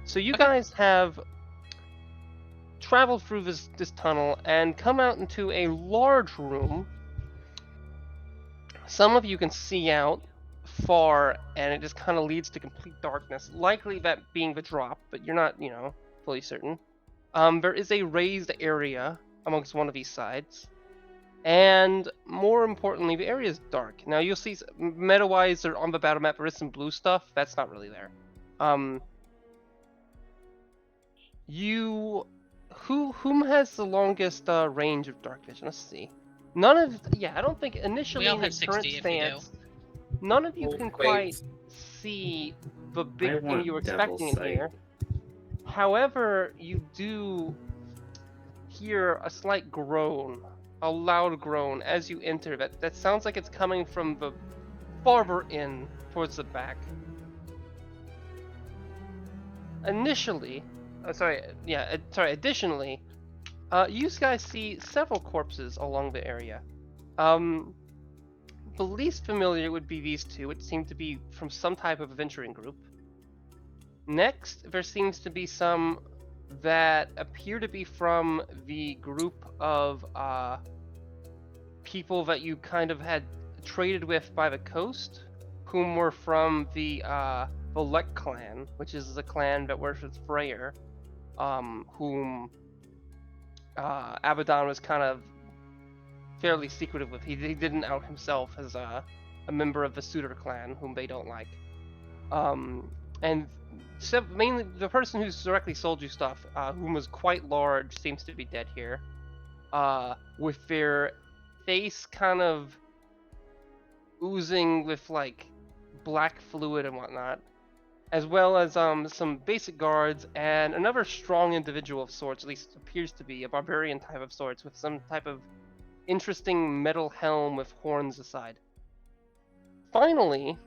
So you guys have traveled through this tunnel and come out into a large room. Some of you can see out far, and it just kind of leads to complete darkness. Likely that being the drop, but you're not, fully certain. There is a raised area amongst one of these sides. And more importantly, the area is dark. Now you'll see meta-wise on the battle map there is some blue stuff. That's not really there. Whom has the longest range of dark vision? Let's see. I don't think initially We all in have the current 60 stance, none of you can quite see the big thing you were expecting in here. However, you do hear a slight groan, a loud groan as you enter. That sounds like it's coming from the farther in towards the back. Additionally, you guys see several corpses along the area. The least familiar would be these two, which seem to be from some type of adventuring group. Next, there seems to be some that appear to be from the group of people that you kind of had traded with by the coast, whom were from the Lek clan, which is the clan that worships Freyr, whom Abaddon was kind of fairly secretive with. He didn't out himself as a member of the Suitor clan, whom they don't like. And mainly the person who's directly sold you stuff, whom was quite large, seems to be dead here, with their face kind of oozing with like black fluid and whatnot, as well as some basic guards and another strong individual of sorts, at least appears to be a barbarian type of sorts, with some type of interesting metal helm with horns aside. Finally,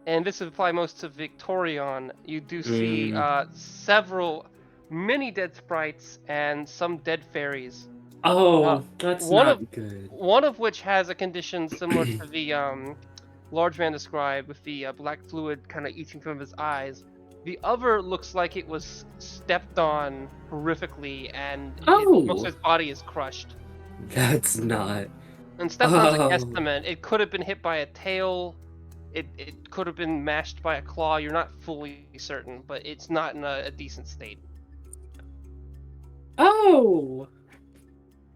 and this would apply most to Victorion, you do see many dead sprites and some dead fairies. That's not good. One of which has a condition similar to the large man described, with the black fluid kind of eating from his eyes. The other looks like it was stepped on horrifically, and it looks like his body is crushed. That's not. And stepped on's an estimate. It could have been hit by a tail. It could have been mashed by a claw. You're not fully certain, but it's not in a decent state. And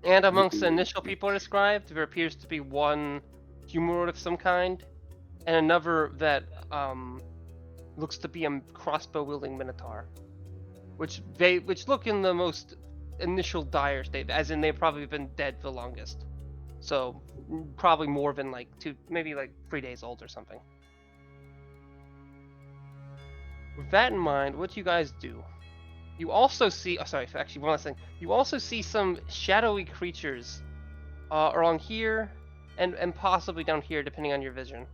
amongst the initial people described, there appears to be one humanoid of some kind, and another that looks to be a crossbow-wielding minotaur, which look in the most initial dire state, as in they've probably been dead the longest. So probably more than like 3 days old or something. With that in mind, what you guys do? You also see, one last thing. You also see some shadowy creatures along here and possibly down here, depending on your vision,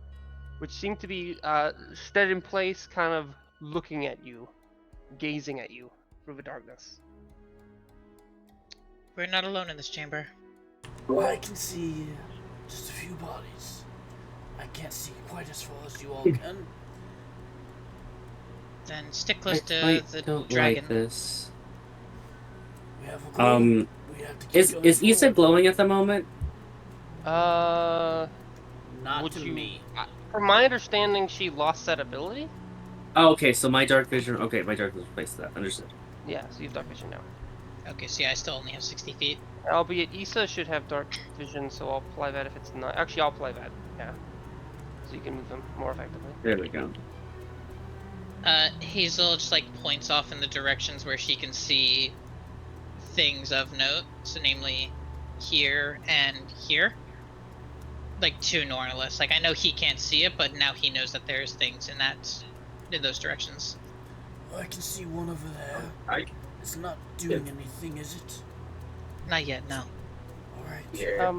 which seem to be stead in place, kind of looking at you, gazing at you through the darkness. We're not alone in this chamber. Well, I can see just a few bodies. I can't see quite as far as you all can. Then stick close to the dragon. Like this. We have a glow. We have to keep Is Issa glowing at the moment? Not would to you, me. From my understanding, she lost that ability. Oh, okay, so my dark vision. Okay, my dark vision replaced that. Understood. Yeah, so you have dark vision now. Okay, so yeah, I still only have 60 feet. Albeit Issa should have dark vision, so I'll apply that if it's not. Actually, I'll apply that. Yeah. So you can move them more effectively. There we go. Hazel just like points off in the directions where she can see things of note, so namely here and here. Like to Nornalus. Like I know he can't see it, but now he knows that there's things in those directions. I can see one over there. It's not doing anything, is it? Not yet, no. Alright. Yes.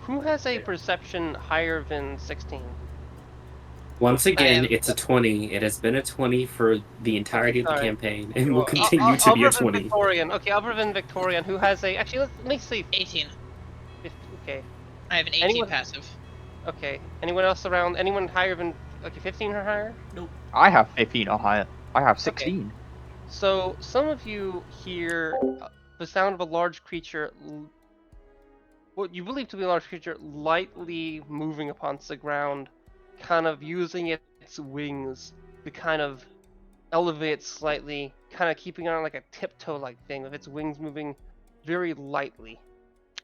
Who has a perception higher than 16? Once again, it's a 20. It has been a 20 for the entirety of the campaign, and will continue to be a 20. Victorian. Okay, other than Victorian, who has a... Actually, let me see. 18. Okay. I have an 18 passive. Okay. Anyone else around? Anyone higher than Okay, 15 or higher. I have 15 or higher. I have 16. So some of you hear the sound of a large creature, what you believe to be a large creature, lightly moving upon the ground, kind of using its wings to kind of elevate slightly, kind of keeping on like a tiptoe-like thing with its wings moving very lightly.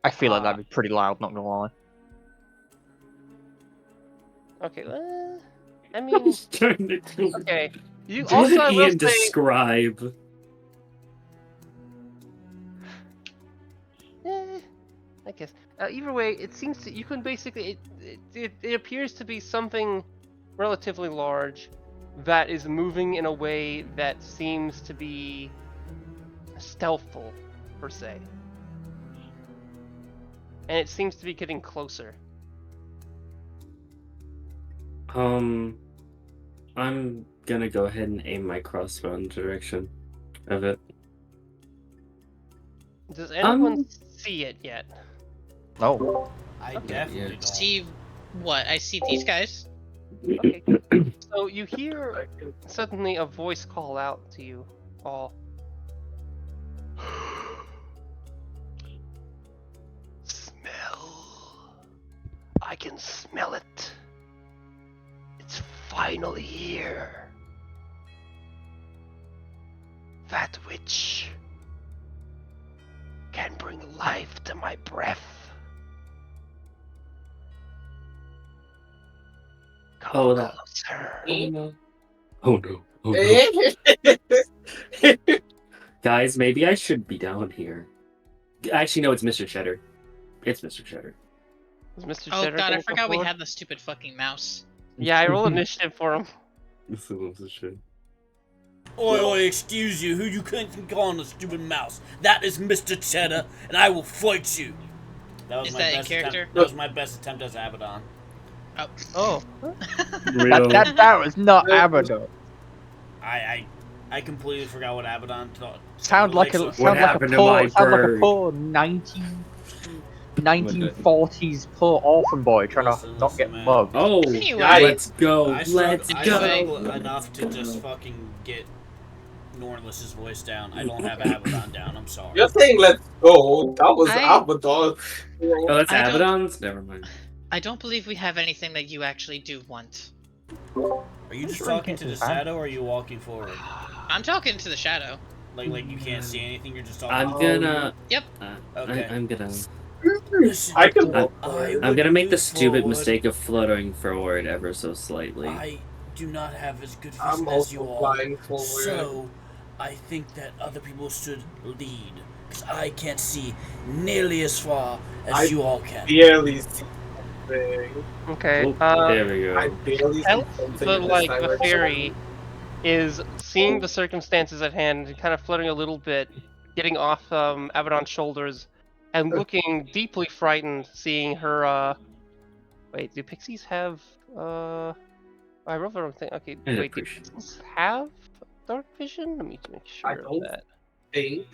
I feel like that'd be pretty loud, not gonna lie. Okay, I mean, okay. You What also, did I will Ian say, describe? I guess. Either way, it seems to you can basically it appears to be something relatively large that is moving in a way that seems to be stealthful, per se, and it seems to be getting closer. I'm gonna go ahead and aim my crossbow in the direction of it. Does anyone see it yet? Oh. I Okay. definitely Yeah. don't. See what? I see these guys. Okay. So you hear suddenly a voice call out to you all. Smell. I can smell it. It's finally here. That which can bring life to my breath. Come Oh, that- closer. Oh no. Oh no. Oh no. Guys, maybe I should be down here. Actually, no, it's Mr. Cheddar. It's Mr. Cheddar. Was Mr. Oh Cheddar god, I gonna go forgot we forward? had the stupid fucking mouse. Yeah, I rolled initiative for him. This is Mr. Cheddar. Oi, excuse you, who you couldn't call on a stupid mouse. That is Mr. Cheddar, and I will fight you. That was Is my that in best character? attempt. That was my best attempt as Abaddon. Oh. Oh. Real. That was not Abaddon. I completely forgot what Abaddon thought. Sound like a What sound like a happened to poor my sound like a bird? poor 1940s poor orphan boy trying Listen, to not get man. mugged. Oh, Anyway. let's go. I Let's struggle go. enough to just fucking get Norlis's voice down. I don't have Abaddon down. I'm sorry. You're saying let's go. That was I- Abaddon. Oh, that's I don't- Abaddon's? Never mind. I don't believe we have anything that you actually do want. Are you just talking to the shadow, or are you walking forward? I'm talking to the shadow. Like you can't see anything. You're just talking. I'm gonna. Yep. Okay. I'm gonna. Listen, I can. I'm gonna make the move stupid forward. mistake of fluttering forward ever so slightly. I do not have as good vision I'm as you also all, flying forward. so I think that other people should lead, because I can't see nearly as far as you all can. barely see something. Okay. Oh, there we I go. barely see Elf, something the in this like the direction. fairy, is seeing the circumstances at hand and kind of fluttering a little bit, getting off Abaddon's shoulders, and looking deeply frightened, seeing her. Wait, do pixies have? I wrote the wrong thing. Okay, I'd wait, do appreciate pixies have dark vision? Let me make sure I of don't that. think.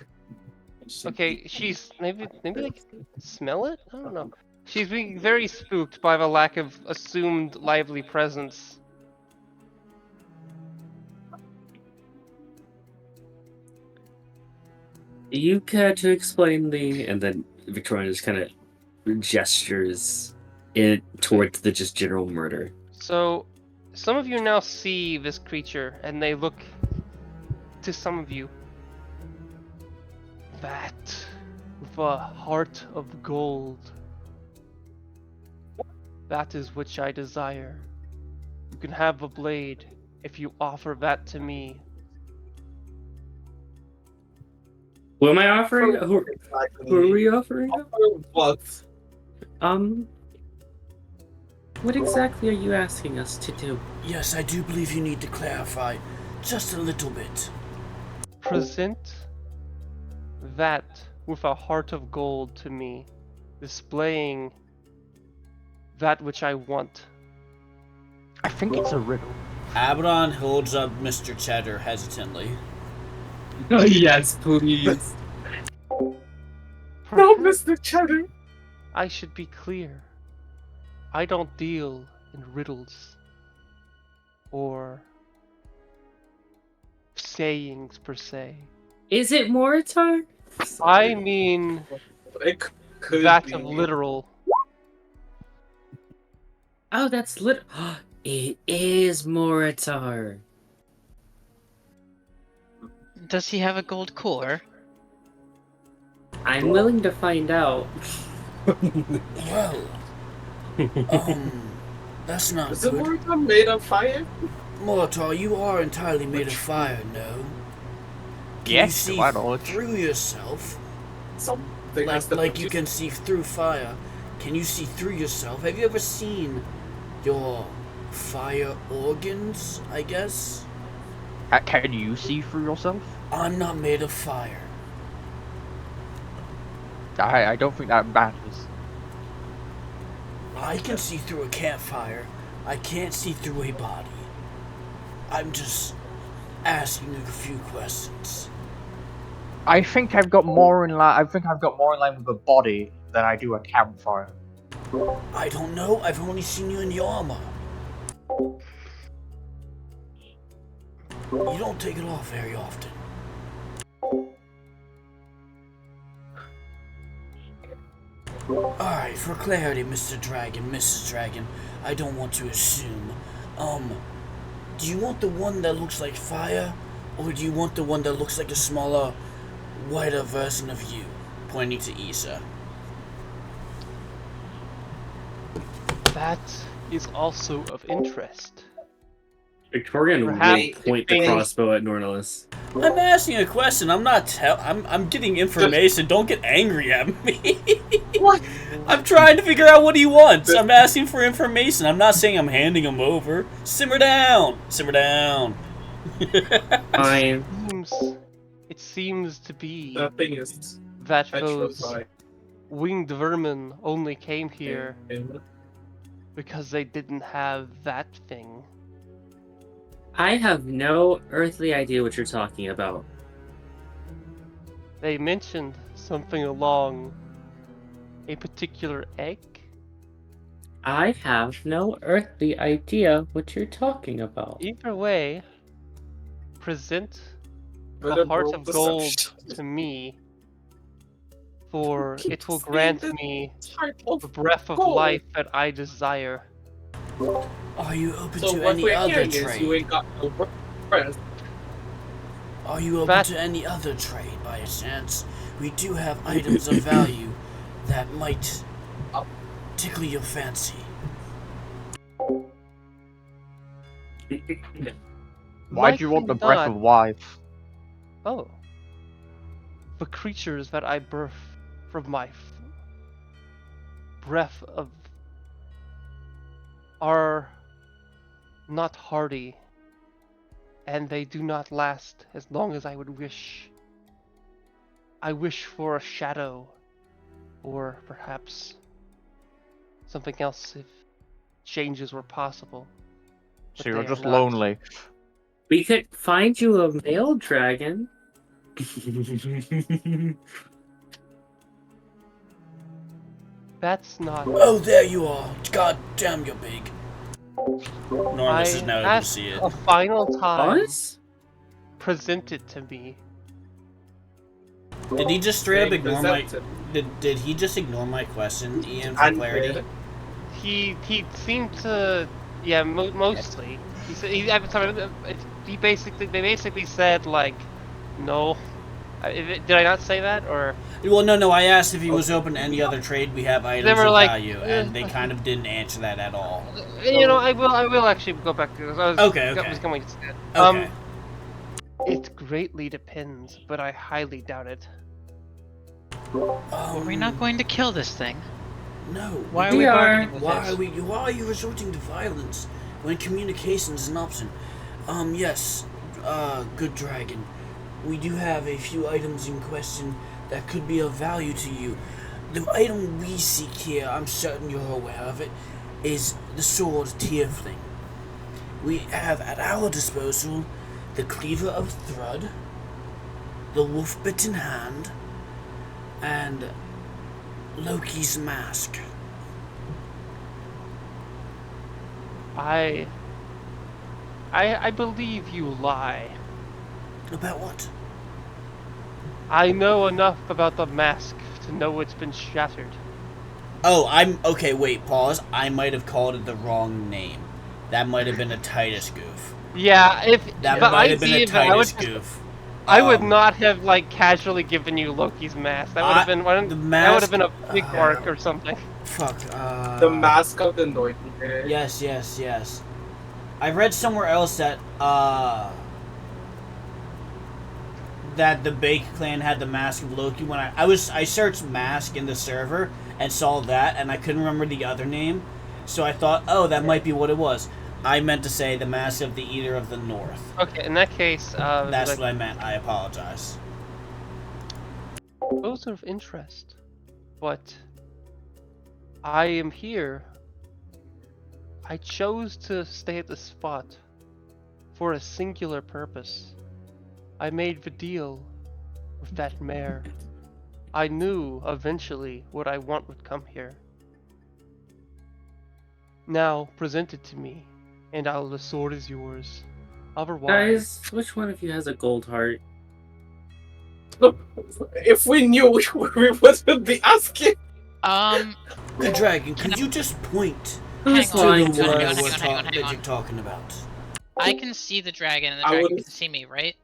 Okay, she's maybe I can smell it. I don't know. She's being very spooked by the lack of assumed lively presence. You care to explain the? And then Victoria just kind of gestures it towards the just general murder. So, some of you now see this creature, and they look to some of you. That with a heart of gold. That is which I desire. You can have a blade if you offer that to me. What am I offering? Who are Exactly. we offering? What? What exactly are you asking us to do? Yes, I do believe you need to clarify just a little bit. Present that with a heart of gold to me, displaying that which I want. I think it's a riddle. Abaddon holds up Mr. Cheddar hesitantly. Oh yes, please. No, Mr. Cheddar. I should be clear. I don't deal in riddles. or sayings per se. Is it Moritar? I mean It could that be. of literal. Oh, that's lit. It is Moritar. Does he have a gold core? I'm willing to find out. Well, that's not Is the good. Mordor made of fire? Molitor, you are entirely made of fire, no? Can you Yes, see to my knowledge. through yourself? Something has to Like you produce- can see through fire. Can you see through yourself? Have you ever seen your fire organs, I guess? Can you see through yourself? I'm not made of fire. I don't think that matters. I can see through a campfire. I can't see through a body. I'm just asking a few questions. I think I've got more in line. I think I've got more in line with a body than I do a campfire. I don't know. I've only seen you in the armor. You don't take it off very often. Alright, for clarity, Mr. Dragon, Mrs. Dragon, I don't want to assume. Do you want the one that looks like fire? Or do you want the one that looks like a smaller, whiter version of you? Pointing to Issa. That is also of interest. Victorian Perhaps will point it the is- crossbow at Nornalis. I'm asking a question. I'm getting information. Don't get angry at me. What? I'm trying to figure out what he wants. I'm asking for information. I'm not saying I'm handing him over. Simmer down. Simmer down. Fine. It seems to be The thing is, that those petrified. winged vermin only came here And because they didn't have that thing. I have no earthly idea what you're talking about. They mentioned something along a particular egg. I have no earthly idea what you're talking about. Either way, present better a heart roll of deception. gold to me, for Keep it will saying grant the me type of the breath of gold. life that I desire. Are you open So to what any we're other hearing is you trade? ain't got no breath. Are you open That- to any other trade by a chance? We do have items of value that might tickle your fancy. Why do you want the Likely breath not. of life? Oh. The creatures that I birth from my breath of are not hardy, and they do not last as long as I would wish. I wish for a shadow, or perhaps something else if changes were possible. But So you're they are just not. lonely. We could find you a male dragon. That's not. Oh, there you are. God damn, you're big. Normus is now able to asked see it. a final time. What? Present it to me. Did he just straight up Being ignore my? presented. Did he just ignore my question, Ian? For And clarity. He seemed to, yeah, mostly. He said they basically said like, no. Did I not say that or? Well, no. I asked if he was open to any other trade. We have items were of like, value, and they kind of didn't answer that at all. You know, I will actually go back to this. I was, Okay, I okay. was going to say it. Okay. It greatly depends, but I highly doubt it. Are we not going to kill this thing? No. Why are We we are. bargaining with Why this? are we? Why are you resorting to violence when communication is an option? Yes. Good dragon. We do have a few items in question that could be of value to you. The item we seek here, I'm certain you're aware of it, is the sword Tiefling. We have at our disposal the cleaver of Thrud, the wolf-bitten hand, and Loki's mask. I believe you lie. About what? I know enough about the mask to know it's been shattered. Oh, okay. Wait, pause. I might have called it the wrong name. That might have been a Titus goof. Yeah, if That the might have been a idea that I would Titus just, goof. I would not have like casually given you Loki's mask. That would have been The that would have mask. been a big arc or something. Fuck. The mask of the Northern. Yes, yes, yes. I read somewhere else that that the Bake Clan had the mask of Loki. When I searched mask in the server and saw that, and I couldn't remember the other name, so I thought, oh, that might be what it was. I meant to say the mask of the Eater of the North. Okay, in that case, That's like, what I meant. I apologize. those are of interest, but I am here. I chose to stay at this spot for a singular purpose. I made the deal with that mare. I knew eventually what I want would come here. Now present it to me, and the sword is yours. Otherwise, Guys, which one of you has a gold heart? If we knew, we wouldn't be asking. Good Dragon, could you just point Hang Who's to lying the to one us? that you're talking about? I can see the dragon, and the I dragon wouldn't- can see me, right?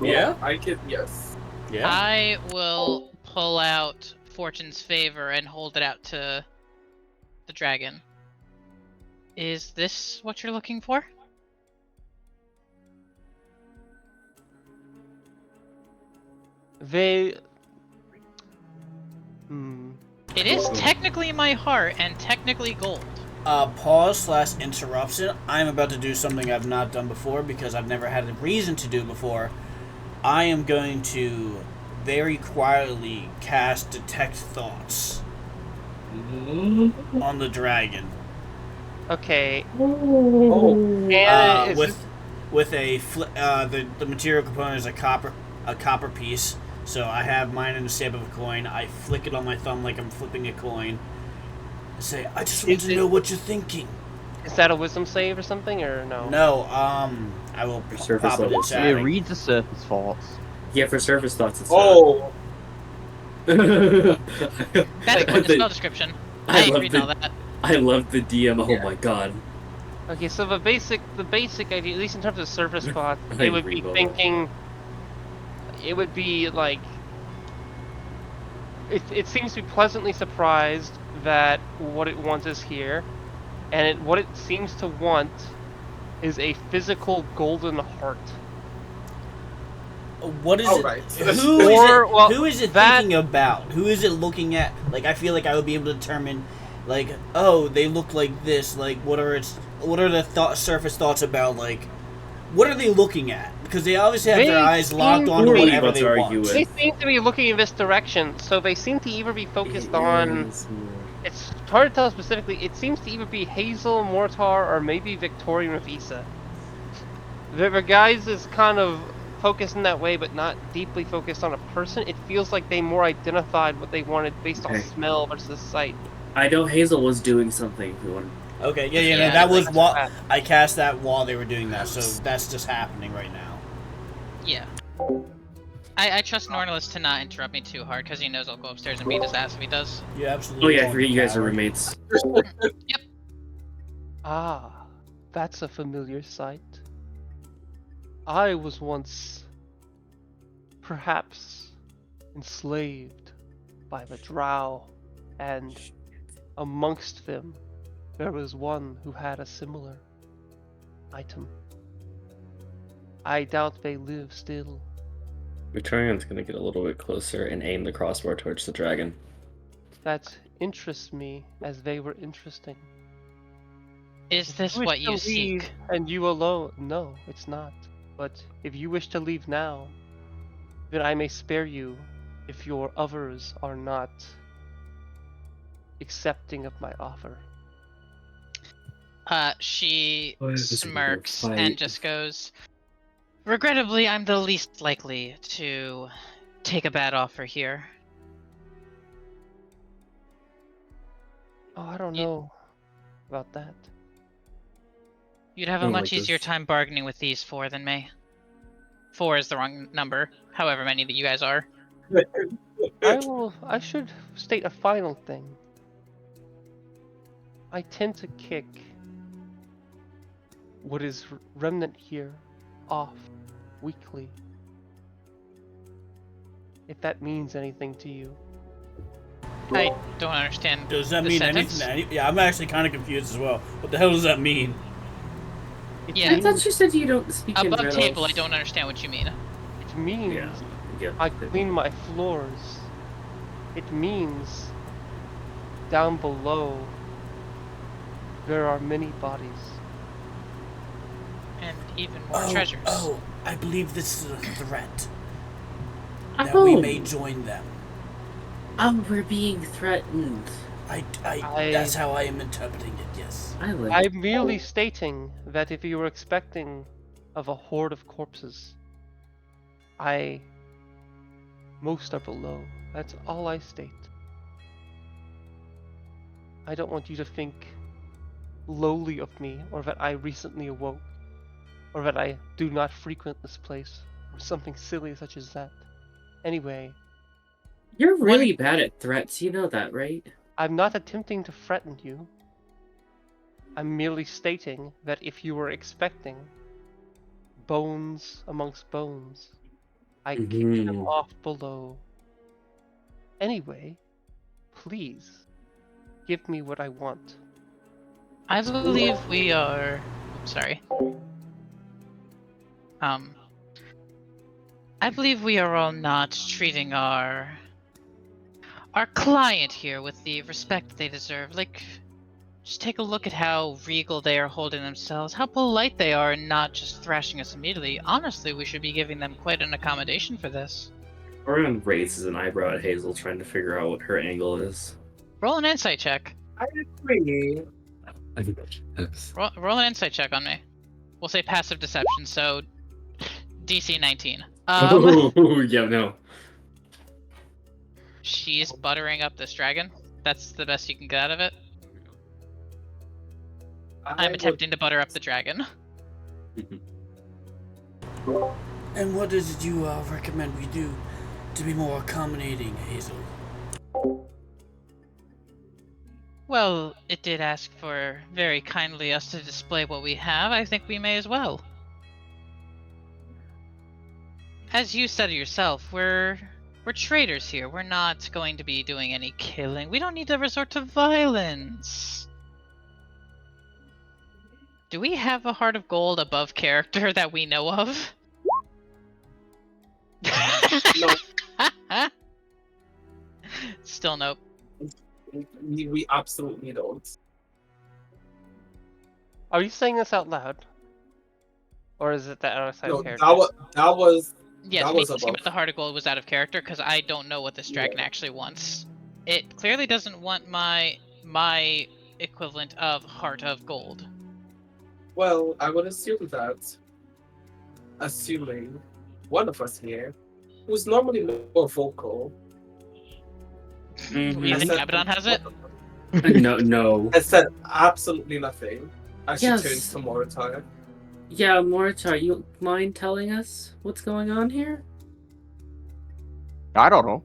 Yeah? I could, yes. Yeah. I will pull out Fortune's Favor and hold it out to the dragon. Is this what you're looking for? they. It is technically my heart and technically gold. Pause / interruption. I'm about to do something I've not done before because I've never had a reason to do before. I am going to very quietly cast Detect Thoughts on the dragon. Okay. Oh, And is With the material component is a copper piece. So I have mine in the shape of a coin. I flick it on my thumb like I'm flipping a coin. I say, I just want to know what you're thinking. Is that a wisdom save or something, or no? No, I will Surface pop it in level. chat. It reads the surface thoughts. Yeah, for surface thoughts, it's oh. That's I quite the spell description. I I love agree with all that. I love the DM. Oh my god. Okay, so the basic idea, at least in terms of surface thought, I it would be agree, Bobo. thinking. It would be like. It seems to be pleasantly surprised that what it wants is here, and what it seems to want is a physical golden heart. What is Alright. it? Who is it that- thinking about? Who is it looking at? Like, I feel like I would be able to determine, like, oh, they look like this. Like, what are the surface thoughts about? Like, what are they looking at? Because they obviously have They their eyes locked seem onto to be whatever about they to argue want. with. They seem to be looking in this direction, so they seem to either be focused on. It's hard to tell specifically. It seems to either be Hazel, Mortar, or maybe Victorian with Issa. The guys is kind of focused in that way, but not deeply focused on a person. It feels like they more identified what they wanted based on Okay. smell versus sight. I know Hazel was doing something. Okay, yeah, Yeah, no, that was that's what bad. I cast that while they were doing that, so that's just happening right now. Yeah. I trust Nornalus to not interrupt me too hard because he knows I'll go upstairs and beat his ass if he does. You Oh absolutely. yeah, I won't, forget you guys are coward. roommates. Ah, that's a familiar sight. I was once, perhaps, enslaved by the drow, and amongst them, there was one who had a similar item. I doubt they live still. Victorian's gonna get a little bit closer and aim the crossbow towards the dragon. That interests me as they were interesting. Is If this wish what to you leave seek? And you alone? No, it's not. But if you wish to leave now, then I may spare you if your others are not accepting of my offer. She Oh, this is a smirks fight. and just goes, regrettably, I'm the least likely to take a bad offer here. Oh, I don't Ye- know about that. You'd have I a don't much like easier this. time bargaining with these 4 than me. 4 is the wrong number, however many that you guys are. I should state a final thing. I tend to kick what is remnant here off weekly. If that means anything to you. I don't understand. Does that the mean sentence. anything? Yeah, I'm actually kind of confused as well. What the hell does that mean? It Yeah. I means, thought you said you don't speak in Above riddles. table, I don't understand what you mean. it means Yeah. I clean my floors. It means down below there are many bodies. And even more treasures. Oh, I believe this is a threat. That we may join them. We're being threatened. That's how I am interpreting it, yes. I like I'm merely stating that if you were expecting of a horde of corpses, most are below. That's all I state. I don't want you to think lowly of me, or that I recently awoke, or that I do not frequent this place, or something silly such as that. Anyway, You're really bad at threats, you know that, right? I'm not attempting to threaten you. I'm merely stating that if you were expecting bones amongst bones, I kicked them Mhm. off below. Anyway, please give me what I want. I believe we are. Sorry. I believe we are all not treating our client here with the respect they deserve. Like, just take a look at how regal they are holding themselves, how polite they are, and not just thrashing us immediately. Honestly, we should be giving them quite an accommodation for this. Orion raises an eyebrow at Hazel, trying to figure out what her angle is. Roll an insight check. I agree. Roll an insight check on me. We'll say passive deception, so DC 19. Oh, yeah, no. She's buttering up this dragon. That's the best you can get out of it. I'm attempting to butter up the dragon. And what did you recommend we do to be more accommodating, Hazel? Well, it did ask for very kindly us to display what we have. I think we may as well. As you said yourself, we're traders here. We're not going to be doing any killing. We don't need to resort to violence. Do we have a heart of gold above character that we know of? No. Still nope. We absolutely don't. Are you saying this out loud? Or is it that outside No, character? that was Yeah, that to me, was asking above. about the heart of gold was out of character because I don't know what this dragon actually wants. It clearly doesn't want my equivalent of heart of gold. Well, I would assume that, assuming one of us here, who's normally more vocal, You I think said- Abaddon has it? No. has said absolutely nothing as she Yes. turns to Moritar. Yeah, Moritar, you mind telling us what's going on here? I don't know.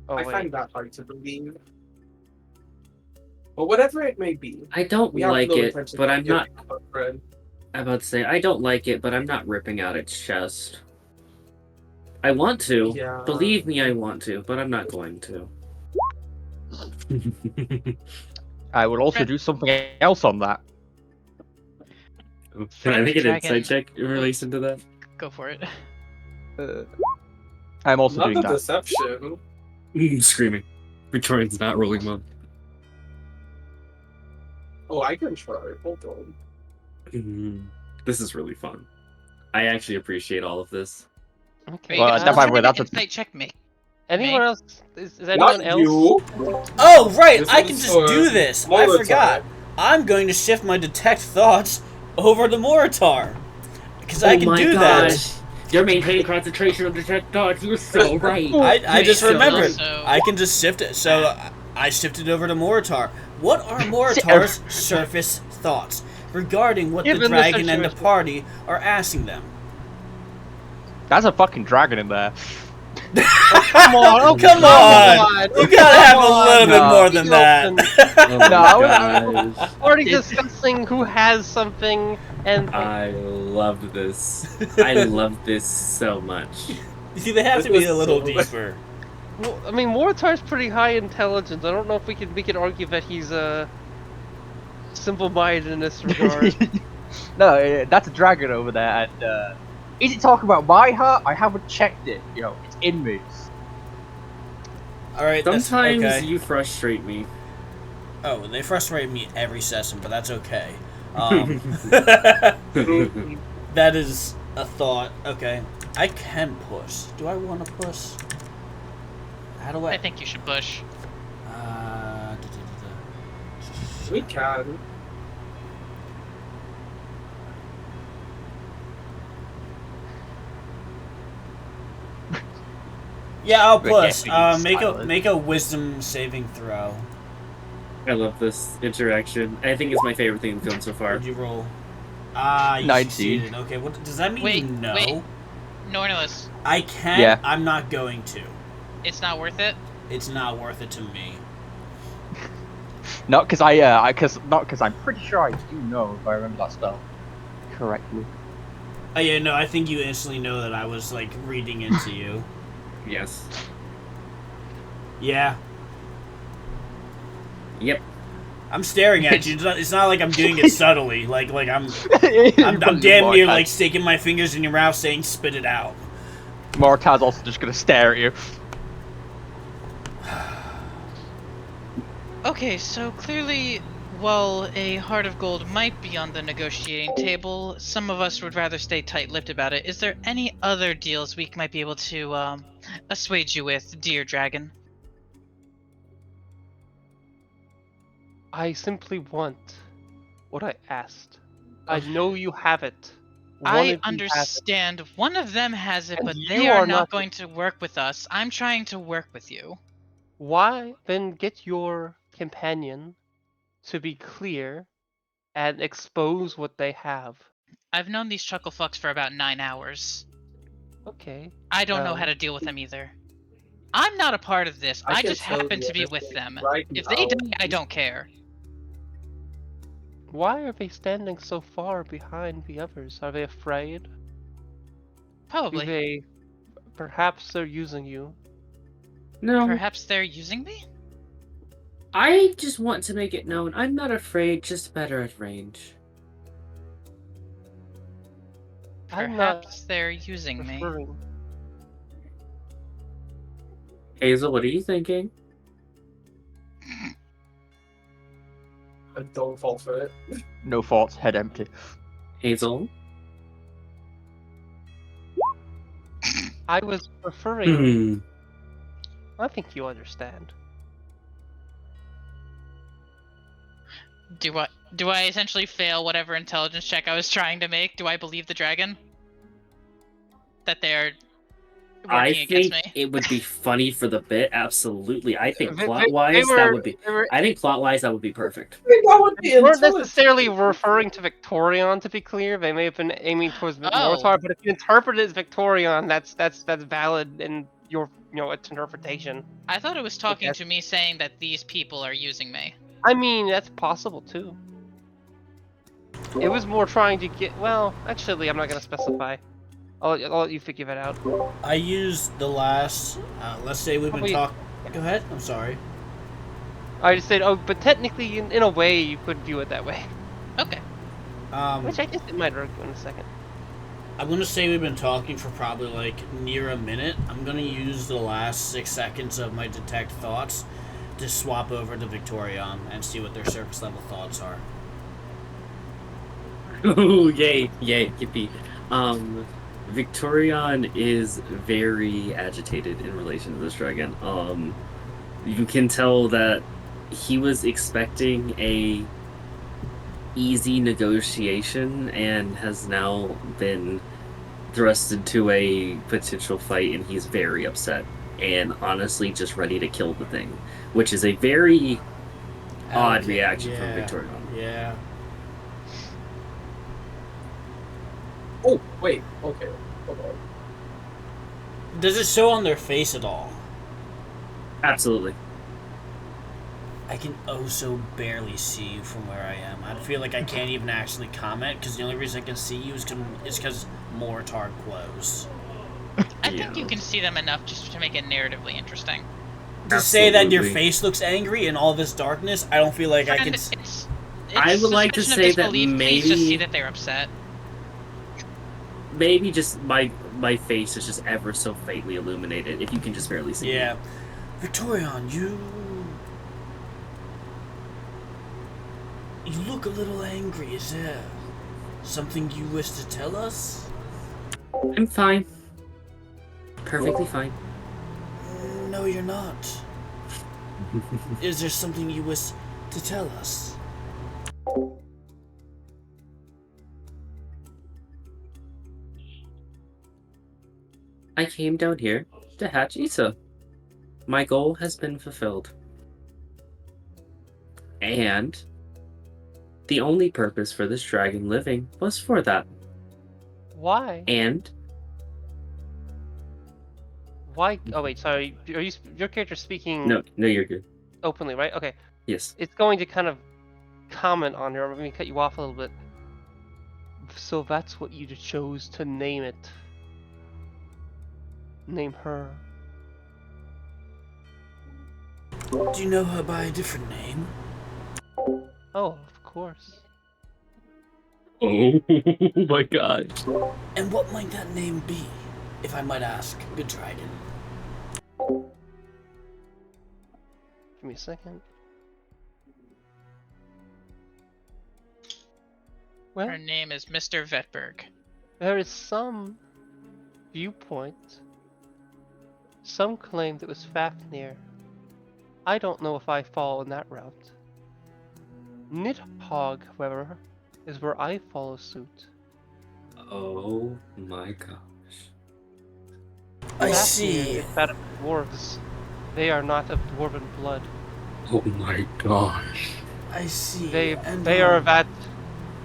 Oh, I wait. find that hard to believe. But whatever it may be, I don't we have like no it, intention but of I'm not. giving our friend. I'm about to say I don't like it, but I'm not ripping out its chest. I want to. Yeah. Believe me, I want to, but I'm not going to. I would also do something else on that. Can I make an Dragon- insight check in relation to that? Go for it. I'm also Not doing the that. deception. Screaming. Victorian's not rolling well. Oh, I can try. Hold on. This is really fun. I actually appreciate all of this. Okay. Well, That's by the way, that's a- insight check me. Anyone else? Is anyone Not else? you. Oh, right! This I is can just for do this! I Moritar. forgot! I'm going to shift my detect thoughts over to Moritar. Because I Oh can my do gosh. You're maintaining concentration on detect thoughts. You're so right. that. I just You're so remembered. right. I can just shift it. So I shifted over to Moritar. What are Moritar's surface thoughts regarding what Given the the dragon and the situation. party are asking them? There's a fucking dragon in there. Come on, oh, Come on! You gotta have a little bit No. more than that. Oh my No, gosh. Already discussing who has something, and I love this. I love this so much. You see, they have to be a little deeper. well, I mean, Moritar's pretty high intelligence. I don't know if we could argue that he's simple-minded in this regard. No, that's a dragon over there. And is it talking about my heart? I haven't checked it. It's in me. All right. Sometimes okay. you frustrate me. Oh, they frustrate me every session, but that's okay. That is a thought. Okay, I can push. Do I want to push? How do I? I think you should push. We can. Yeah, I'll We're push. getting Make silent. a wisdom saving throw. I love this interaction. I think it's my favorite thing going so far. What'd you roll? You 19. succeeded. Okay, what does that mean? Wait, no. wait. Nornless, I can. Yeah. I'm not going to. it's not worth it. It's not worth it to me. Not because I'm pretty sure I do know if I remember that spell correctly. Oh yeah, no. I think you instantly know that I was like reading into you. Yes. Yeah. Yep. I'm staring at you. It's not like I'm doing it subtly. Like I'm I'm damn near like sticking my fingers in your mouth, saying "spit it out." Moritar's also just gonna stare at you. Okay, so clearly, while a heart of gold might be on the negotiating table, some of us would rather stay tight-lipped about it. Is there any other deals we might be able to assuage you with, dear dragon? I simply want what I asked. I know you have it. One of I you has it. understand one of them has it, And but you they are are not not- going to work with us. I'm trying to work with you. Why then get your companion to be clear and expose what they have? I've known these chuckle fucks for about 9 hours. Okay. I don't know how to deal with them either. I'm not a part of this. I can just tell happen you to be this with them. right If now. they die, I don't care. Why are they standing so far behind the others? Are they afraid? Do Probably. they... Perhaps they're using you. No. Perhaps they're using me? I just want to make it known I'm not afraid, just better at range. I'm not Perhaps they're using me. referring. Hazel, what are you thinking? I don't fall for it. No thoughts, head empty. Hazel? I was referring... Hmm. I think you understand. Do I essentially fail whatever intelligence check I was trying to make? Do I believe the dragon? That they're I working against think me? it would be funny for the bit, absolutely. I think They plot-wise, were- that would be... they were- I think plot-wise, that would be perfect. I think that would be They weren't intelligent. necessarily referring to Victorion, to be clear. They may have been aiming towards Oh. Moritar, but if you interpret it as Victorion, that's valid in your its interpretation. I thought it was talking Okay. to me saying that these people are using me. I mean, that's possible too. It was more trying to get. Well, actually, I'm not gonna specify. I'll let you figure that out. I used the last. Let's say we've been Probably- talking. Go ahead. I'm sorry. I just said, oh, but technically, in a way, you could view it that way. Okay. Which I guess it might argue in a second. I'm gonna say we've been talking for probably like near a minute. I'm gonna use the last 6 seconds of my detect thoughts to swap over to Victorion and see what their surface level thoughts are. Ooh, yay, yippee. Victorion is very agitated in relation to this dragon. You can tell that he was expecting a easy negotiation and has now been thrust into a potential fight, and he's very upset and honestly just ready to kill the thing, which is a very odd Okay, reaction from yeah, Victorian. Yeah. Oh, wait. Okay. Hold on. Does it show on their face at all? Absolutely. I can also barely see you from where I am. I feel like I can't even actually comment because the only reason I can see you is because Moritard close. I think you can see them enough just to make it narratively interesting. To say that your Absolutely. face looks angry in all this darkness, I don't feel like I Friend, can. it's I would like to suspension of say that disbelief. Please just see maybe- that they're upset. Maybe just my face is just ever so faintly illuminated. If you can just barely see. Yeah. Me. Victorian, you look a little angry. Is there something you wish to tell us? I'm fine. Perfectly fine. No, you're not. Is there something you wish to tell us? I came down here to hatch Issa. My goal has been fulfilled. And the only purpose for this dragon living was for that. Why? And Why? Oh wait, sorry. Are you your character speaking no, you're good. openly, right? Okay. Yes. It's going to kind of comment on your. Let me cut you off a little bit. So that's what you chose to name it. Name her. Do you know her by a different name? Oh, of course. Oh my god. And what might that name be, if I might ask, good dragon? Give me a second. Well, Her name is Mr. Vetberg. there is some viewpoint. Some claim that it was Fafnir. I don't know if I fall in that route. Nidhogg, however, is where I follow suit. Oh my gosh. I Fafnir see. is that of dwarves. They are not of dwarven blood. Oh my gosh. I see. They and are that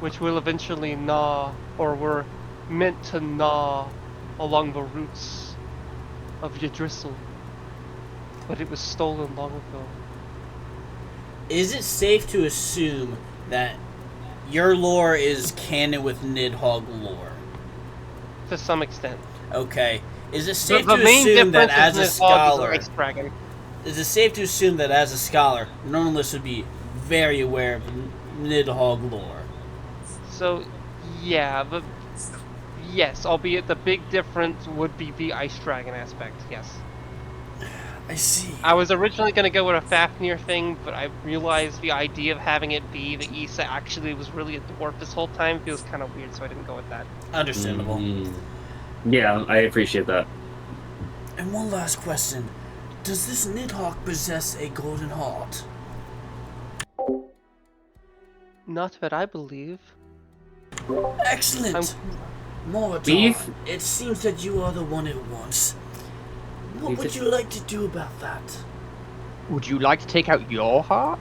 which will eventually gnaw, or were meant to gnaw, along the roots of Yggdrasil. But it was stolen long ago. Is it safe to assume that your lore is canon with Nidhogg lore? To some extent. Okay. Is it safe The to main assume that difference as a is Nidhogg is scholar, ice dragon. is it safe to assume that as a scholar, none of us would be very aware of Nidhogg lore? So, yeah, but yes, albeit the big difference would be the ice dragon aspect. Yes. I see. I was originally going to go with a Fafnir thing, but I realized the idea of having it be that Issa actually was really a dwarf this whole time feels kind of weird, so I didn't go with that. Understandable. Yeah, I appreciate that. And one last question. Does this Nidhogg possess a golden heart? Not that I believe. Excellent! Moritard, We've- it seems that you are the one it wants. What would you like to do about that? Would you like to take out your heart?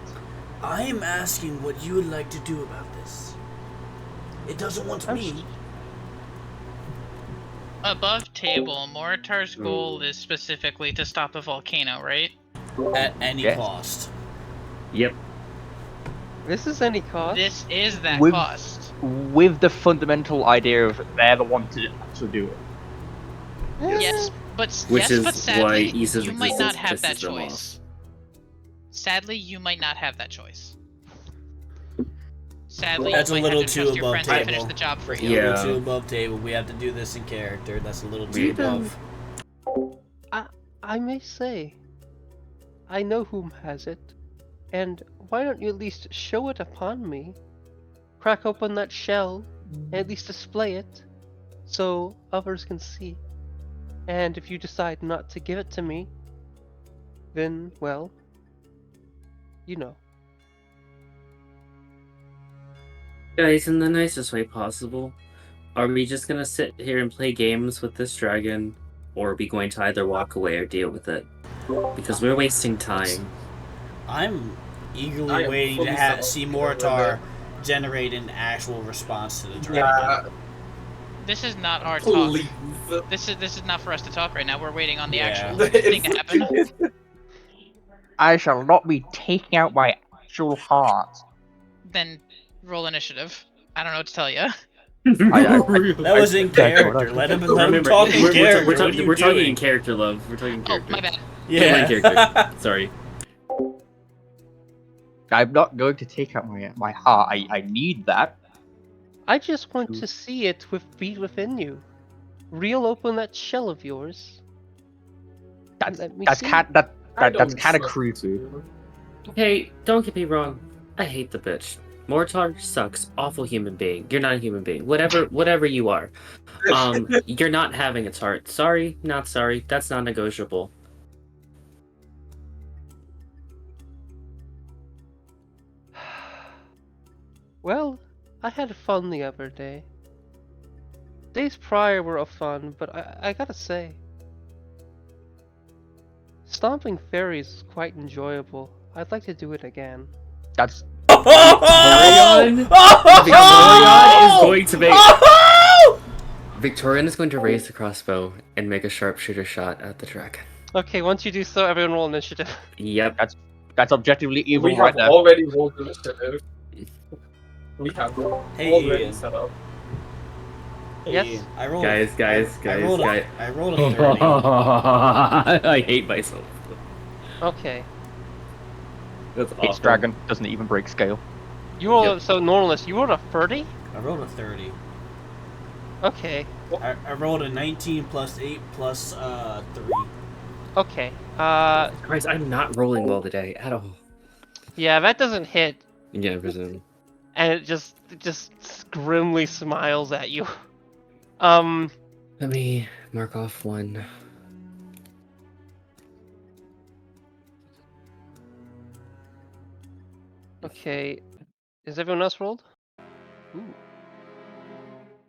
I am asking what you would like to do about this. It doesn't want me. Above table, Moritar's goal is specifically to stop a volcano, right? At any Yes. cost. Yep. This is any cost. This is that With- cost. With the fundamental idea of they're the one to do it. Yes, but Which is but sadly, why Issa's you might not existence have that pisses them choice. Sadly, you might not have that choice. Sadly, That's a you might little have to too trust your above friends to finish table. the job for That's you. a little Yeah. too above table. We have to do this in character. That's a little too We above. I may say, I know whom has it, and why don't you at least show it upon me? Crack open that shell, and at least display it, so others can see. And if you decide not to give it to me, then, well, you know. Guys, in the nicest way possible, are we just gonna sit here and play games with this dragon, or are we going to either walk away or deal with it? Because we're wasting time. I'm eagerly am waiting fully to settled see with Moritar it. generate an actual response to the dragon. Yeah, This is not our talk. please. This is not for us to talk right now. We're waiting on the Yeah. actual thing to happen. I shall not be taking out my actual heart. Then roll initiative. I don't know what to tell you. That was in character. Let him Remember, talk in character. we're What are you talking in doing? character, love. We're talking Oh, character. my bad. In character. Sorry. I'm not going to take out my heart. I need that. I just want to see it beat within you. Reel open that shell of yours. That's Let me that's see. kind I that's don't kind of trust creepy. you. Hey, don't get me wrong. I hate the bitch. Mortar sucks. Awful human being. You're not a human being. Whatever you are. You're not having its heart. Sorry, not sorry. That's not negotiable. Well, I had fun the other day. Days prior were a fun, but I gotta say, stomping fairies is quite enjoyable. I'd like to do it again. That's Victorian is going to make. Victorian is going to raise the crossbow and make a sharpshooter shot at the dragon. Okay, once you do so, everyone roll initiative. Yep. that's objectively We evil have right there. already rolled initiative. We have Hey, already set up. Yes. I rolled. Guys. I rolled a 30. I hate myself. Okay. That's Its awful. dragon doesn't even break scale. You roll Yep. so normalist. You rolled a 30. I rolled a 30. Okay. I rolled a 19 plus 8 plus 3. Okay. Christ, I'm not rolling well today at all. Yeah, that doesn't hit, Yeah, presume. and it just grimly smiles at you. Let me mark off one. Okay. Is everyone else rolled? Ooh.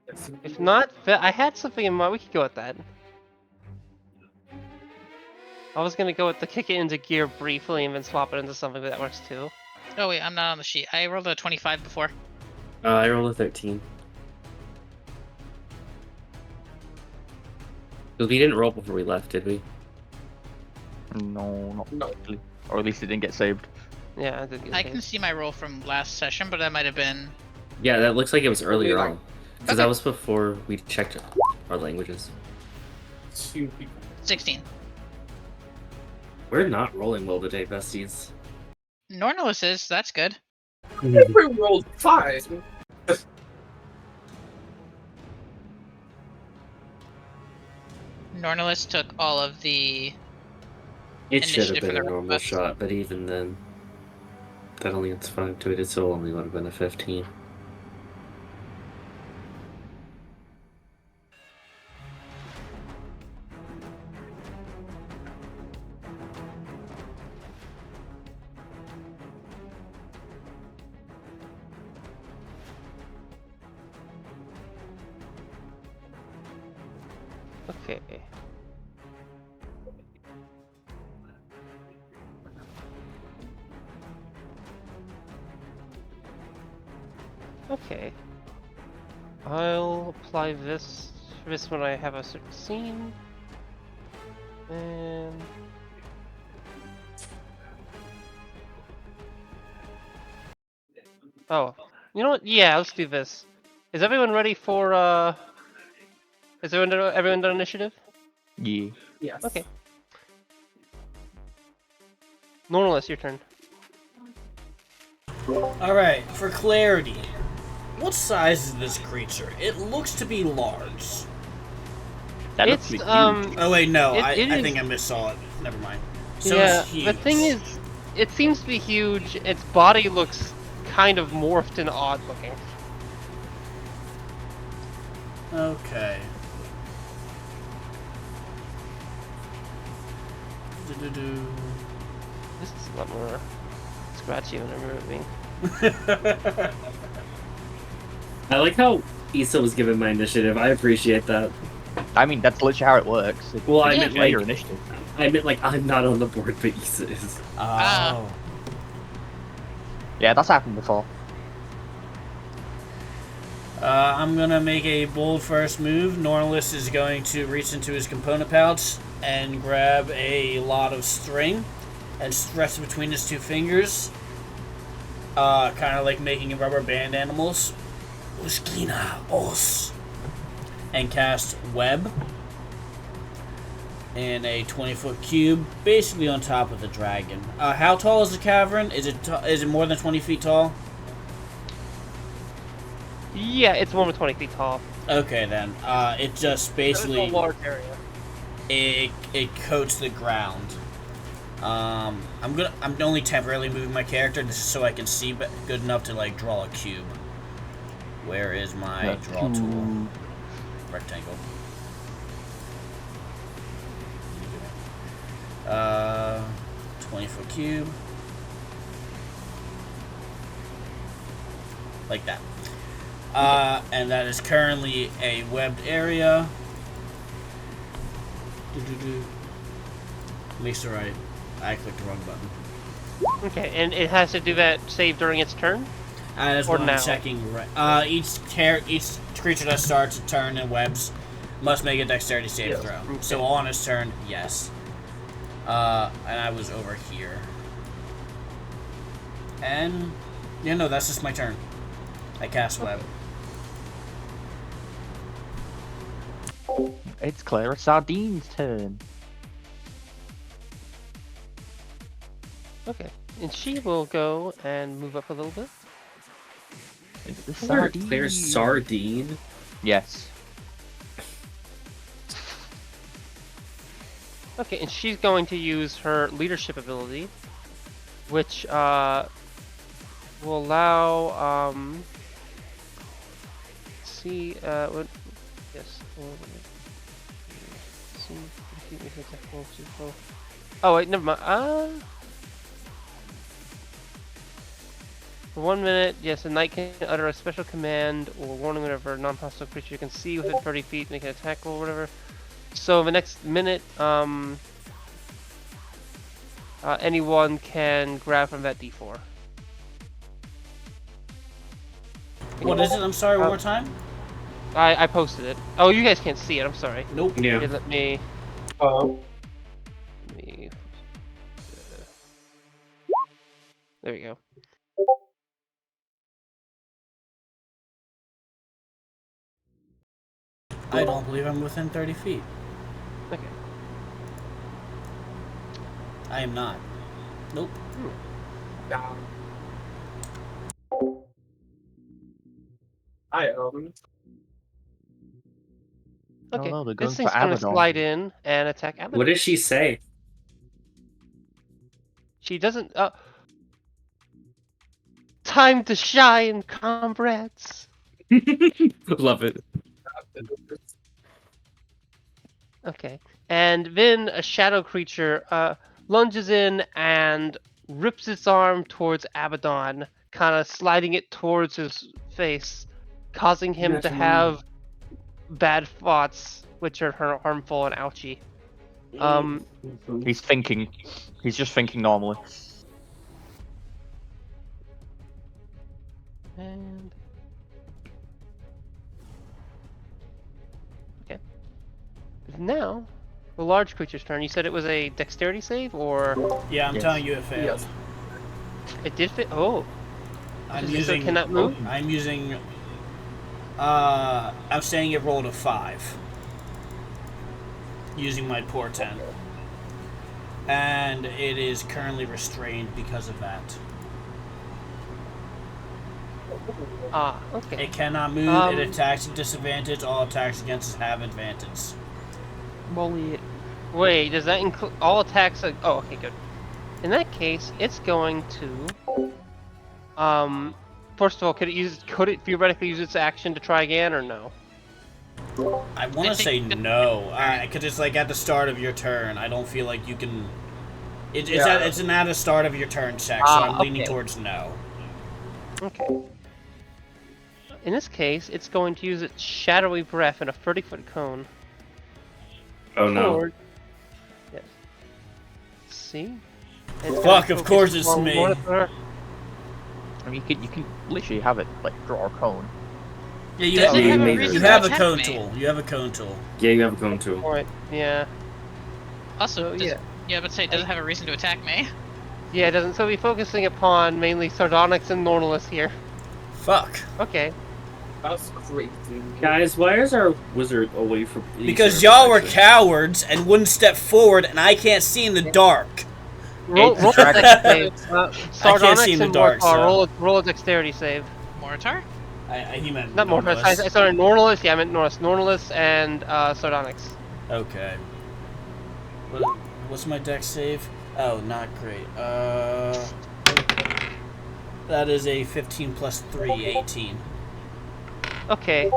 Yes. If not, I had something in mind. We could go with that. I was gonna go with the kick it into gear briefly and then swap it into something, but that works too. Oh wait, I'm not on the sheet. I rolled a 25 before. I rolled a 13. Because we didn't roll before we left, did we? No, not No. really. Or at least it didn't get saved. Yeah, I did get I saved. can see my roll from last session, but that might have been. Yeah, that looks like it was earlier like- on. Because that was before we checked our languages. 2 people. 16. We're not rolling well today, besties. Nornalus is, that's good. We rolled 5. Nornalus took all of the. It should have Initiative for been a the normal rest. shot, but even then, that only gets 5 to it. It still only would have been a 15. Okay. Okay. I'll apply this when I have a certain scene. And oh, you know what? Yeah, let's do this. Is everyone ready for Is everyone done initiative? Yeah. Yes. Okay. Normalist, your turn. Alright, for clarity. What size is this creature? It looks to be large. That It's looks like huge. Oh wait, no, It I is- think I missaw it. Never mind. So yeah, it's huge. the thing is, it seems to be huge. Its body looks kind of morphed and odd looking. Okay. Do-do-do. This is a lot more scratchy than I remember it being. I like how Issa was given my initiative. I appreciate that. I mean, that's literally how it works. Well, I Yeah. meant Play your like initiative. I'm not on the board, but Issa is. Oh. Yeah, that's happened before. I'm gonna make a bold first move. Norlis is going to reach into his component pouch and grab a lot of string and stretch it between his two fingers. Kind of like making rubber band animals. Uskina os. And cast web in a 20-foot cube, basically on top of the dragon. How tall is the cavern? Is it more than 20 feet tall? Yeah, it's more than 20 feet tall. Okay then. It just It's basically a large area. it coats the ground. I'm only temporarily moving my character. This is so I can see good enough to like draw a cube. Where is my draw tool? Rectangle. 20-foot cube. Like that. And that is currently a webbed area. Make sure I clicked the wrong button. Okay, and it has to do that save during its turn? That's Or what now. I'm checking. Each creature that starts a turn in webs must make a dexterity saving throw. Okay. So on his turn, yes. And I was over here. And yeah, no, that's just my turn. I cast web. It's Clara Sardine's turn. Okay. And she will go and move up a little bit. It's the Claire Sardine. Yes. Okay, and she's going to use her leadership ability, which will allow see what yes. Oh wait, never mind. For 1 minute, yes, a knight can utter a special command or warning whenever a non-hostile creature you can see within 30 feet make an attack or whatever. So the next minute, anyone can grab from that D4. What is it? I'm sorry, one more time? I posted it. Oh, you guys can't see it. I'm sorry. Nope. Yeah. Here, let me. There we go. I don't believe I'm within 30 feet. Okay. I am not. Nope. Down. Okay. no, they're going This for thing's gonna Abaddon. slide in and attack Abaddon. What did she say? She doesn't. Time to shine, comrades. Love it. Okay. And then a shadow creature lunges in and rips its arm towards Abaddon, kind of sliding it towards his face, causing him to have bad thoughts, which are harmful and ouchy. He's thinking. He's just thinking normally. And okay. Now, the large creature's turn. You said it was a dexterity save, or Yeah, I'm Yes. telling you it failed. Yes. it did fit? Oh, I'm Is it using. cannot move? I'm using. I'm saying it rolled a 5. Using my portent. And it is currently restrained because of that. okay. It cannot move. Um, It attacks at disadvantage. All attacks against it have advantage. Wait, does that include all attacks? Oh, okay, good. In that case, it's going to. First of all, could it theoretically use its action to try again, or no? I want to say no, because it's like at the start of your turn. I don't feel like you can. It's at the start of your turn check, so I'm leaning okay. towards no. Okay. In this case, it's going to use its shadowy breath in a 30-foot cone. Oh no. Toward- Yes. See? And it's Fuck, gonna of course focus it's on me. Mortimer. I mean, you can literally have it like draw a cone. Yeah, you, Does it have a you, reason you to have a attack cone me? tool. You have a cone tool. Yeah, you have a cone tool. Alright, yeah. Also, So, does, yeah. yeah, but say, does it have a reason to attack me? Yeah, it doesn't. So we're focusing upon mainly Sardonyx and Normalists here. Fuck. Okay. That's crazy. Guys, why is our wizard away from? Because each y'all were other? cowards and wouldn't step forward, and I can't see in the dark. Roll It's a dragon. dex save. I can't see Sardonyx in the and dark, Mortar. so- Roll a dexterity save. Mortar? He meant Not Mortar. Normalist. I sorry, Normalist. Yeah, I meant Norris. Normalist and Sardonyx. Okay. What's my dex save? Oh, not great. That is a 15 plus 3, 18. Okay.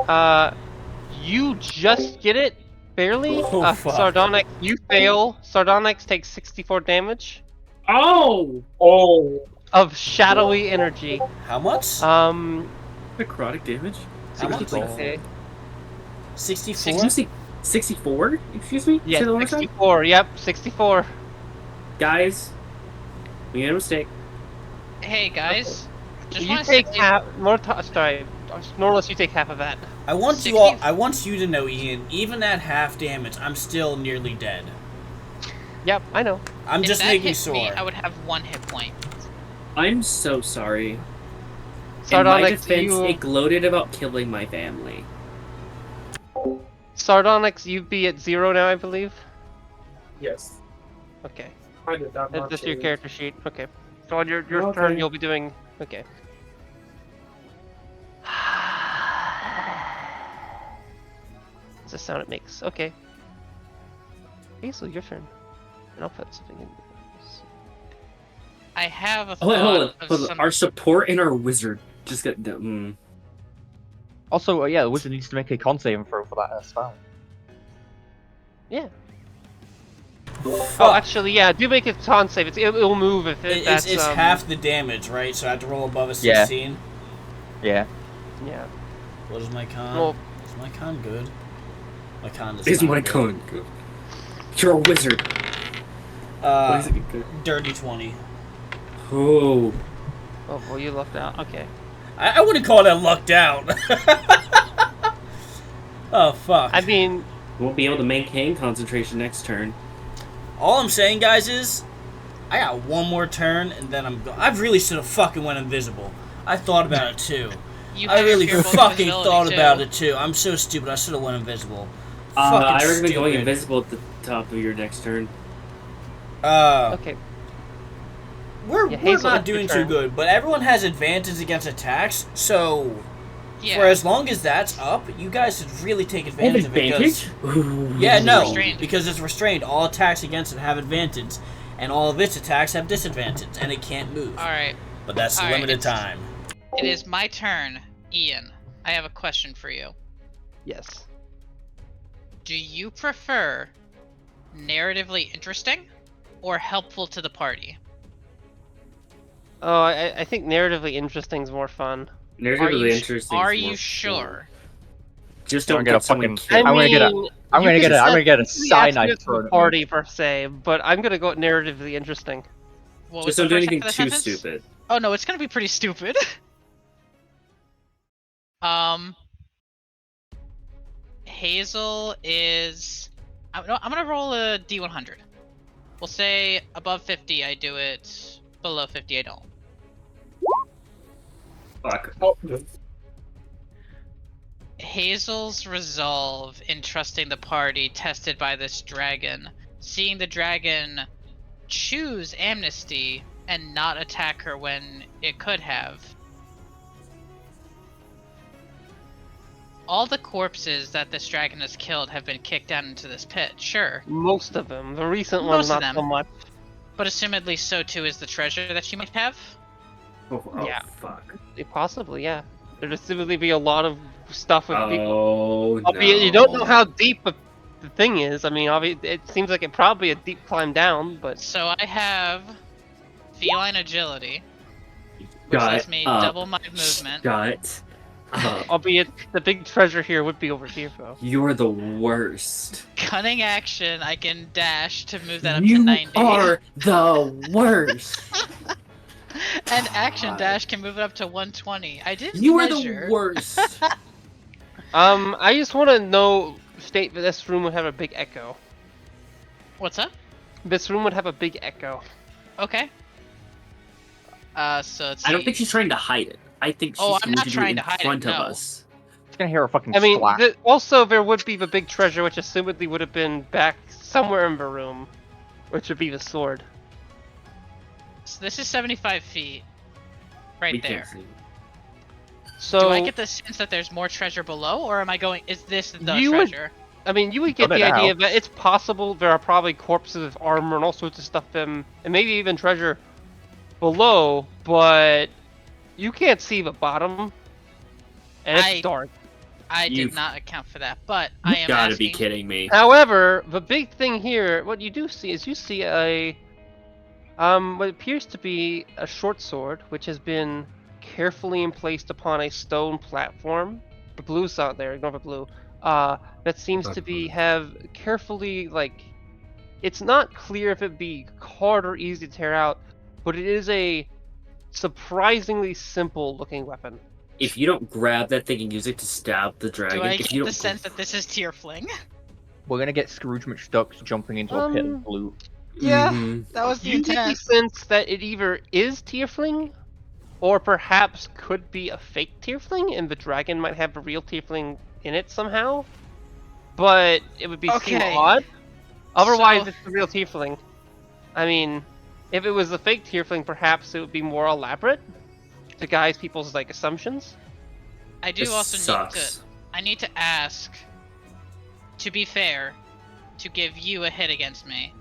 You just get it barely. Oh, fuck. Sardonyx, you fail. Sardonyx takes 64 damage Oh, Oh, of shadowy energy. How much? necrotic damage. How much? Okay. 64? 64? Excuse me. Yeah, Say that one more time? 64. Yep, 64. Guys, we made a mistake. Hey guys, just You want to take say, half. Sorry, Normalist, you take half of that. I want 60 you all. I want you to know, Ian. Even at half damage, I'm still nearly dead. Yep, I know. I'm if just that making hit sure. me, I would have 1 hit point. I'm so sorry. In my Sardonyx, defense, it gloated about killing my family. Sardonyx, you'd be at 0 now, I believe. yes. Okay, I did that much. that's your character sheet. Okay, so on your Okay. turn, you'll be doing. Okay. That's the sound it makes. Okay. Hazel, your turn. And I'll put something in. I have a Oh, wait, thought hold of on. Hold on. some... Our support and our wizard just got. Also, yeah, the wizard needs to make a con saving throw for that spell. Yeah. Oh, actually, yeah. Do make a con save. It'll move if that's. It's half the damage, right? So I have to roll above a Yeah. 16. Yeah. Yeah. What is my con? Well- Is my con good? My con is Is not my good. cone good? You're a wizard. Why is it good? Dirty 20. Oh. Oh, well, you lucked out. Okay. I wouldn't call that lucked out. Oh, fuck. I mean, Won't be able to maintain concentration next turn. All I'm saying, guys, is I got one more turn, and then I really should have fucking went invisible. I thought about it, too. You I have really fearful fucking invisibility, thought too. about it, too. I'm so stupid. I should have went invisible. I Fucking recommend going stupid. invisible at the top of your next turn. okay. We're Yeah, not Hazel, it's doing your too turn. good, but everyone has advantage against attacks, so Yeah. for as long as that's up, you guys should really take advantage of it. Advantage? Yeah, It's no, restrained. because it's restrained. All attacks against it have advantage, and all of its attacks have disadvantage, and it can't move. Alright, But that's Alright, limited it's- time. it is my turn, Ian. I have a question for you. Yes. Do you prefer narratively interesting or helpful to the party? Oh, I think narratively interesting is more fun. Narratively interesting. Are is you more sure? fun. Just I'm don't gonna get someone fucking- killed. I'm gonna get a- I'm you gonna can get a- I'm set- gonna get a you can cyanide ask it to thrown the at me. party per se, but I'm gonna go narratively interesting. What was Just the don't do first half anything of the too sentence? stupid. Oh no, it's gonna be pretty stupid. Hazel is. I'm gonna roll a D100. We'll say above 50, I do it. Below 50, I don't. Fuck. Oh, Hazel's resolve in trusting the party tested by this dragon. Seeing the dragon choose amnesty and not attack her when it could have. All the corpses that this dragon has killed have been kicked down into this pit, sure. Most of them. The recent Most ones, of not them. so much. But assumedly so too is the treasure that she might have. Oh, Yeah. fuck. Possibly, yeah. There'd simply be a lot of stuff with people. Oh, Albeit you don't know how deep the thing is. I mean, it seems like it probably a deep climb down, but So I have feline agility, which Got lets me double my movement. Shut up. albeit the big treasure here would be over here, though. You're the worst. Cunning action, I can dash to move that up to You 90. are the worst. And action dash can move it up to 120. I didn't You are measure. the worst. I just want to state that this room would have a big echo. What's up? This room would have a big echo. Okay. So let's I don't see. think she's trying to hide it. I think she's Oh, I'm going not to do trying it in to hide it, front of no. us. It's gonna hear a fucking I mean, slap. also there would be the big treasure, which assumedly would have been back somewhere in the room, which would be the sword. So this is 75 feet. Right We there. can't see. So Do I get the sense that there's more treasure below, or am I going? Is this the You would- treasure? I mean, you would get Don't the it idea now. that it's possible there are probably corpses of armor and all sorts of stuff and maybe even treasure below, but you can't see the bottom, and it's dark. I You've- did not account for that, but You I am gotta asking. be kidding me. However, the big thing here, what you do see is you see what appears to be a short sword, which has been carefully placed upon a stone platform. The blue's out there, ignore the blue. That seems to be have carefully it's not clear if it'd be hard or easy to tear out, but it is a surprisingly simple looking weapon. If you don't grab that thing and use it to stab the dragon, Do I if get you the don't sense that this is tier fling? We're gonna get Scrooge McDuck jumping into a pit of blue. Yeah, Mhm. that was the You get the intent. sense that it either is Tiefling, or perhaps could be a fake Tiefling, and the dragon might have a real Tiefling in it somehow. But it would be seem Okay. odd. Otherwise, So- it's the real Tiefling. I mean, if it was a fake Tiefling, perhaps it would be more elaborate to guise people's assumptions. I do This also sucks. need to. I need to ask. To be fair, to give you a hit against me,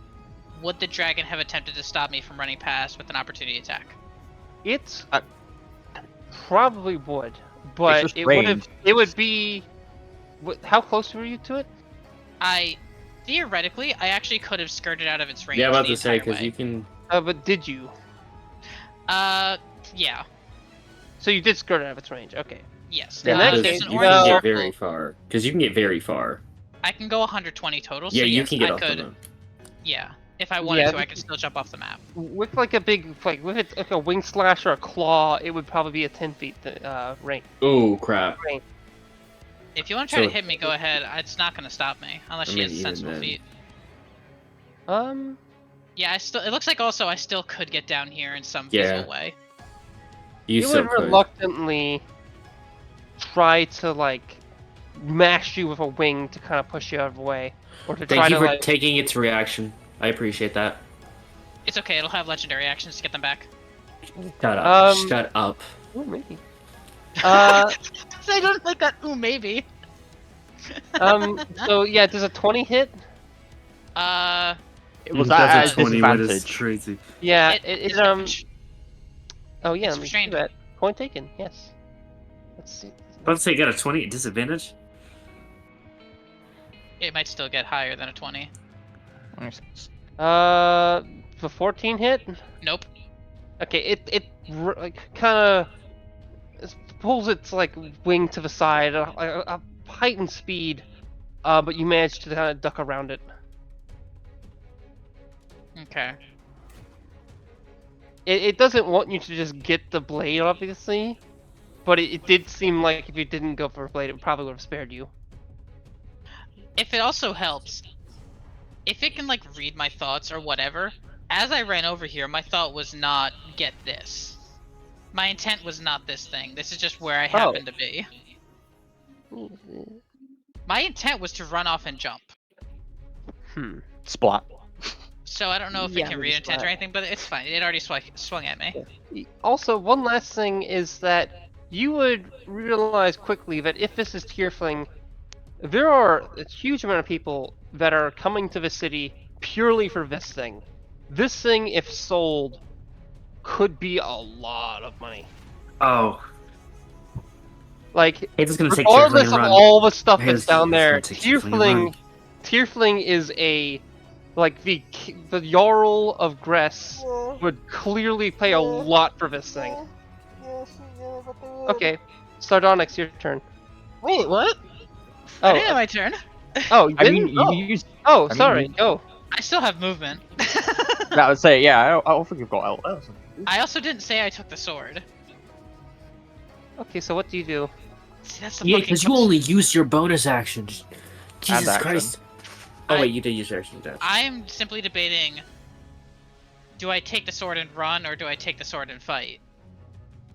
would the dragon have attempted to stop me from running past with an opportunity attack? It probably would, but just it would have. range. It would be. How close were you to it? Theoretically, I actually could have skirted out of its range. Yeah, about the to say entire because way. you can. But did you? Yeah, So you did skirt out of its range. Okay. yes. In that There's case, an you orange can well- get very circle. far. Because you can get very far. I can go 120 total. Yeah, so you yes, can get I off could. the moon. Yeah, if I wanted Yeah, to, I could still jump off the map. With a big, with it like a wing slash or a claw, it would probably be a 10 feet range. Oh crap! If you want to try So- to hit me, go ahead. It's not going to stop me unless I she mean, has even sensible then. feet. Yeah, I still. It looks like also I still could get down here in some Yeah. feasible way. You it still would could. reluctantly try to mash you with a wing to kind of push you out of the way, or to try Thank you to for taking its reaction. I appreciate that. It's okay. It'll have legendary actions to get them back. Shut up. Um, Shut up. Ooh, maybe. I don't like that. Ooh, maybe. So yeah, does a 20 hit? It was That's at a a 20, what is disadvantage. crazy. Yeah, It's Oh yeah, it's let me restrained. do that. Point taken. Yes. Let's see. Let's say you got a 20 at disadvantage. It might still get higher than a 20. The 14 hit. Nope. Okay, it kind of pulls its wing to the side, a heightened speed, but you manage to kind of duck around it. Okay. It doesn't want you to just get the blade, obviously, but it did seem like if you didn't go for a blade, it probably would have spared you. If it also helps, if it can read my thoughts or whatever, as I ran over here, my thought was not get this. My intent was not this thing. This is just where I happen to be. My intent was to run off and jump. Splat. So I don't know if Yeah, it can maybe read intent or splat. anything, but it's fine. It already swung at me. Also, one last thing is that you would realize quickly that if this is Tierfling, there are a huge amount of people that are coming to the city purely for this thing. This thing, if sold, could be a lot of money. Oh. Like, It's gonna take regardless Tiefling of run. all the stuff It's- that's down it's there, gonna take Tiefling run. Tierfling is a the Jarl of Gress would clearly pay a lot for this thing. Okay, Sardonyx, your turn. Wait, what? Oh, I didn't have my turn. oh, you I didn't? mean, you Oh, used. oh, I mean, sorry. you- Go. I still have movement. That would say, yeah. I don't think you've got LS. I also didn't say I took the sword. Okay, so what do you do? See, that's the Yeah, fucking because you only used your bonus action. Jesus action. Christ. Oh I- wait, you did use your action dash. I'm simply debating, do I take the sword and run, or do I take the sword and fight?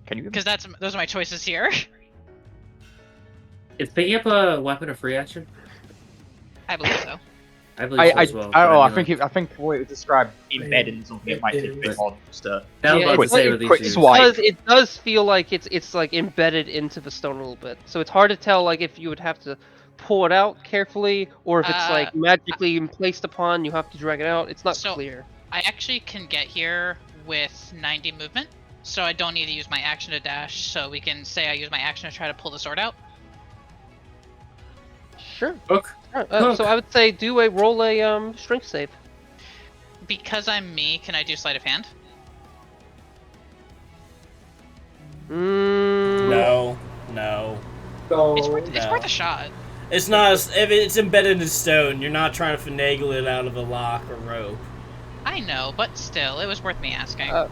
Can you? Because those are my choices here. Is picking up a weapon a free action? I believe so. I believe so I as well. I don't know. I mean, think I think the way it was described, embedded in something, it might take a bit But- more than just a That was Yeah, about to quick- say with these quick shoes. swipe. It does feel like it's like embedded into the stone a little bit. So it's hard to tell like if you would have to pull it out carefully or if it's like magically placed upon, you have to drag it out. It's not So- clear. I actually can get here with 90 movement, so I don't need to use my action to dash. So we can say I use my action to try to pull the sword out. Sure. Hook. So I would say roll a strength save. Because I'm me, can I do sleight of hand? No. So, It's worth no. a shot. It's not. If it's embedded in stone, you're not trying to finagle it out of a lock or rope. I know, but still, it was worth me asking. I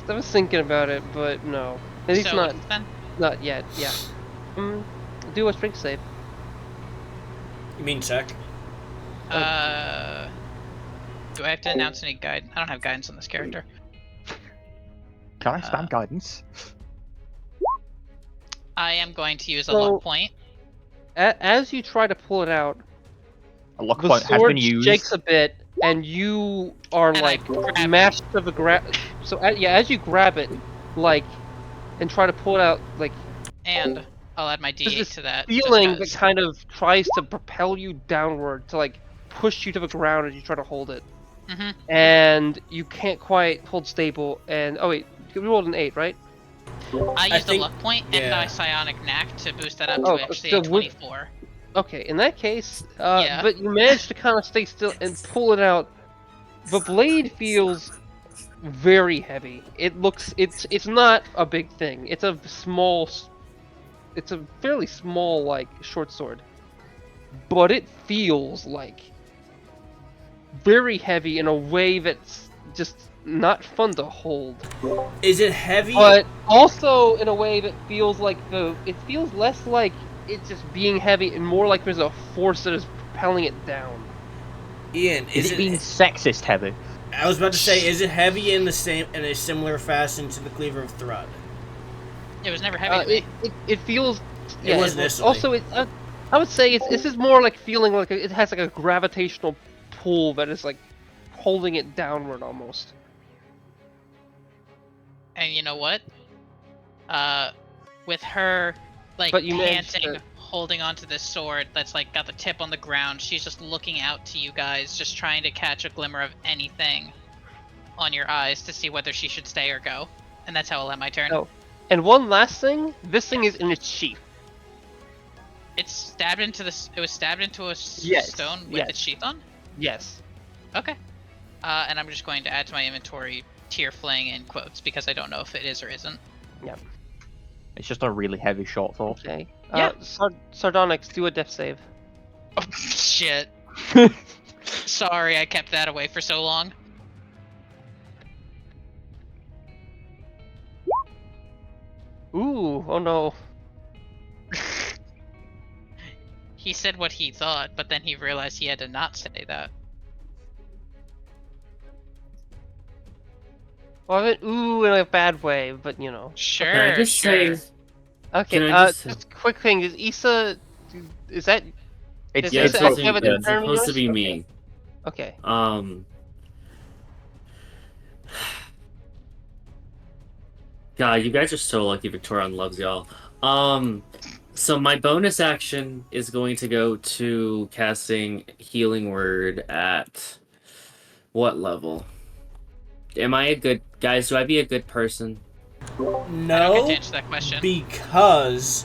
was thinking about it, but no. At least so not then, not yet. Yeah. Do a strength save. You mean check? do I have to announce any guide? I don't have guidance on this character. Can I spam guidance? I am going to use a So- luck point. As you try to pull it out, A lock the point has sword been used. shakes a bit, and you are And I like grab it. mashed to the grab. So as you grab it, like, and try to pull it out, like, And I'll add my there's D8 this to that. feeling that just 'cause. kind of tries to propel you downward to like push you to the ground as you try to hold it, Mhm. and you can't quite hold stable. And oh wait, you rolled an 8, right? I used think- a luck point and yeah. my psionic knack to boost that up Oh, to actually so a would- 24. Okay, in that case, Yeah. but you managed to kind of stay still and pull it out. The blade feels very heavy. It's not a big thing. It's a fairly small like short sword, but it feels like very heavy in a way that's just not fun to hold. Is it heavy? But also in a way that feels like it feels less like it's just being heavy and more like there's a force that is propelling it down. Ian, Is it being sexist heavy? I was about to say, is it heavy in a similar fashion to the Cleaver of Thrud? It was never heavy to me. It feels. It was initially. Also, I would say this is more like feeling like it has like a gravitational pull that is like holding it downward almost. And you know what? With her like But you managed panting, to- holding onto this sword that's like got the tip on the ground, she's just looking out to you guys, just trying to catch a glimmer of anything on your eyes to see whether she should stay or go. And that's how I'll end my turn. Oh. And one last thing, this thing is in its sheath. It's stabbed into it was stabbed into a Yes, stone with yes. its sheath on? Yes. Okay. And I'm just going to add to my inventory tear fling in quotes because I don't know if it is or isn't. It's just a really heavy short sword. Okay. Yeah. Sardonyx, do a death save. Oh shit. Sorry I kept that away for so long. Ooh, oh no. He said what he thought, but then he realized he had to not say that. Well, ooh, in a bad way, but you know. Sure, Can I just sure. say, Okay, Can I just a quick thing, is Issa, is that, It's, Yeah, yeah, it's it's supposed, to, have an be, yeah, it's intern supposed to be yours? me. okay. God, you guys are so lucky Victorian loves y'all. So my bonus action is going to go to casting Healing Word at what level? Am I a good guys? Do I be a good person? I don't get No, to answer that question. because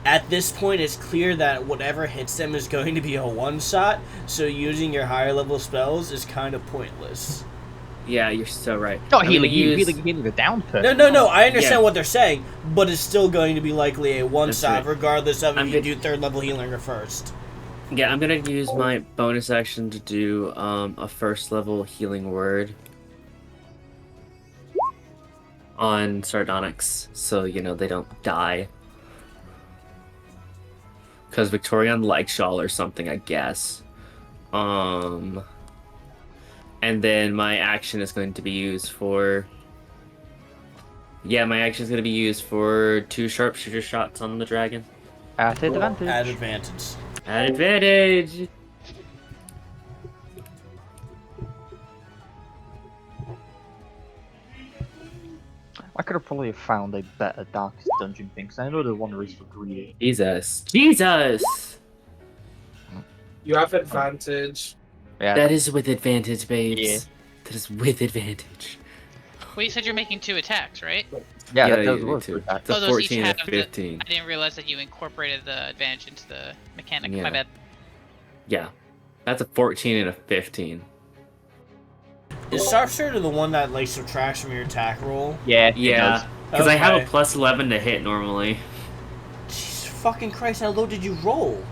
at this point it's clear that whatever hits them is going to be a one-shot, so using your higher level spells is kind of pointless. Yeah, you're so right. not I'm healing gonna you, use- healing the down person. No, I understand Yeah. what they're saying, but it's still going to be likely a one-shot right. regardless of if I'm you good. do third level healing or first. Yeah, I'm gonna use my bonus action to do a first level Healing Word. on sardonyx, so they don't die. Because Victorian likes y'all or something, I guess. And then my action is going to be used for. Yeah, my action is going to be used for 2 sharpshooter shots on the dragon. At advantage. At advantage. At advantage. I could have probably found a better Darkest Dungeon thing, because I know the one is for greedy. Jesus. You have advantage. Yeah. That is with advantage, babes. Yeah. That is with advantage. Well, you said you're making 2 attacks, right? Yeah, Yeah, that does you work. do. With that. It's a Oh, those each 14 and have a the- 15. I didn't realize that you incorporated the advantage into the mechanic. Yeah. My bad. Yeah. That's a 14 and a 15. Is sharpshooter the one that like subtracts from your attack roll? Yeah, it Yeah. does. Because I have a Okay. plus 11 to hit normally. Jesus fucking Christ! How low did you roll?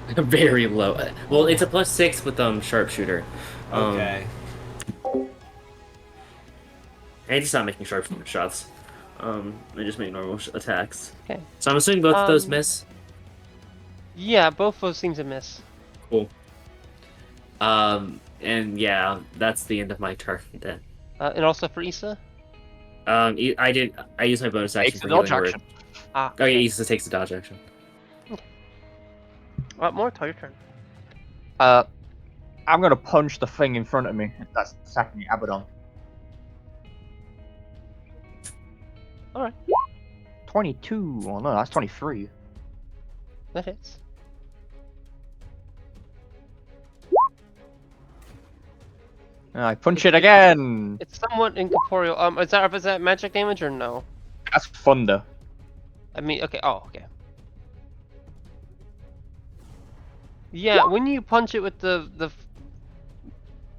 Very low. Well, it's a plus 6 with sharpshooter. Okay. I just not making sharpshooter shots. I just make normal attacks. Okay. So I'm assuming both of those Um, miss. Yeah, both those seem to miss. Cool. And yeah, that's the end of my turn then. And also for Issa? I used my bonus action Takes for the dodge healing word. action. Ah. Oh yeah, Issa takes the dodge action. Mortal, your turn. I'm gonna punch the thing in front of me. That's attacking me, Abaddon. Alright. 22. Oh no, that's 23. That hits. I punch it again. It's somewhat incorporeal. Is that magic damage or no? That's thunder. I mean, okay. Oh, okay. Yeah, when you punch it with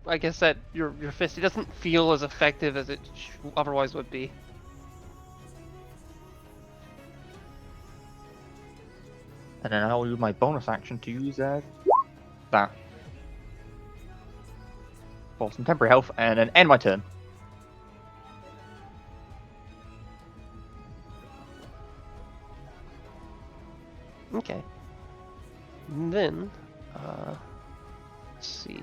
I guess that your fist, it doesn't feel as effective as it otherwise would be. And then I'll use my bonus action to use that. For some temporary health, and then end my turn. Okay. And then, let's see.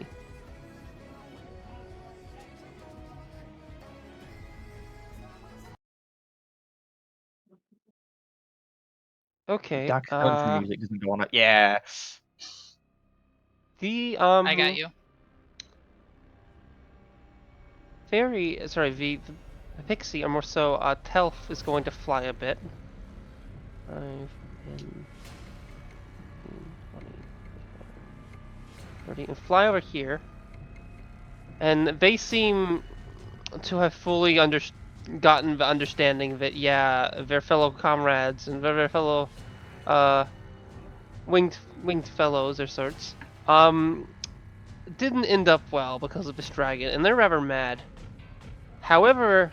Okay. Dark Dungeon music doesn't go on it. Yeah. The I got you. the pixie, or more so, Telf is going to fly a bit. 5, 10, 20, 30, and fly over here. And they seem to have fully gotten the understanding that, yeah, their fellow comrades and their fellow winged fellows or sorts didn't end up well because of this dragon, and they're rather mad. However,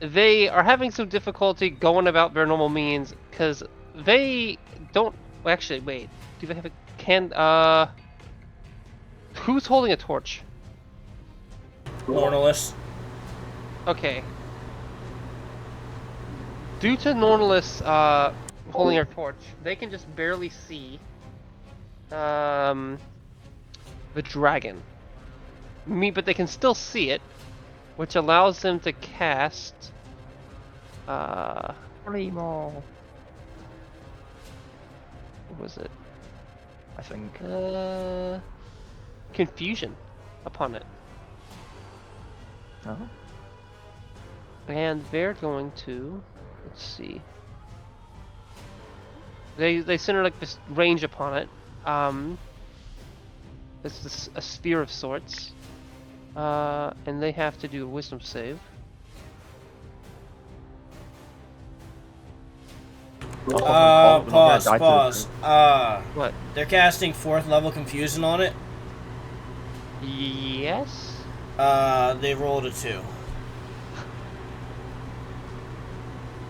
they are having some difficulty going about their normal means because they don't. Well, actually, wait. Do they have a who's holding a torch? Mortalist. Okay. Due to Nornalis holding her torch, they can just barely see the dragon. But they can still see it, which allows them to cast 3 more. what was it? I think. Confusion upon it. Oh. And they're going to, let's see. They center like this range upon it. It's a sphere of sorts. And they have to do a wisdom save. Pause. What? They're casting 4th level confusion on it. Yes? They rolled a 2.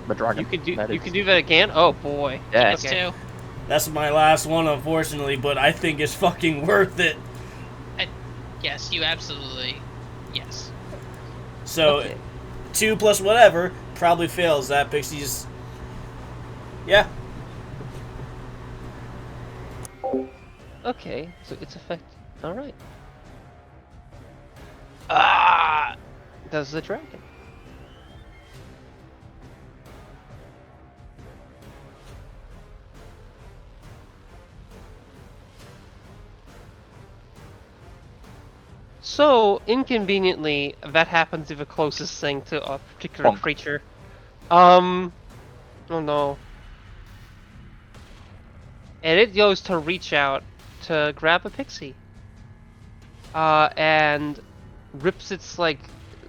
The dragon. You could do that again? Oh boy. Yeah. That's Okay. 2. That's my last one, unfortunately, but I think it's fucking worth it. Yes, you absolutely. Yes. So, Okay. 2 plus whatever probably fails that. Pixie's... Yeah. Okay, so it's effect. All right. Ah, does the dragon? So inconveniently, that happens to be the closest thing to a particular Bonk. creature. Oh no. And it goes to reach out to grab a pixie. And rips its like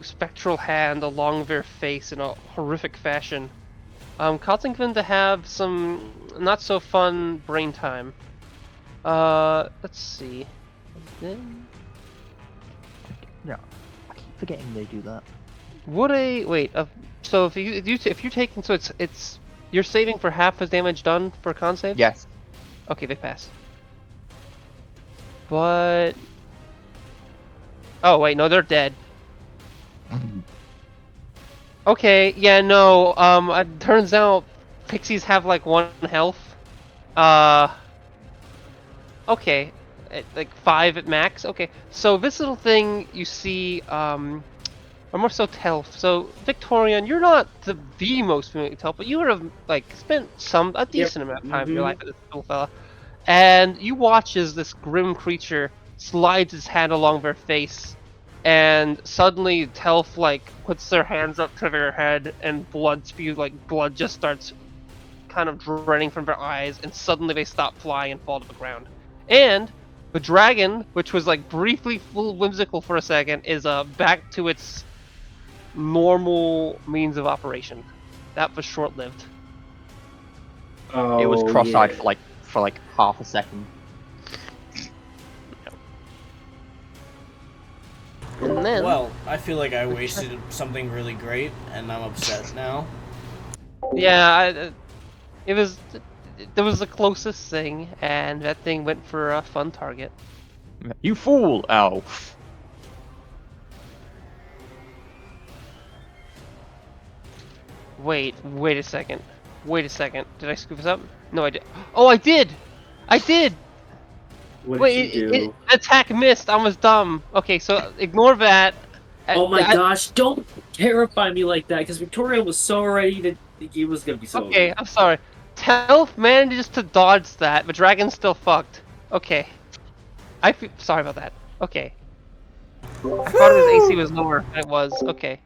spectral hand along their face in a horrific fashion, causing them to have some not so fun brain time. Let's see. Then Yeah, I keep forgetting they do that. would a wait? So if you're taking so it's you're saving for half the damage done for con save. Yes. Okay, they pass. But oh wait, no, they're dead. Okay, yeah, no. It turns out pixies have like 1 health. Okay, like 5 at max. Okay, so this little thing you see, or more so Telf. So Victorian, you're not the most familiar with Telf, but you would have like spent a decent amount of time in your life with this little fella. And you watch as this grim creature slides his hand along their face, and suddenly Telf like puts their hands up to their head, and blood just starts kind of draining from their eyes, and suddenly they stop flying and fall to the ground. And the dragon, which was like briefly full whimsical for a second, is back to its normal means of operation. That was short-lived. Oh, It was cross-eyed yeah. for like half a second. And then Well, I feel like I wasted something really great, and I'm upset now. yeah, it was the closest thing, and that thing went for a fun target. You fool, Elf. Wait a second. Wait a second. Did I screw this up? No, I did. Oh, I did! I did! What Wait, did you do? attack missed. I was dumb. Okay, so ignore that. Oh my gosh, don't terrify me like that, because Victoria was so ready that he was gonna be so Okay, I'm sorry. Telf manages to dodge that, but Dragon's still fucked. Okay. Sorry about that. Okay. I thought his AC was lower than it was. Okay.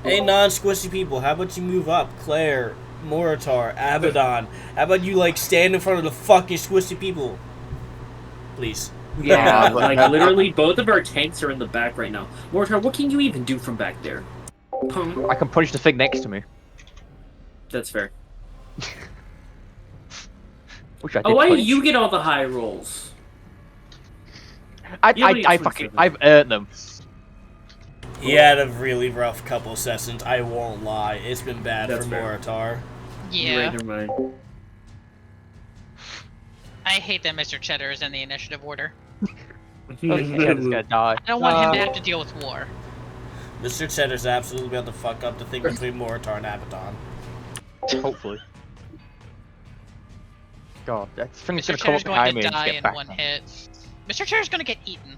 Hey, non-squishy people, how about you move up? Claire, Moritar, Abaddon. How about you, like, stand in front of the fucking squishy people? Please. Yeah, like literally both of our tanks are in the back right now. Mortar, what can you even do from back there? I can punch the thing next to me. That's fair. Which I did Oh, why do punch. you get all the high rolls? I've earned them. He had a really rough couple sessions, I won't lie. It's been bad That's for fair. Moritar. Yeah. Right, never mind. I hate that Mr. Cheddar is in the initiative order. Cheddar's gonna die. I don't want him to have to deal with war. Mr. Cheddar's absolutely about to fuck up the thing between Moritar and Abaddon. Hopefully. God, that thing's Mr. gonna come Cheddar's up behind going me to and die get in back. 1 hit. Mr. Cheddar's going to get eaten.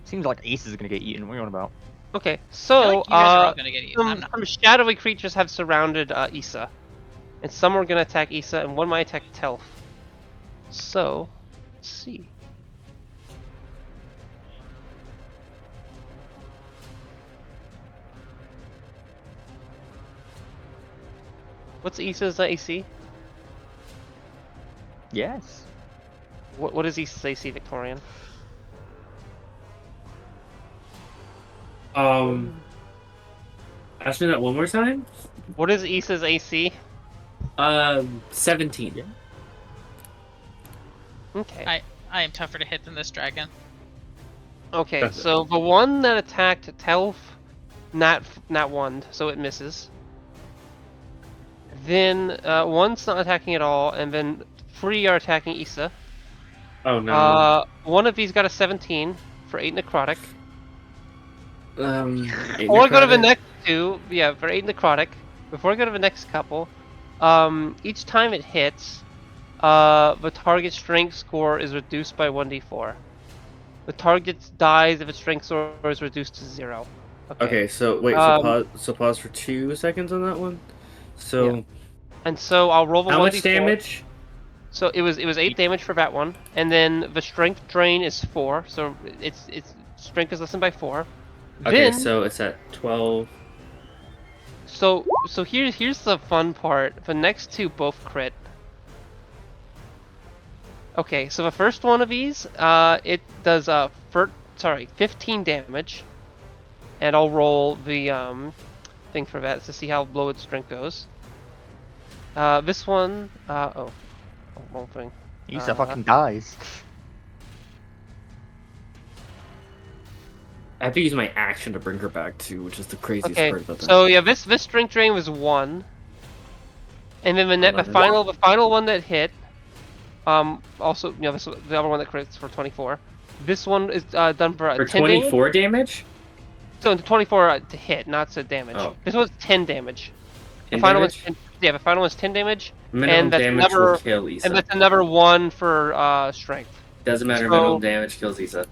Seems like Ace is gonna get eaten. What are you on about? Okay, I feel so, like you guys are all going to get eaten. I'm not. some shadowy creatures have surrounded Issa. And some are gonna attack Issa, and one might attack Telf. So, let's see. What's Issa's AC? Yes. What is Issa's AC, Victorian? Ask me that one more time? What is Issa's AC? 17. Yeah. Okay. I am tougher to hit than this dragon. Okay, so the one that attacked Telf, not one, so it misses. Then one's not attacking at all, and then 3 are attacking Issa. Oh no. One of these got a 17 for 8 necrotic. Eight Before I go to the necrotic. next two, yeah, for 8 necrotic. Before I go to the next couple, each time it hits, the target strength score is reduced by 1d4. The target dies if its strength score is reduced to 0. Okay, so wait, so pause for 2 seconds on that one. So Yeah. And so I'll roll the how 1d4. much damage? So it was 8 damage for that one, and then the strength drain is 4, so its strength is lessened by 4. Okay, Then, so it's at 12. so here's the fun part. The next two both crit. Okay, so the first one of these, it does 15 damage, and I'll roll the thing for that to see how low its strength goes. This one, wrong thing. Issa fucking dies. I have to use my action to bring her back too, which is the craziest Okay, part about that. so yeah, this strength drain was 1, and then the final one that hit, also this the other one that crits for 24. This one is done for, For 10 damage. 24 damage? So 24 to hit, not to damage. Oh. This one's 10 damage. 10 the final damage? one's 10, the final one's 10 damage, Minimum and that's damage another will kill Issa. and that's another 1 for strength. Doesn't matter, so- minimum damage kills Issa.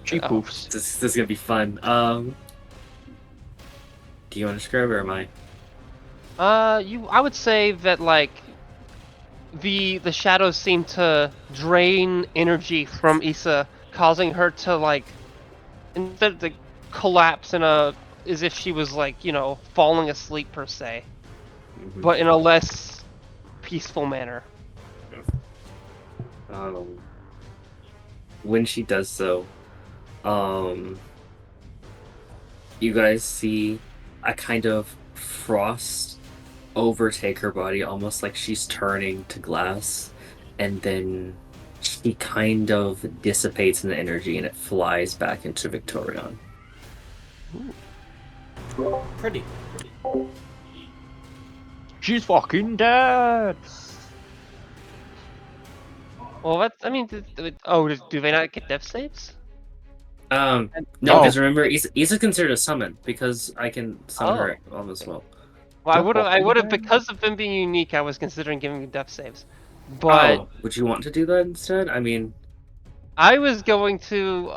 She poofs. This is gonna be fun. Do you want to describe it or am I? I would say that like the shadows seem to drain energy from Issa, causing her to like instead of to collapse in a as if she was like falling asleep per se, but in a less peaceful manner. When she does so, you guys see a kind of frost overtake her body, almost like she's turning to glass, and then she kind of dissipates in the energy and it flies back into Victorion. Pretty. She's fucking dead. Well, that's I mean, do they not get death saves? No, Oh. because remember, Issa's considered a summon because I can summon her almost well. Well, I would have because of them being unique. I was considering giving them death saves, but Would you want to do that instead? I mean, I was going to.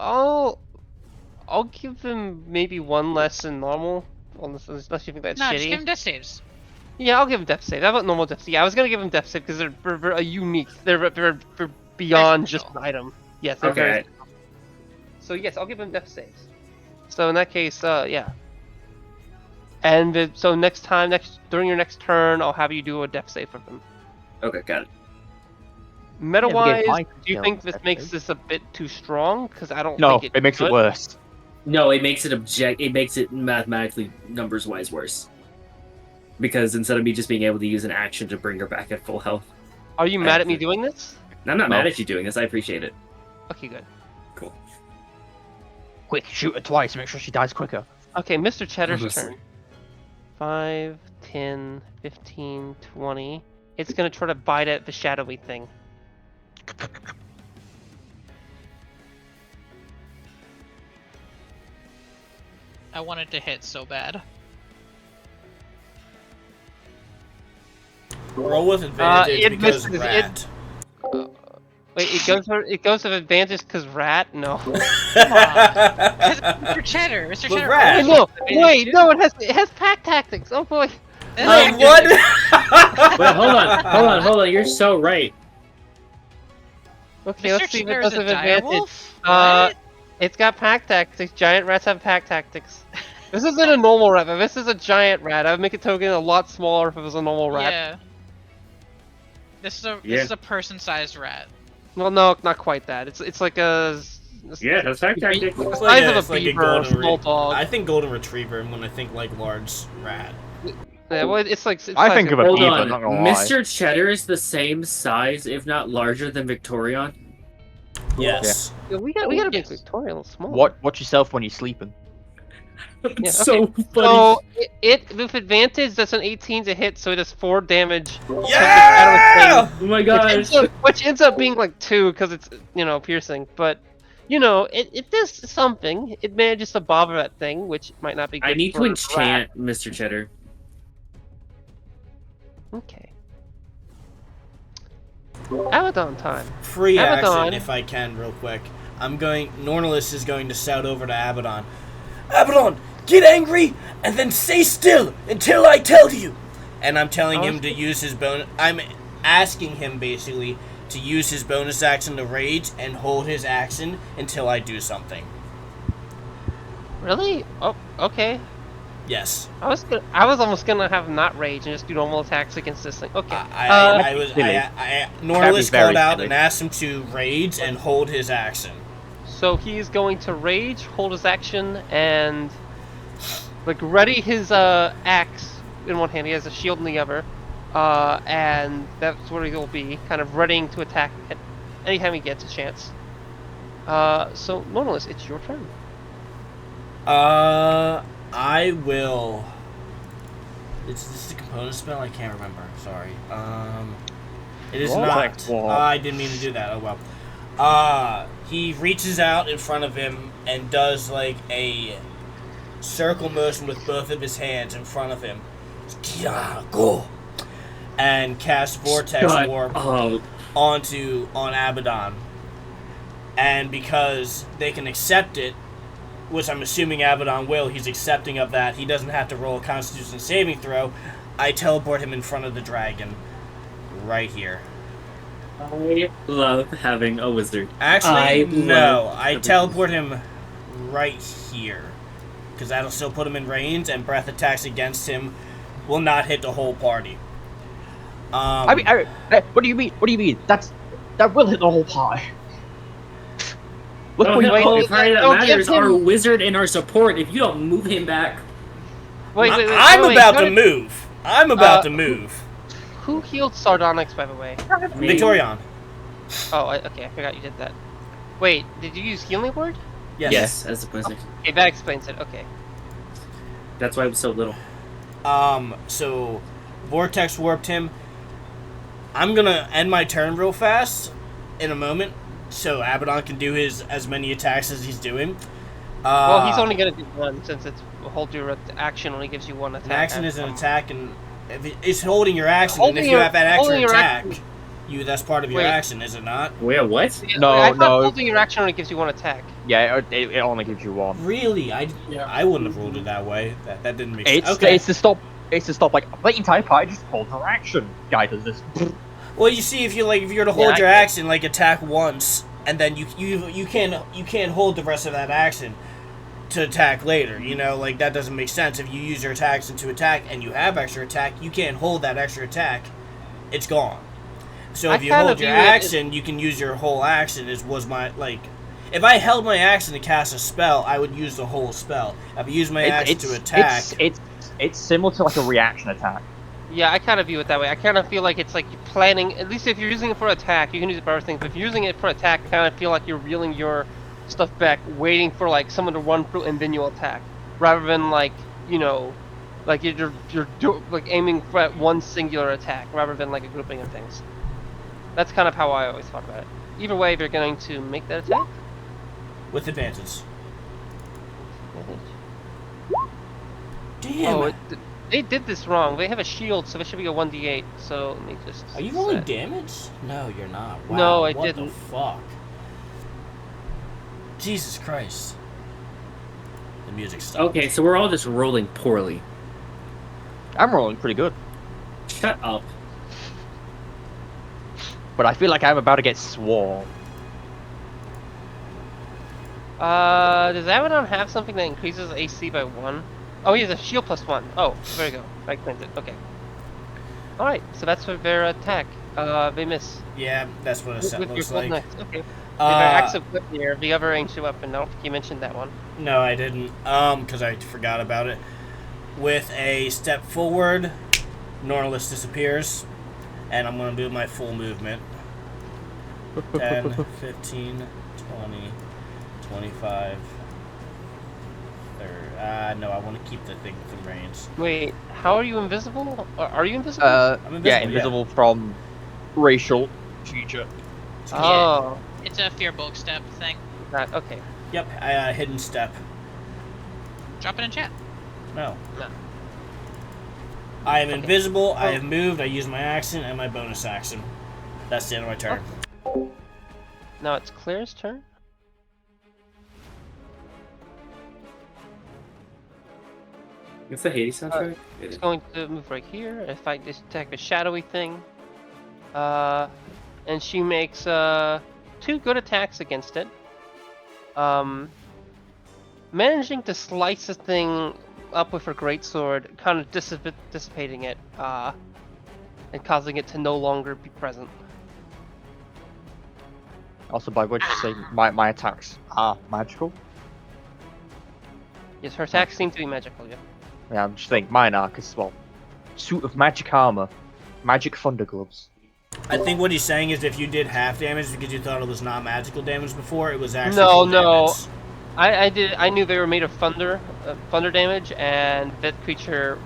I'll give them maybe 1 less than normal, unless you think that's No, shitty. just give him death saves. Yeah, I'll give them death save. How about normal death save? Yeah, I was gonna give them death save because they're a unique. They're beyond just an item. Yes. They're okay. very- So yes, I'll give them death saves. So in that case, yeah. And so during your next turn, I'll have you do a death save for them. Okay, got it. Meta-wise, my do you think this makes this a bit too strong? Because I don't No, think it makes it could. worse. No, it makes it mathematically numbers-wise worse. Because instead of me just being able to use an action to bring her back at full health, Are you mad at me doing this? and I'm not No. mad at you doing this. I appreciate it. Okay, good. Cool. Quick, shoot her twice. Make sure she dies quicker. Okay, Mr. Cheddar's Listen. turn. 5, 10, 15, 20. It's gonna try to bite at the shadowy thing. I wanted to hit so bad. Roll with advantage it because misses- rat. Wait, it goes with advantage because rat? No. Mr. Cheddar, Mr. But Cheddar. rat. Wait, no, wait, no, it has pack tactics. Oh boy. Wait, what? Wait, hold on. You're so right. Okay, Mr. let's see if Cheddar it is does a with advantage. direwolf? What? It's got pack tactics. Giant rats have pack tactics. This isn't a normal rat, but this is a giant rat. I would make a token a lot smaller if it was a normal rat. Yeah. This is a person-sized rat. Well, no, not quite that. It's like a Yeah, that's fact tactic. It's Size of a it's beaver or golden small dog. I think golden retriever when I think like large rat. Yeah, well, it's like. It's I like think of a Hold beaver, on. not gonna lie. Mr. Cheddar is the same size, if not larger, than Victorion. Yes. Yeah, we gotta make Yes. Victoria a little small. Watch yourself when you're sleeping. Yeah, So funny. So it with advantage, that's an 18 to hit, so it does 4 damage. Yeah! Oh my Which gosh. ends up being like 2 because it's piercing, but it does something. It manages to bother that thing, which might not be good I need for to rat. enchant Mr. Cheddar. Okay. Abaddon time. Free action, Abaddon. if I can, real quick. Nornalis is going to shout over to Abaddon. Abaddon, get angry and then stay still until I tell you. And I'm telling him to use his bonus. I'm asking him basically to use his bonus action to rage and hold his action until I do something. Really? Oh, okay. Yes. I was almost gonna have not rage and just do normal attacks against this thing. Okay. Nornalis called out and asked him to rage and hold his action. So he's going to rage, hold his action, and like ready his axe in one hand. He has a shield in the other, and that's where he'll be, kind of readying to attack at anytime he gets a chance. So Nornalis, it's your turn. I will. Is this a component spell? I can't remember. Sorry. It is not. I didn't mean to do that. Oh well. He reaches out in front of him and does like a circle motion with both of his hands in front of him. Go. And cast Vortex Warp on Abaddon. And because they can accept it, which I'm assuming Abaddon will, he's accepting of that. He doesn't have to roll a Constitution saving throw. I teleport him in front of the dragon. Right here. I love having a wizard. Actually, no. I teleport him right here. Because that'll still put him in range, and breath attacks against him will not hit the whole party. What do you mean? What do you mean? That will hit the whole party. Look, The only party that matters are our wizard and our support. If you don't move him back. I'm about to move. I'm about to move. Who healed Sardonyx, by the way? Victorion. Oh, okay, I forgot you did that. Wait, did you use Healing Word? Yes, as a position. Okay, that explains it, okay. That's why it was so little. So Vortex warped him. I'm gonna end my turn real fast in a moment, so Abaddon can do as many attacks as he's doing. Well, he's only gonna do one, since it's hold your action only gives you one attack. An action is an attack, and if it's holding your action, and if you have that extra attack, that's part of your action, is it not? Wait, what? I thought holding your action only gives you one attack. Yeah, it only gives you one. Really? I wouldn't have ruled it that way. That didn't make sense. Okay. It's to stop like the entire party just hold their action. Guy does this. Well, you see, if you're to hold your action, like attack once, and then you can't hold the rest of that action to attack later. You know, like that doesn't make sense. If you use your attacks to attack and you have extra attack, you can't hold that extra attack. It's gone. So if you hold your action, you can use your whole action. If I held my action to cast a spell, I would use the whole spell. If I use my action to attack, it's similar to like a reaction attack. Yeah, I kind of view it that way. I kind of feel like it's like you're planning. At least if you're using it for attack, you can use it for other things. But if you're using it for attack, I kind of feel like you're reeling your stuff back, waiting for like someone to run through and then you'll attack, rather than like like you're like aiming for at one singular attack, rather than like a grouping of things. That's kind of how I always thought about it. Either way, they're going to make that attack with advantage. Damn. Oh, they did this wrong. They have a shield, so it should be a 1d8. So let me just. Are you rolling damage? No, you're not. Wow, no, I didn't. What the fuck? Jesus Christ. The music stopped. Okay, so we're all just rolling poorly. I'm rolling pretty good. Shut up. But I feel like I'm about to get swarmed. Does Abaddon have something that increases AC by 1? Oh, he has a shield plus 1. Oh, there you go. I explained it. Okay. Alright, so that's for their attack. They miss. Yeah, that's what a set looks like. Okay. Axe of Whitney, the other ancient weapon. I don't think you mentioned that one. No, I didn't. Because I forgot about it. With a step forward, Nornalis disappears. And I'm going to do my full movement. 10, 15, 20, 25, no, I want to keep the thing within range. Wait, how are you invisible? Are you invisible? I'm invisible, Yeah, invisible from racial feature. Oh, It's a fear bulk step thing. that okay. Yep, hidden step. Drop it in chat. No. No. I am Okay. invisible, I have moved, I use my action and my bonus action. That's the end of my turn. Now it's Claire's turn. It's the Hades soundtrack. It's going to move right here. If I just attack a shadowy thing, and she makes 2 good attacks against it. Managing to slice the thing up with her greatsword, kind of dissipating it, and causing it to no longer be present. Also, by what you say, my attacks are magical. Yes, her attacks seem to be magical. Yeah. Yeah, I'm just saying mine are, because, well, suit of magic armor, magic thunder gloves. I think what he's saying is if you did half damage because you thought it was not magical damage before, it was actually No, full no. damage. I knew they were made of thunder damage, and that creature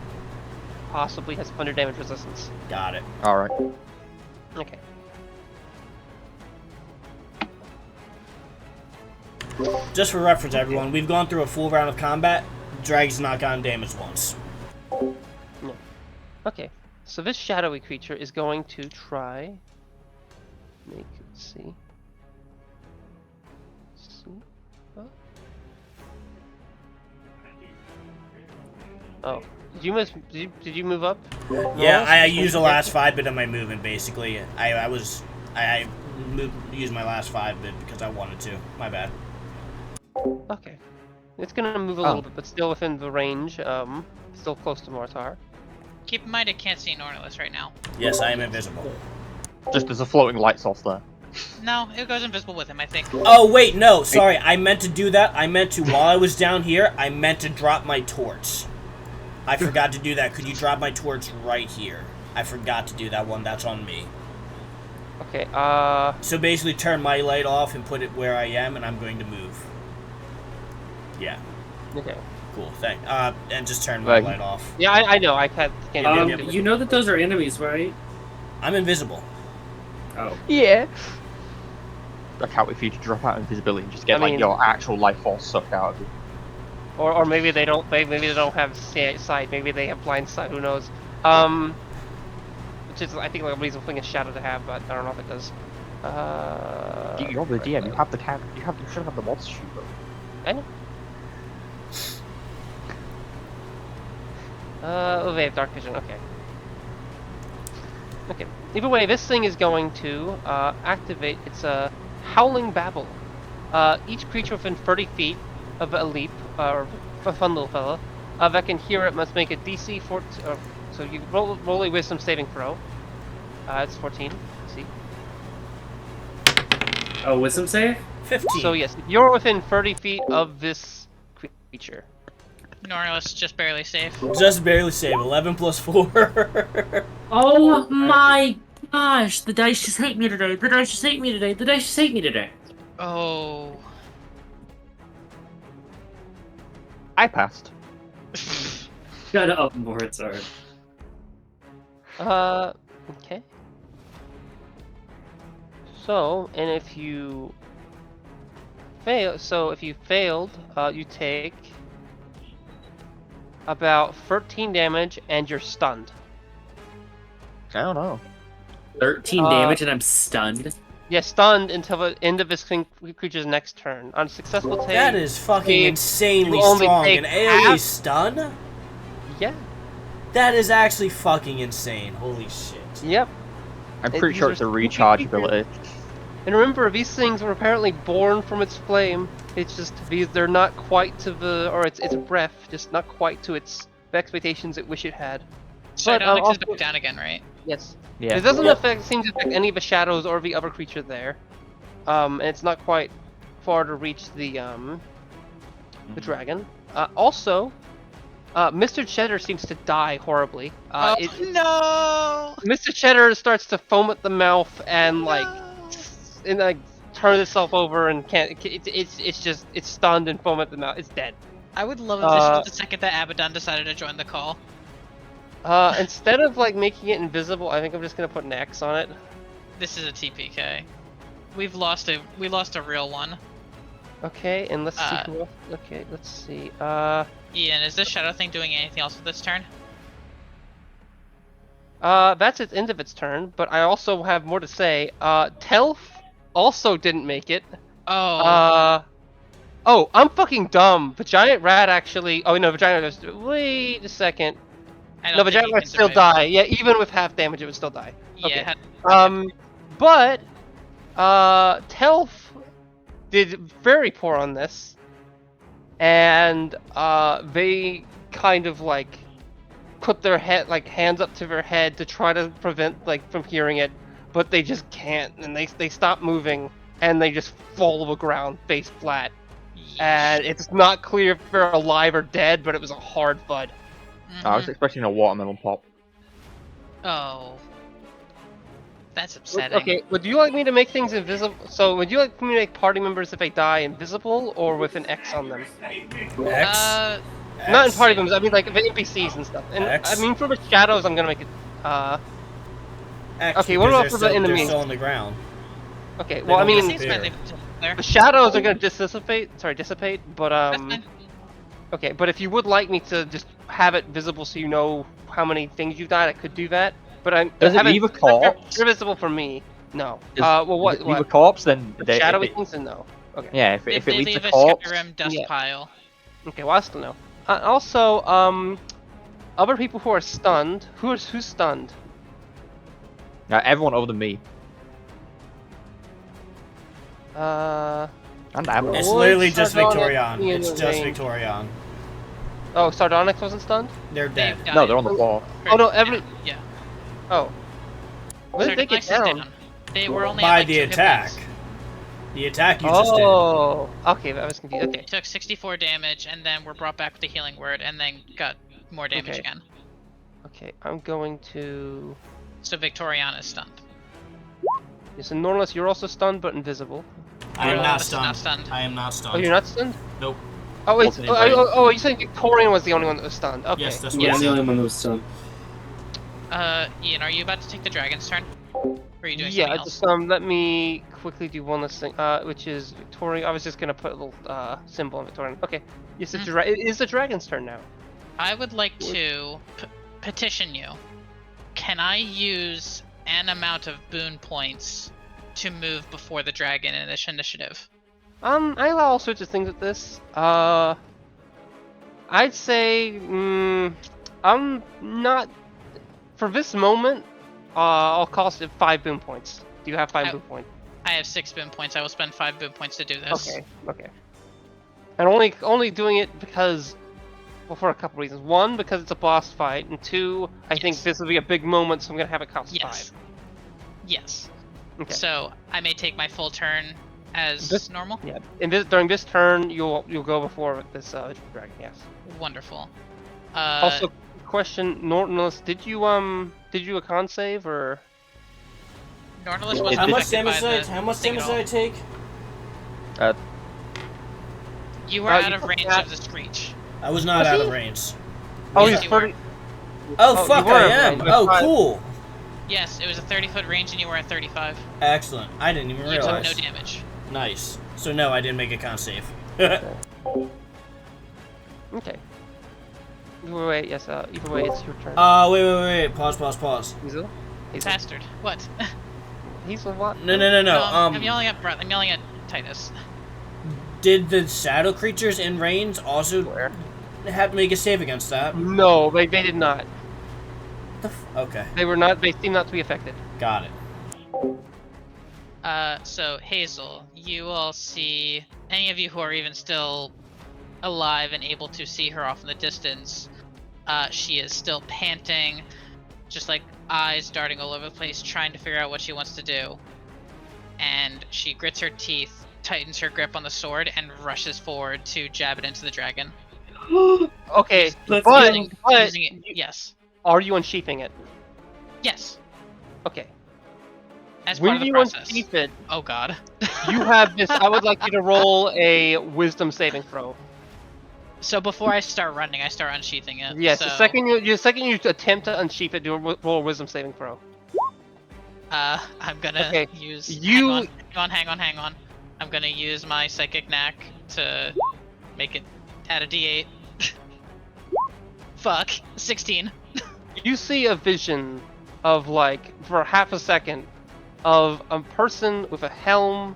possibly has thunder damage resistance. Got it. Alright. Okay. Just for reference, everyone, we've gone through a full round of combat. Drag's not gotten damaged once. No. Okay. So this shadowy creature is going to try. Let's see. Oh, did you miss? Did you move up? Yeah, I used the last 5 bit of my movement basically. I used my last 5 bit because I wanted to. My bad. Okay. It's gonna move a little bit, but still within the range. Still close to Mortar. Keep in mind I can't see Nornilus right now. Yes, I am invisible. Just there's a floating light source there. No, it goes invisible with him, I think. Oh wait, no, sorry. I meant to do that. I meant to while I was down here. I meant to drop my torch. I forgot to do that. Could you drop my torch right here? I forgot to do that one. That's on me. Okay. So basically, turn my light off and put it where I am, and I'm going to move. Yeah. Okay. Cool. Thank. And just turn my Right. light off. Yeah, I know. I can't do it. You know that those are enemies, right? I'm invisible. Oh. Yeah. I can't wait for you to drop out invisibility and just get I mean- your actual life force sucked out of you. Or maybe they don't. Maybe they don't have sight. Maybe they have blind sight. Who knows? Which is, I think, like a reasonable thing in Shadow to have, but I don't know if it does. You're the DM. You have the cam. You should have the monster shoot though. I know. Oh, they have dark vision. Okay. Okay. Either way, this thing is going to activate its howling babble. Each creature within 30 feet of a leap, or a fun little fella, that can hear it must make a DC 14. So you roll a wisdom saving throw. It's 14. See. Oh, wisdom save? 15. So yes, you're within 30 feet of this creature. Nornilus just barely safe. Just barely save. 11 plus 4. Oh my gosh! The dice just hate me today. The dice just hate me today. The dice just hate me today. Oh. I passed. Shut up, Mortar. Okay. So, and if you failed, you take about 13 damage and you're stunned. I don't know. 13 damage and I'm stunned. Yeah, stunned until the end of this creature's next turn. On a successful take, That is fucking you insanely only strong. take An AoE half- stun? Yeah. That is actually fucking insane. Holy shit. Yep. I'm And pretty these sure are it's a spooky recharge creatures. ability. And remember, these things were apparently born from its flame. It's just they're not quite to the, or its breath, just not quite to its expectations it wish it had. So But, Alex is also- back down again, right? Yes. Yeah. It doesn't seem to affect any of the shadows or the other creature there. And it's not quite far to reach the dragon. Also, Mr. Cheddar seems to die horribly. Oh no! Mr. Cheddar starts to foam at the mouth and turns itself over and can't. It's stunned and foam at the mouth. It's dead. I would love if this was the second that Abaddon decided to join the call. Instead of like making it invisible, I think I'm just gonna put an X on it. This is a TPK. We lost a real one. Okay, and let's see who else. Okay, let's see. Ian, is this shadow thing doing anything else with this turn? That's its end of its turn, but I also have more to say. Telf also didn't make it. Oh. Oh, I'm fucking dumb. The giant rat actually. Oh no, the giant rat. Wait a second. No, the giant rat still die. Yeah, even with half damage, it would still die. Okay. Yeah. But Telf did very poor on this, and they kind of like put their hands up to their head to try to prevent from hearing it, but they just can't, and they stop moving and they just fall to the ground face flat. And it's not clear if they're alive or dead, but it was a hard thud. I was expecting a watermelon pop. Oh. That's upsetting. Okay, would you like me to make things invisible? So, would you like me to make party members if they die invisible, or with an X on them? X? Not in party members, I mean like the NPCs and stuff. And X? I mean for the shadows, I'm gonna make it. X, Okay, what about for the they're enemies? still on the ground. Okay, well I don't mean disappear. the shadows are gonna dissipate. But That's fine. okay, but if you would like me to just have it visible so you know how many things you've died, I could do that. But I'm Does it leave a corpse? They're visible for me. No. Well, what? leave a corpse, then Shadowy things, then no. Okay. yeah, if it They leaves leave a a corpse, Skyrim dust Yeah. pile. Okay, well I still know. Also, other people who are stunned. Who's stunned? everyone other than me. Uh. And Abaddon. It's Would literally just Sardonyx Victorion. be in It's the just range? Victorion. Oh, Sardonyx wasn't stunned? They're dead. They've No, died. they're on the floor. Oh, no, every- Yeah. Oh. When did they get Sardonyx is down? They were only By at, like, the 2 hit attack. points. The attack you just did. Oh. Okay, I was confused. Okay. They took 64 damage and then were brought back with the healing word and then got more damage Okay. again. Okay, I'm going to. So Victorian is stunned. Yes, and Norlis, you're also stunned but invisible. I am Norlis not is stunned. not stunned. I am not stunned. Oh, you're not stunned? Nope. Oh, wait. Wasn't Oh, invited. oh, you said Victorian was the only one that was stunned. Okay. Yes, that's Yeah, what I'm I the said. only one that was stunned. Ian, are you about to take the dragon's turn? Or are you doing Yeah, something else? just let me quickly do one last thing, which is Victorian. I was just gonna put a little symbol on Victorian. Okay, yes, it is the dragon's turn now. I would like to petition you. Can I use an amount of boon points to move before the dragon in this initiative? I allow all sorts of things with this. I'd say, I'm not for this moment. I'll cost it 5 boon points. Do you have 5 boon points? I have 6 boon points. I will spend 5 boon points to do this. Okay. And only doing it because, well, for a couple reasons. One, because it's a boss fight, and two, I think Yes. this will be a big moment, so I'm gonna have it cost Yes. 5. Yes. Okay. So I may take my full turn as This- normal. Yeah. During this turn, you'll go before this dragon. Yes. Wonderful. Also, question, Nortonless, did you a con save or? Nautilus wasn't How much affected damage by did the I? How much thing damage at did I all. take? You were you out of took range that- of the screech. I was not Was out he? of range. Oh, Yes, he's you were. 30. Oh, Oh, fuck, you were I out of am. range. Oh, Fine. cool. Yes, it was a 30-foot range and you were at 35. Excellent. I didn't even You took realize. no damage. Nice. So no, I didn't make a con save. Okay. Either way, yes. Either way, it's your turn. Wait. Pause. Hazel. Bastard. What? Hazel, what? No. I'm yelling at Brett. I'm yelling at Titus. Did the shadow creatures in range also Where? have to make a save against that? No, they did not. Okay, They were not. They seem not to be affected. got it. So Hazel, you will see any of you who are even still alive and able to see her off in the distance. She is still panting, just like eyes darting all over the place, trying to figure out what she wants to do. And she grits her teeth, tightens her grip on the sword, and rushes forward to jab it into the dragon. Okay, Let's but, Using but it, yes. are you unsheathing it? Yes. Okay. As part When of the you process. unsheath it, Oh god. you have this. I would like you to roll a Wisdom saving throw. So before I start running, I start unsheathing it. Yes. So, The second you attempt to unsheath it, do roll a wisdom saving throw. I'm gonna Okay, use. you- Hang on. I'm gonna use my psychic knack to make it add a D8. Fuck, 16. You see a vision of like for half a second of a person with a helm,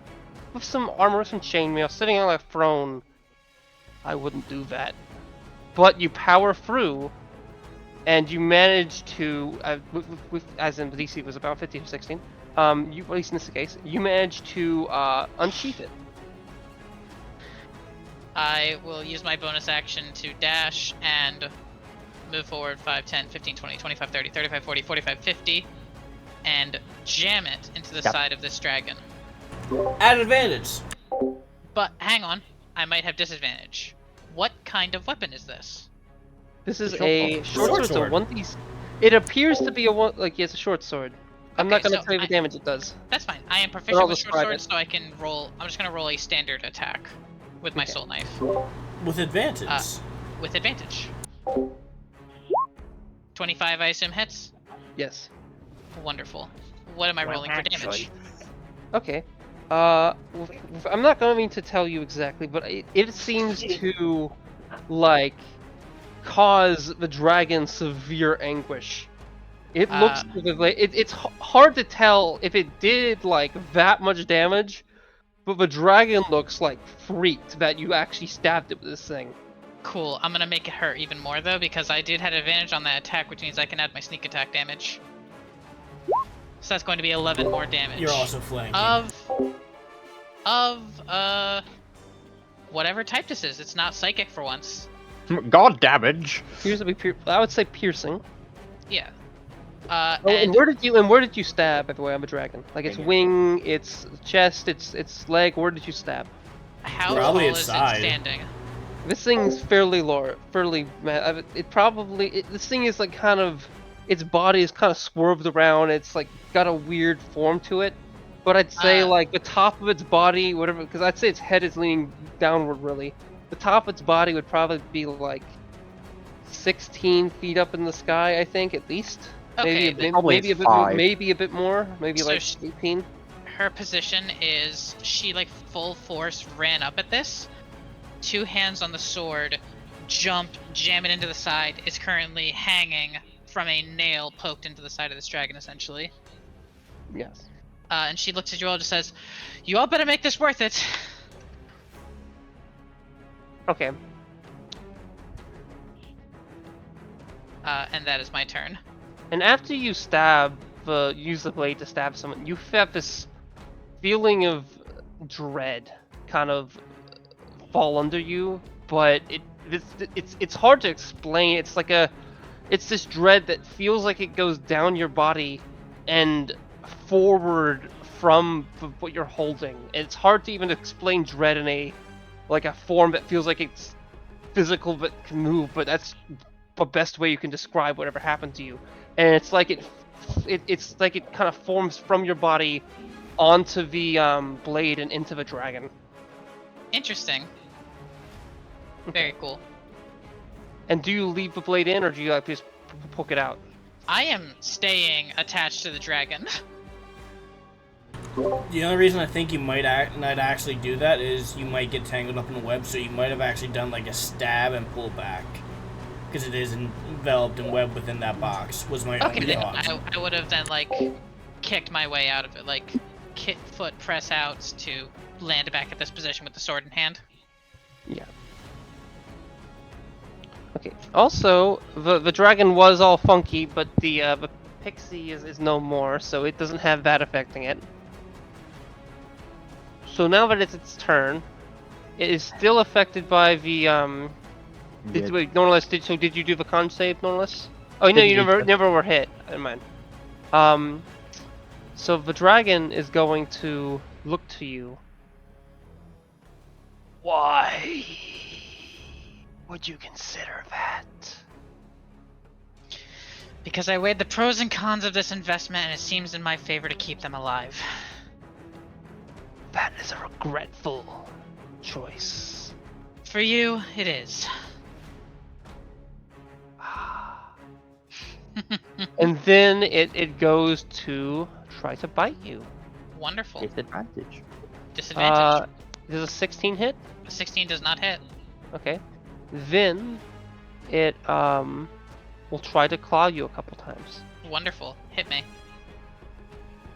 with some armor, some chainmail, sitting on a throne. I wouldn't do that. But you power through, and you manage to, as in the DC was about 15 or 16. You, at least in this case, you manage to unsheath it. I will use my bonus action to dash and move forward 5, 10, 15, 20, 25, 30, 35, 40, 45, 50, and jam it into the side of this dragon. At advantage. But hang on, I might have disadvantage. What kind of weapon is this? This is Short a sword. short Short sword. sword. It's a 1d. It appears to be a one, like it's a short sword. I'm Okay, not gonna so tell you the damage it does. That's fine. I am I'll proficient with short describe swords, it. so I can roll. I'm just gonna roll a standard attack with my soul knife With advantage. with advantage. 25, I assume, hits. Yes. Wonderful. What am I rolling for damage? Okay. I'm not going to tell you exactly, but it seems to like cause the dragon severe anguish. It looks it's hard to tell if it did like that much damage, but the dragon looks like freaked that you actually stabbed it with this thing. Cool. I'm gonna make it hurt even more though, because I did have advantage on that attack, which means I can add my sneak attack damage. So that's going to be 11 more damage. You're also flanking. Whatever type this is. It's not psychic for once. God damage. Appears to be I would say piercing. Yeah. And where did you stab, by the way, on the dragon? Like its wing, its chest, its leg. Where did you stab? How Probably tall its is side. it standing? This thing's fairly low, this thing is like kind of, its body is kind of swerved around. It's like got a weird form to it. But I'd say like the top of its body, whatever, because I'd say its head is leaning downward really. The top of its body would probably be like 16 feet up in the sky, I think, at least. Okay, Maybe a bit more, maybe a bit more, maybe So like 18. her position is she like full force ran up at this, 2 hands on the sword, jumped, jam it into the side, is currently hanging from a nail poked into the side of this dragon essentially. Yes. And she looks at you all and just says, "You all better make this worth it." Okay. And that is my turn. And after you use the blade to stab someone, you have this feeling of dread kind of fall under you, but it's hard to explain. It's this dread that feels like it goes down your body and forward from what you're holding. And it's hard to even explain dread in a form that feels like it's physical but can move, but that's the best way you can describe whatever happened to you. And it's like it's like it kind of forms from your body onto the blade and into the dragon. Interesting. Very cool. And do you leave the blade in, or do you like just poke it out? I am staying attached to the dragon. The only reason I think you might not actually do that is you might get tangled up in the web, so you might have actually done like a stab and pull back. Because it is enveloped and webbed within that box, was my only Okay, thought. I would have then like kicked my way out of it, like foot press out to land back at this position with the sword in hand. Yeah. Okay. Also, the dragon was all funky, but the pixie is no more, so it doesn't have that affecting it. So now that it's its turn, it is still affected by the Wait, Norlis, did you do the con save, Norlis? Oh no, you never were hit. Never mind. So the dragon is going to look to you. Why would you consider that? Because I weighed the pros and cons of this investment, and it seems in my favor to keep them alive. That is a regretful choice. For you, it is. And then it goes to try to bite you. Wonderful. Disadvantage. Disadvantage. Does a 16 hit? 16 does not hit. Okay. Then it will try to claw you a couple times. Wonderful. Hit me.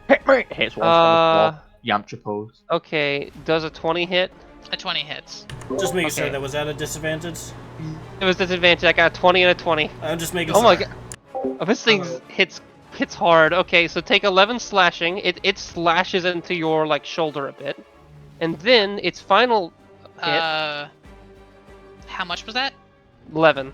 Hit me! Hits one on the floor. Yamcha pose. Okay, does a 20 hit? A 20 hits. Just making sure Okay. that was at a disadvantage. It was disadvantage. I got a 20 and a 20. I'm just making Oh sure. my god. Oh, this thing hits hard. Okay, so take 11 slashing. It slashes into your like shoulder a bit. And then its final hit, How much was that? 11.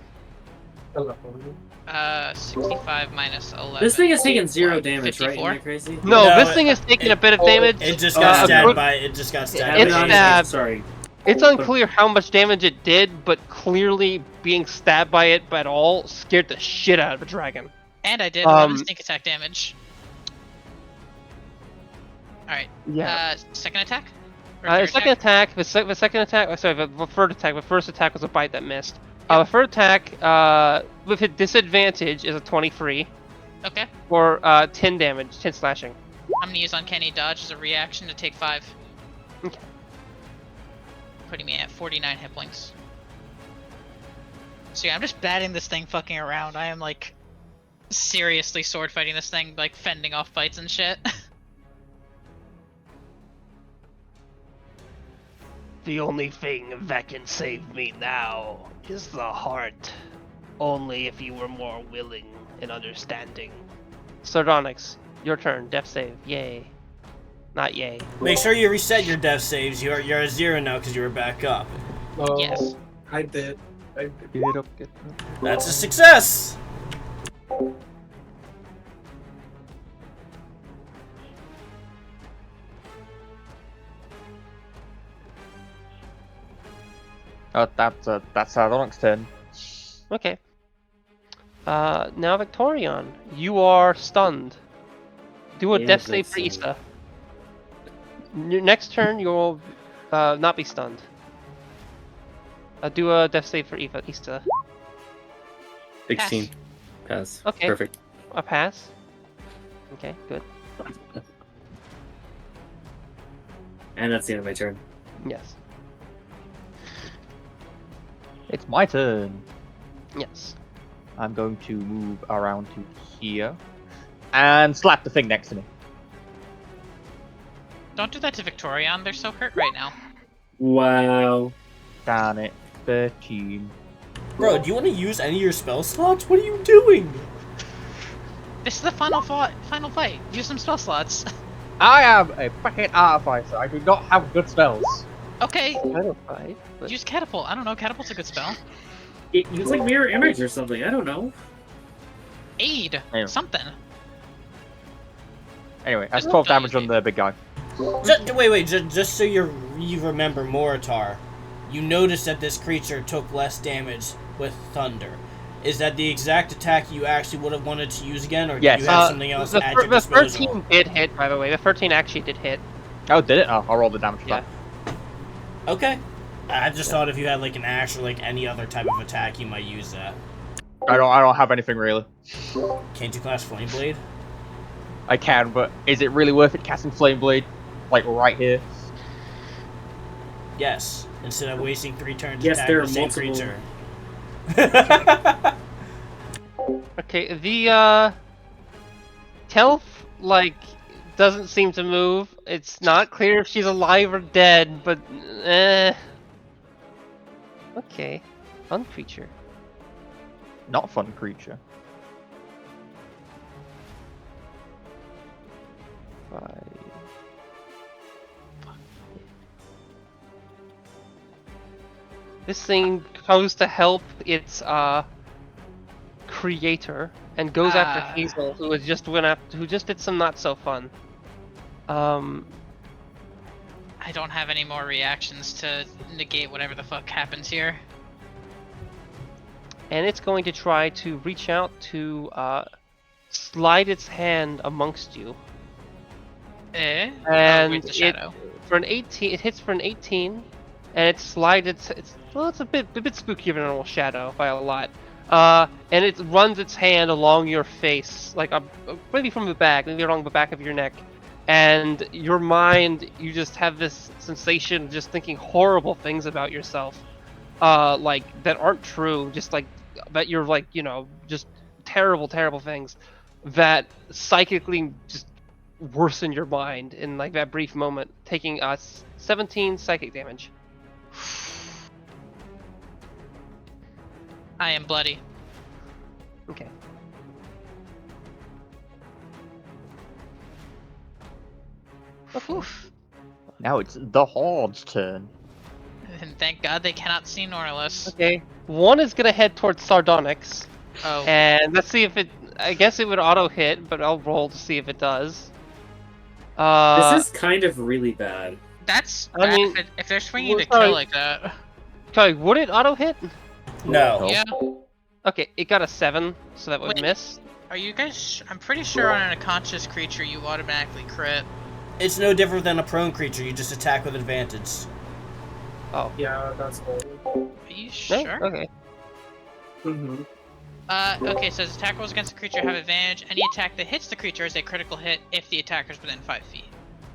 65 minus 11. This thing is taking 0 Like, damage, right? 54? Am I crazy? No, No, this thing is taking a bit of damage. It just got according- stabbed by. It just got stabbed. It's by stabbed. Sorry. It's unclear how much damage it did, but clearly being stabbed by it at all scared the shit out of a dragon. And I did 11 Um, sneak attack damage. Alright. Yeah. Second attack? Or third Second attack. The second attack. Sorry, the third attack. The first attack was a bite that missed. The third attack, with a disadvantage, is a 23 Okay. for 10 damage, 10 slashing. I'm gonna use Uncanny Dodge as a reaction to take 5. Okay. Putting me at 49 hit points. So yeah, I'm just batting this thing fucking around. I am like seriously sword fighting this thing, like fending off bites and shit. The only thing that can save me now is the heart. Only if you were more willing and understanding. Sardonyx, your turn. Death save. Yay. Not yay. Make sure you reset your death saves. You're at 0 now because you were back up. Oh, Yes. I did. I did. Get up, get up. That's a success. That's Onyx turn. Okay. Now Victorion, you are stunned. Do a Yeah, death save for that's, Issa. Your next turn, you'll not be stunned. Do a death save for Issa. 16. Pass. Okay. Perfect. A pass. Okay, good. And that's the end of my turn. Yes. It's my turn. Yes. I'm going to move around to here and slap the thing next to me. Don't do that to Victorion, they're so hurt right now. Wow. Darn it. 13. Bro, do you want to use any of your spell slots? What are you doing? This is the final fight. Use some spell slots. I am a fucking artificer. I do not have good spells. Okay, Terrified. But use Catapult. I don't know, Catapult's a good spell. It's like mirror image or something. I don't know. Aid. Anyway. Something. Anyway, that's I 12 love damage on the big guy. Wait, just so you remember Moritar, you notice that this creature took less damage with Thunder. Is that the exact attack you actually would have wanted to use again, or Yes. do you have something else at your the disposal? 13 did hit, by the way. The 13 actually did hit. Oh, did it? Oh, I'll roll the damage for Yeah. that. Okay. I just thought if you had like an axe or like any other type of attack, you might use that. I don't have anything really. Can't you class Flame Blade? I can, but is it really worth it casting Flame Blade, like right here? Yes. Instead of wasting 3 turns Yes, attacking there the are same multiple- creature. Okay, the Telf, like, doesn't seem to move. It's not clear if she's alive or dead, but okay. Fun creature. Not fun creature. 5. This thing goes to help its creator and goes after Hazel, who just did some not so fun. I don't have any more reactions to negate whatever the fuck happens here. And it's going to try to reach out to slide its hand amongst you. And And the shadow. For an 18, it hits for an 18, and it slides it's a bit spookier than a normal shadow by a lot. And it runs its hand along your face, like maybe from the back, maybe along the back of your neck, and your mind, you just have this sensation of just thinking horrible things about yourself, like that aren't true, just like that you're like, just terrible, terrible things that psychically just worsen your mind in like that brief moment, taking us 17 psychic damage. I am bloody. Okay. Oof. Now it's the Horde's turn. And thank God they cannot see Norlis. Okay. One is gonna head towards Sardonyx, Oh, and let's see if it. I guess it would auto hit, but I'll roll to see if it does. This is kind of really bad. that's I bad mean, if they're swinging to sorry. kill like that. Okay, would it auto hit? No. Yeah. Okay, it got a 7, so that would Wait. miss. Are you guys? I'm pretty sure on an unconscious creature you automatically crit. It's no different than a prone creature. You just attack with advantage. Oh. Yeah, that's all. Are you No? sure? Okay. Mm-hmm. Okay, so as attack rolls against the creature have advantage. Any attack that hits the creature is a critical hit if the attacker's within 5 feet.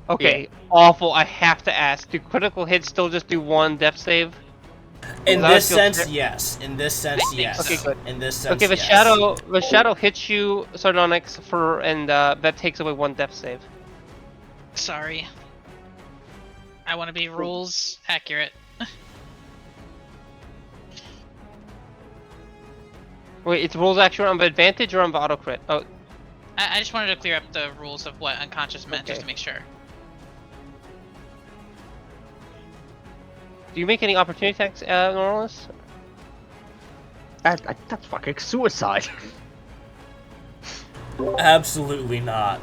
Okay, awful. I have to ask. Do critical hits still just do 1 death save? In Well, this that feels sense, fair. yes. In this sense, think yes. so. Okay, good. In this sense, Okay, the yes. shadow hits you, Sardonyx, and that takes away 1 death save. Sorry. I want to be rules accurate. Wait, it's rules action on the advantage or on the auto crit? Oh, I just wanted to clear up the rules of what unconscious meant just Okay. to make sure. do you make any opportunity attacks, Norlis? That's fucking suicide. Absolutely not.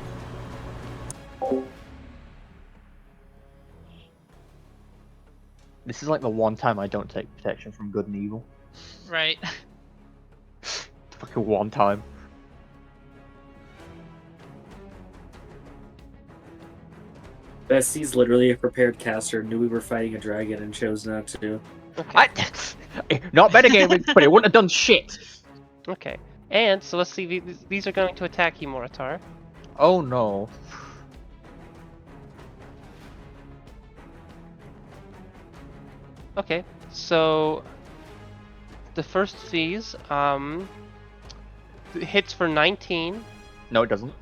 This is like the one time I don't take protection from good and evil. Right. Fucking one time. Bessie's literally a prepared caster, knew we were fighting a dragon and chose not to. Okay. Not metagaming, but it wouldn't have done shit. Okay. And so let's see. These are going to attack you, Moritar. Oh no. Okay. So the first of these hits for 19. No, it doesn't.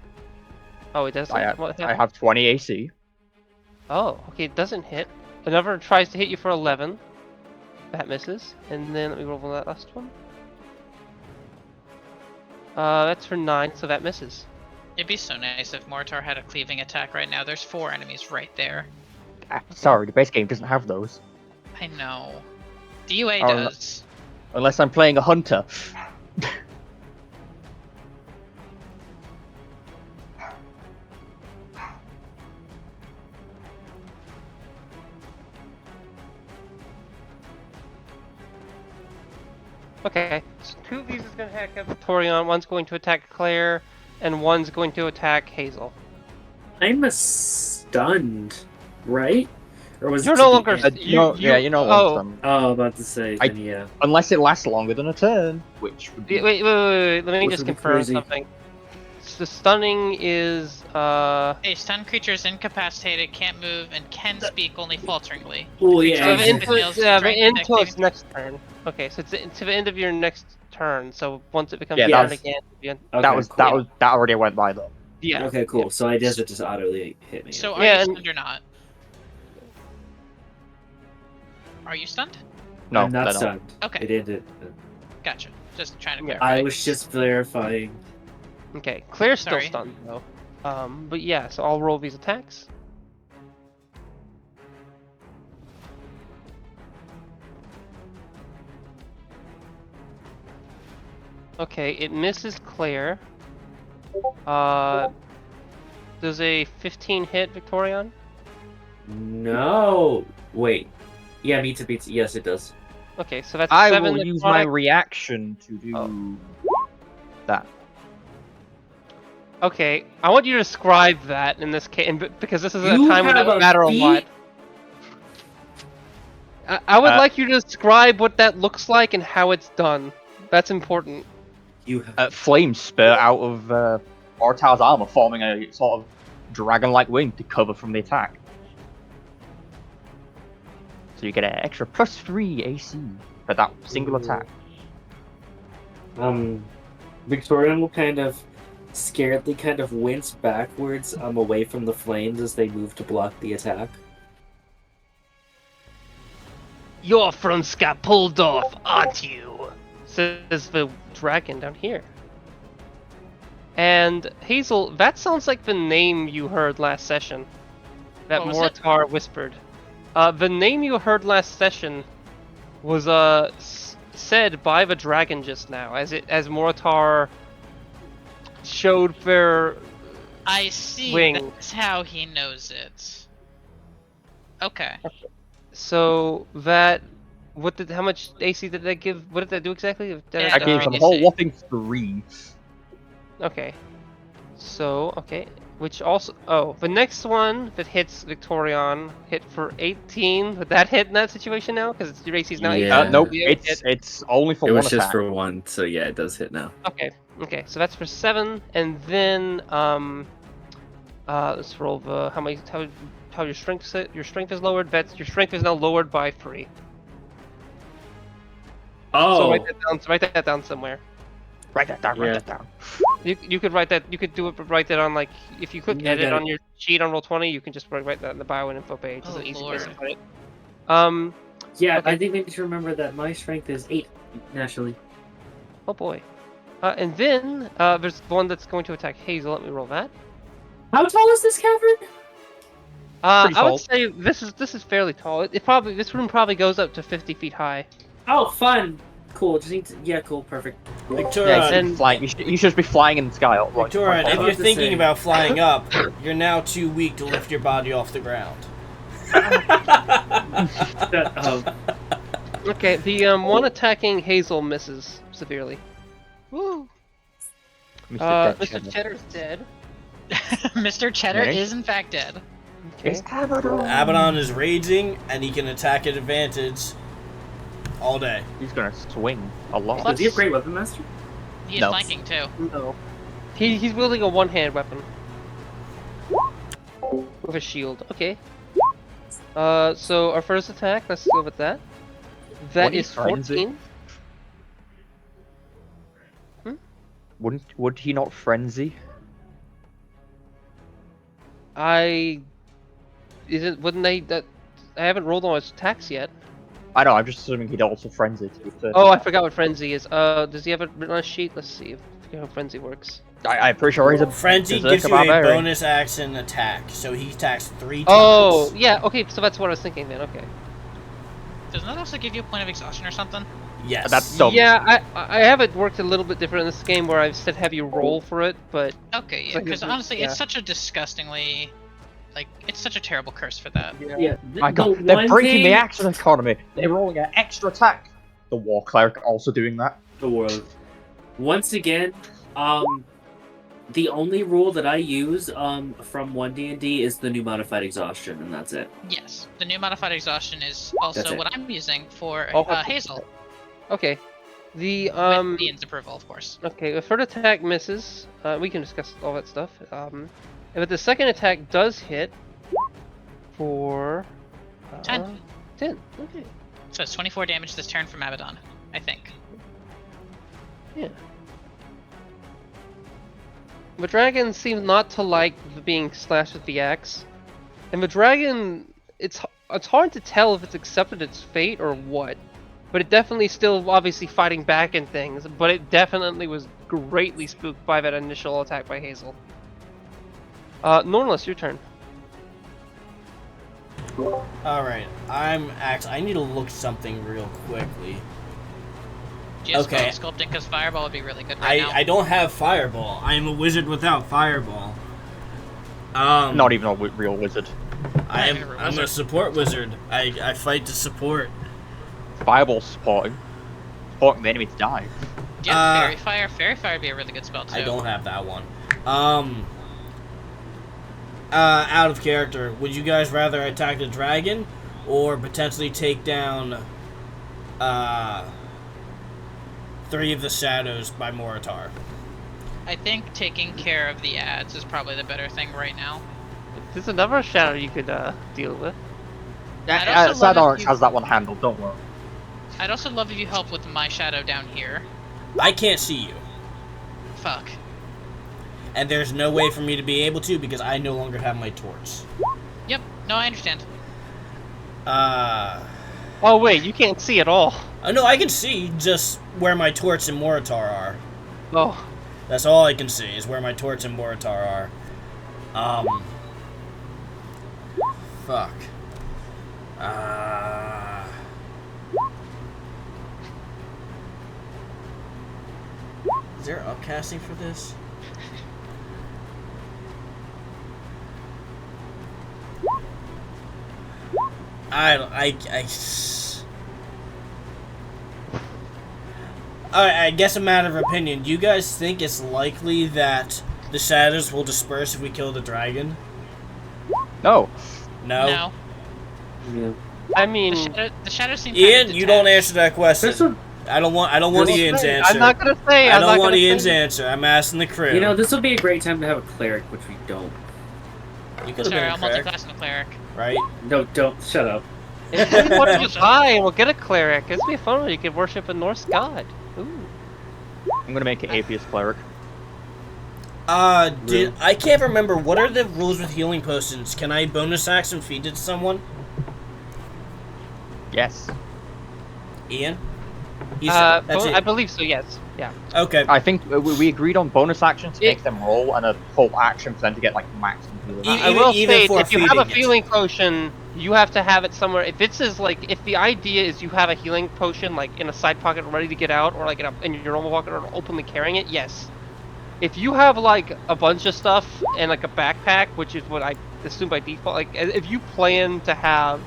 Oh, it doesn't. I have, What I happened? have 20 AC. Oh, okay, it doesn't hit. Another tries to hit you for 11. That misses. And then let me roll that last one. That's for 9, so that misses. It'd be so nice if Mortar had a cleaving attack right now. There's 4 enemies right there. Ah, sorry, the base game doesn't have those. I know. DUA Oh, does. Unless I'm playing a hunter. Okay, so 2 of these is going to attack Torion, one's going to attack Claire, and one's going to attack Hazel. I'm stunned, right? Or was You're it no to the longer. end? You know Oh, what? Oh, about to say, then yeah. Unless it lasts longer than a turn, which would be... wait. Let me Which just would be confirm crazy. something. The stunning is A stunned creature is incapacitated, can't move, and can speak only falteringly. Oh Creature yeah. the has end to to, fail the strength end dex to its saving- next turn. Okay, so it's to the end of your next turn. So once it becomes Yeah, turn that's- again, it'll be Okay, that already went by though. yeah. Okay, cool. So I guess it just auto hit me. So are Yeah, you and- stunned or not? Are you stunned? No, I'm not no. stunned. Okay, It ended. gotcha. Just trying to Yeah. clarify. I was just verifying. Okay, Claire's still Sorry. stunned though. But yeah, so I'll roll these attacks. Okay, it misses Claire. Does a 15 hit Victorion? No. Wait. Yeah, me to beat. Yes, it does. Okay, so that's I 7 will use my necrotic. reaction to do Oh. that. Okay, I want you to describe that in this case, because this is a You time when it have doesn't a matter a feat? lot. I would Uh, like you to describe what that looks like and how it's done. That's important. You have Flames spurt out of Ortal's armor, forming a sort of dragon-like wing to cover from the attack. So you get an extra +3 AC for that single attack. Victorian will kind of scaredly kind of wince backwards away from the flames as they move to block the attack. Your fronts got pulled off, aren't you? Says the dragon down here. And Hazel, that sounds like the name you heard last session. That What was it? Moritar whispered. The name you heard last session was said by the dragon just now, as Moritar showed their I see. wing. That's how he knows it. Okay. So that how much AC did that give? What did that do exactly? Yeah, I gave them a whole whopping 3. Okay. So, okay. Which also... Oh, the next one that hits Victorion hit for 18. Would that hit in that situation now? Because your AC is now 18. Yeah. Nope, Yeah, it's only for It one was just attack. for one, so yeah, it does hit now. Okay. Okay, so that's for 7. And then, let's roll the... How your strength is lowered. Your strength is now lowered by 3. Oh! So write that down somewhere. Write that down, Yeah. write that down. You could write that. You could write that on, like, if you click Yeah, I edit got on it. your sheet on Roll20, you can just write that in the bio and info page. It's Oh, an easy Lord. place to put it. Yeah, Okay. I think we need to remember that my strength is 8, naturally. Oh boy. And then there's one that's going to attack Hazel. Let me roll that. How tall is this cavern? I Pretty tall. would say this is fairly tall. This room probably goes up to 50 feet high. Oh, fun! Cool, just need to... Yeah, cool, perfect. Victoria, Yeah, and- you, flying. You should just be flying in the sky. Right, Victoria, if about you're to thinking say- about flying up, you're now too weak to lift your body off the ground. Okay, the one attacking Hazel misses severely. Woo! Mr. Mr. Cheddar's dead. Mr. Cheddar Really? is in fact dead. Okay. It's Abaddon. Abaddon is raging, and he can attack at advantage all day. He's gonna swing a lot. Does he have Great Weapon Master? He is No. flanking too. No. He's wielding a one-hand weapon. With a shield. Okay. So our first attack, let's go with that. That What is is frenzy? 14. Would he not frenzy? Wouldn't they that I haven't rolled on his attacks yet. I know. I'm just assuming he'd also frenzy. To be fair. Oh, I forgot what frenzy is. Does he have it written on a sheet? Let's see how frenzy works. I'm pretty sure he's a Frenzy berserker gives you a barbarian. bonus action attack, so he attacks 3 times. Oh, yeah, okay, so that's what I was thinking then, okay. Doesn't that also give you a point of exhaustion or something? Yes. That's dumb. Yeah, I have it worked a little bit different in this game where I've said have you roll for it, but Okay, yeah, Like, because honestly, yeah. it's such a disgustingly, like, it's such a terrible curse for that. Yeah. My God, they're breaking the action economy. They're rolling an extra attack. The war cleric also doing that. The world. Once again, the only rule that I use from 1D&D is the new modified exhaustion, and that's it. Yes, the new modified exhaustion is That's also it. what I'm using for Oh, Hazel, okay. The with Ian's approval, of course. okay, the third attack misses. We can discuss all that stuff. But the second attack does hit for 10. 10. Okay. So it's 24 damage this turn from Abaddon, I think. Yeah. The dragon seems not to like being slashed with the axe, and the dragon, it's hard to tell if it's accepted its fate or what, but it definitely still obviously fighting back and things, but it definitely was greatly spooked by that initial attack by Hazel. Nornless, your turn. Alright, I need to look something real quickly. Just Okay. sculpting because Fireball would be really good right now. I don't have Fireball. I am a wizard without Fireball. Not even a real wizard. I'm Not even a a wizard. support wizard. I fight to support. Fireball supporting the enemy to die. Yeah, Fairy Fire. Fairy Fire would be a really good spell too. I don't have that one. Out of character, would you guys rather attack the dragon or potentially take down 30 3 of the shadows by Moritar. I think taking care of the ads is probably the better thing right now. There's another shadow you could deal with. I'd also love Sad if Oryx you- has that one handled, don't worry. I'd also love if you help with my shadow down here. I can't see you. Fuck. And there's no way for me to be able to because I no longer have my torch. Yep. No, I understand. Oh wait, you can't see at all. No, I can see just where my torch and Moritar are. Oh. That's all I can see is where my torch and Moritar are. Fuck. Is there upcasting for this? I guess a matter of opinion. Do you guys think it's likely that the shadows will disperse if we kill the dragon? No. No? No. Yeah. I mean, The shadow seems Ian, you don't answer that question. This would, I don't want Ian's answer. I'm not gonna say. I I'm don't not want gonna Ian's say. answer. I'm asking the crew. you know, this would be a great time to have a cleric, which we don't. You could have Sorry, been I'll a cleric, multiclass in the cleric. right? No, don't. Shut up. If we want to die and we'll get a cleric, it's be fun when you can worship a Norse god. Ooh. I'm gonna make an atheist cleric. I can't remember. What are the rules with healing potions? Can I bonus action feed it to someone? Yes. Ian? That's I it. believe so. Yes. Yeah. Okay. I think we agreed on bonus actions to It- make them roll and a whole action for them to get like maximum healing. Even- I will even state, for if you have a feeding it. healing potion, you have to have it somewhere. If it's as like, if the idea is you have a healing potion like in a side pocket ready to get out, or like in your normal pocket, or openly carrying it, yes. If you have like a bunch of stuff and like a backpack, which is what I assume by default, like if you plan to have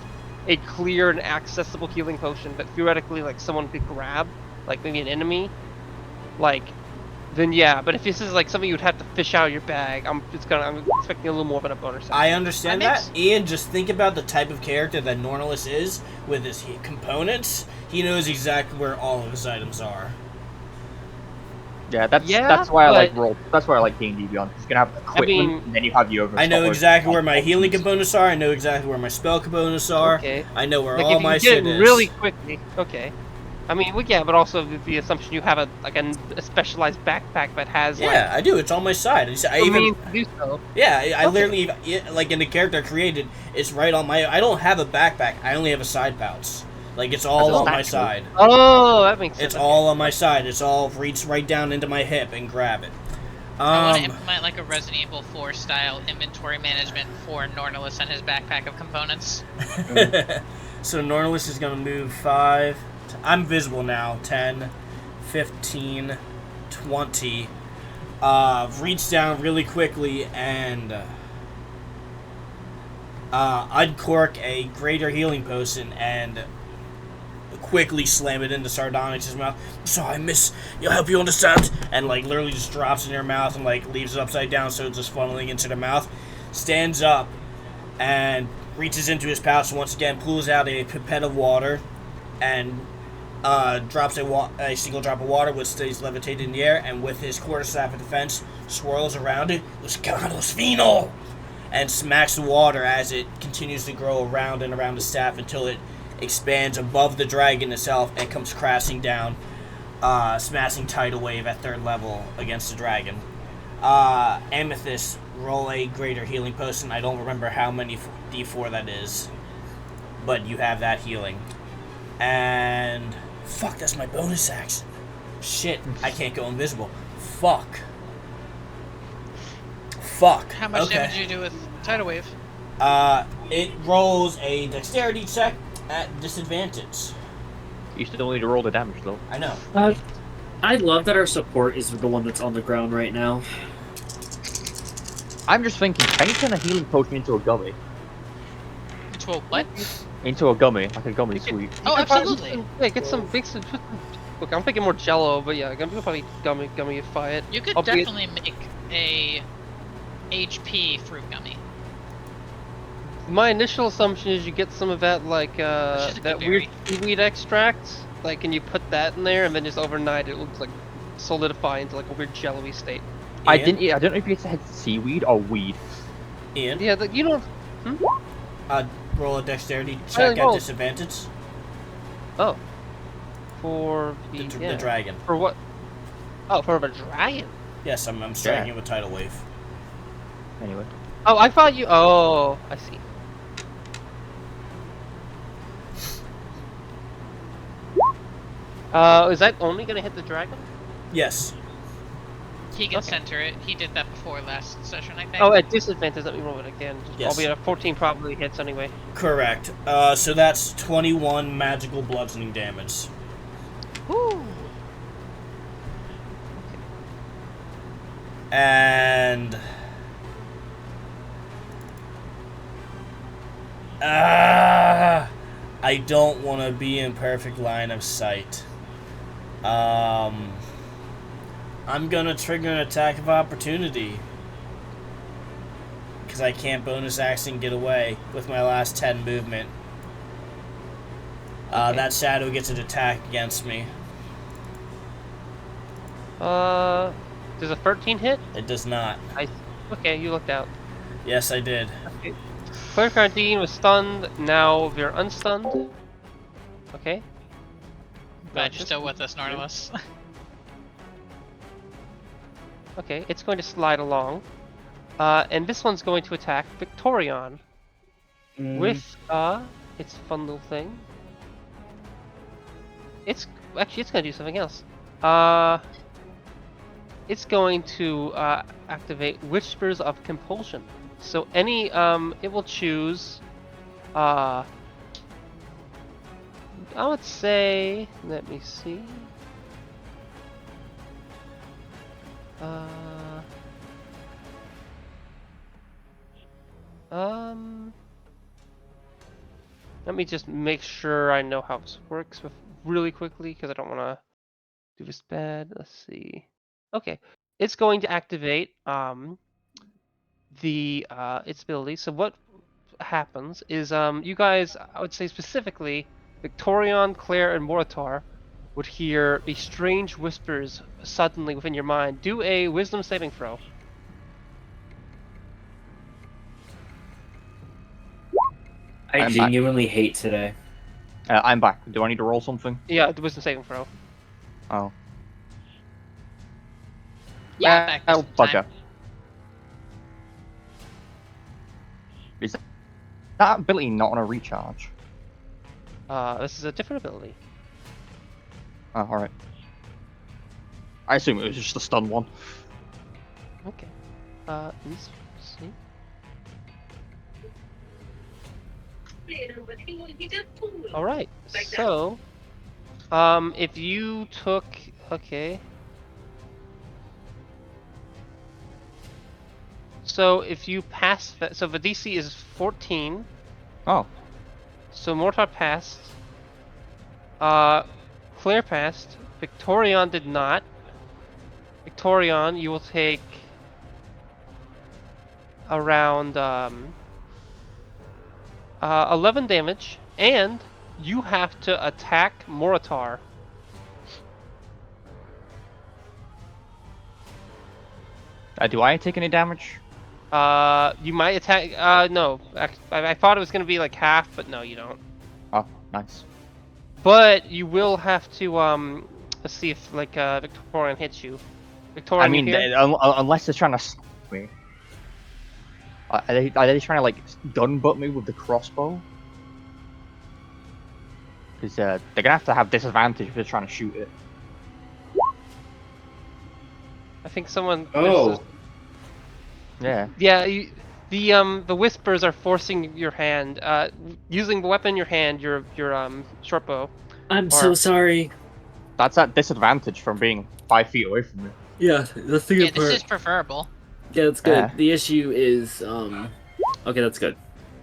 a clear and accessible healing potion that theoretically like someone could grab, like maybe an enemy, like, then yeah. But if this is like something you'd have to fish out of your bag, I'm expecting a little more of a bonus action. I understand That that. makes- Ian, just think about the type of character that Nornless is with his components. He knows exactly where all of his items are. Yeah, that's Yeah, why I like but- roll. That's why I like D&D Beyond. You're gonna have equipment, mean- and then you have the overstock. I know exactly where my healing components are. I know exactly where my spell components are. Okay. I know where Like all if you my get shit it is. really quickly, okay. I mean, well, yeah, but also the assumption you have a specialized backpack that has Yeah, I do. It's on my side. I even means to do so. yeah, I Okay. literally like in the character I created, it's right on my. I don't have a backpack. I only have a side pouch. Like it's all That's on my natural. side. Oh, that makes sense. It's all on my side. It's all reach right down into my hip and grab it. I want to implement like a Resident Evil 4 style inventory management for Nornilus and his backpack of components. So Nornless is gonna move 5. I'm visible now. 10, 15, 20. Reach down really quickly and uncork a greater healing potion and quickly slam it into Sardonyx's mouth. Sorry, miss. You'll help you understand. And like literally just drops in her mouth and like leaves it upside down so it's just funneling into the mouth. Stands up and reaches into his pouch once again, pulls out a pipette of water and drops a single drop of water, which stays levitated in the air, and with his quarterstaff of defense, swirls around it, Luscanos Vino, and smacks the water as it continues to grow around and around the staff until it expands above the dragon itself and comes crashing down, smashing tidal wave at 3rd level against the dragon. Amethyst, roll a greater healing potion. I don't remember how many D4 that is, but you have that healing. And fuck, that's my bonus action. Shit, I can't go invisible. Fuck. How much Okay. damage do you do with Tidal Wave? It rolls a dexterity check at disadvantage. You still need to roll the damage though. I know. I love that our support is the one that's on the ground right now. I'm just thinking, can you turn a healing potion into a gummy? Into a what? Into a gummy, like a gummy sweet. Oh, absolutely. Yeah, get some big. Look, I'm thinking more Jello, but yeah, I'm probably gummify it. You could Albeit- definitely make a HP fruit gummy. My initial assumption is you get some of that like That's just a that good weird seaweed extract, like, and you put that in there, and then just overnight it looks like solidify into like a weird jello-y state. I Ian? didn't. I don't know if you said seaweed or weed. Ian, Yeah, you don't. roll a dexterity check at roll. disadvantage. Oh. For The yeah. dragon. For what? Oh, for a dragon. Yes, I'm starting you with tidal wave. Anyway. Oh, I thought you. Oh, I see. Is that only gonna hit the dragon? Yes. He can Okay. center it. He did that before last session, I think. Oh, at disadvantage, let me roll it again. Yes. I'll be at a 14 probably hits anyway. Correct. So that's 21 magical bludgeoning damage. Woo! And I don't want to be in perfect line of sight. I'm gonna trigger an attack of opportunity because I can't bonus action get away with my last 10 movement. Okay. That shadow gets an attack against me. Does a 13 hit? It does not. Okay, you looked out. Yes, I did. Okay. Claire Cardine was stunned. Now we're unstunned. Okay. Glad you're still with us, Nornilus. Okay, it's going to slide along. And this one's going to attack Victorion with its fun little thing. It's actually it's going to do something else. It's going to activate Whispers of Compulsion. So any it will choose I would say, let me see. Let me just make sure I know how this works really quickly because I don't want to do this bad. Let's see. Okay, it's going to activate its ability. So what happens is you guys, I would say specifically, Victorion, Claire, and Moritar would hear these strange whispers suddenly within your mind. Do a Wisdom saving throw. I I'm genuinely hate today. I'm back. Do I need to roll something? Yeah, the Wisdom saving throw. Oh. Yeah, back this bugger. time. Is that ability not on a recharge? This is a different ability. Oh, alright. I assume it was just a stun one. Okay. Let's see. All right. So, if you took, okay. So if you pass that, so the DC is 14. Oh. So Mortar passed. Claire passed. Victorion did not. Victorion, you will take around 11 damage, and you have to attack Moritar. Do I take any damage? You might attack. No, I thought it was gonna be like half, but no, you don't. Oh, nice. But you will have to let's see if like Victorian hits you. Victorian, I mean, you here? unless they're trying to stop me. Are they trying to like gun butt me with the crossbow? Because they're gonna have to have disadvantage if they're trying to shoot it. I think someone. Oh. Yeah. Yeah, the whispers are forcing your hand. Using the weapon in your hand, your short bow. I'm so sorry. That's at disadvantage from being 5 feet away from me. Yeah, the thing Yeah, this is preferable. Yeah, that's good. Yeah. The issue is, okay, that's good.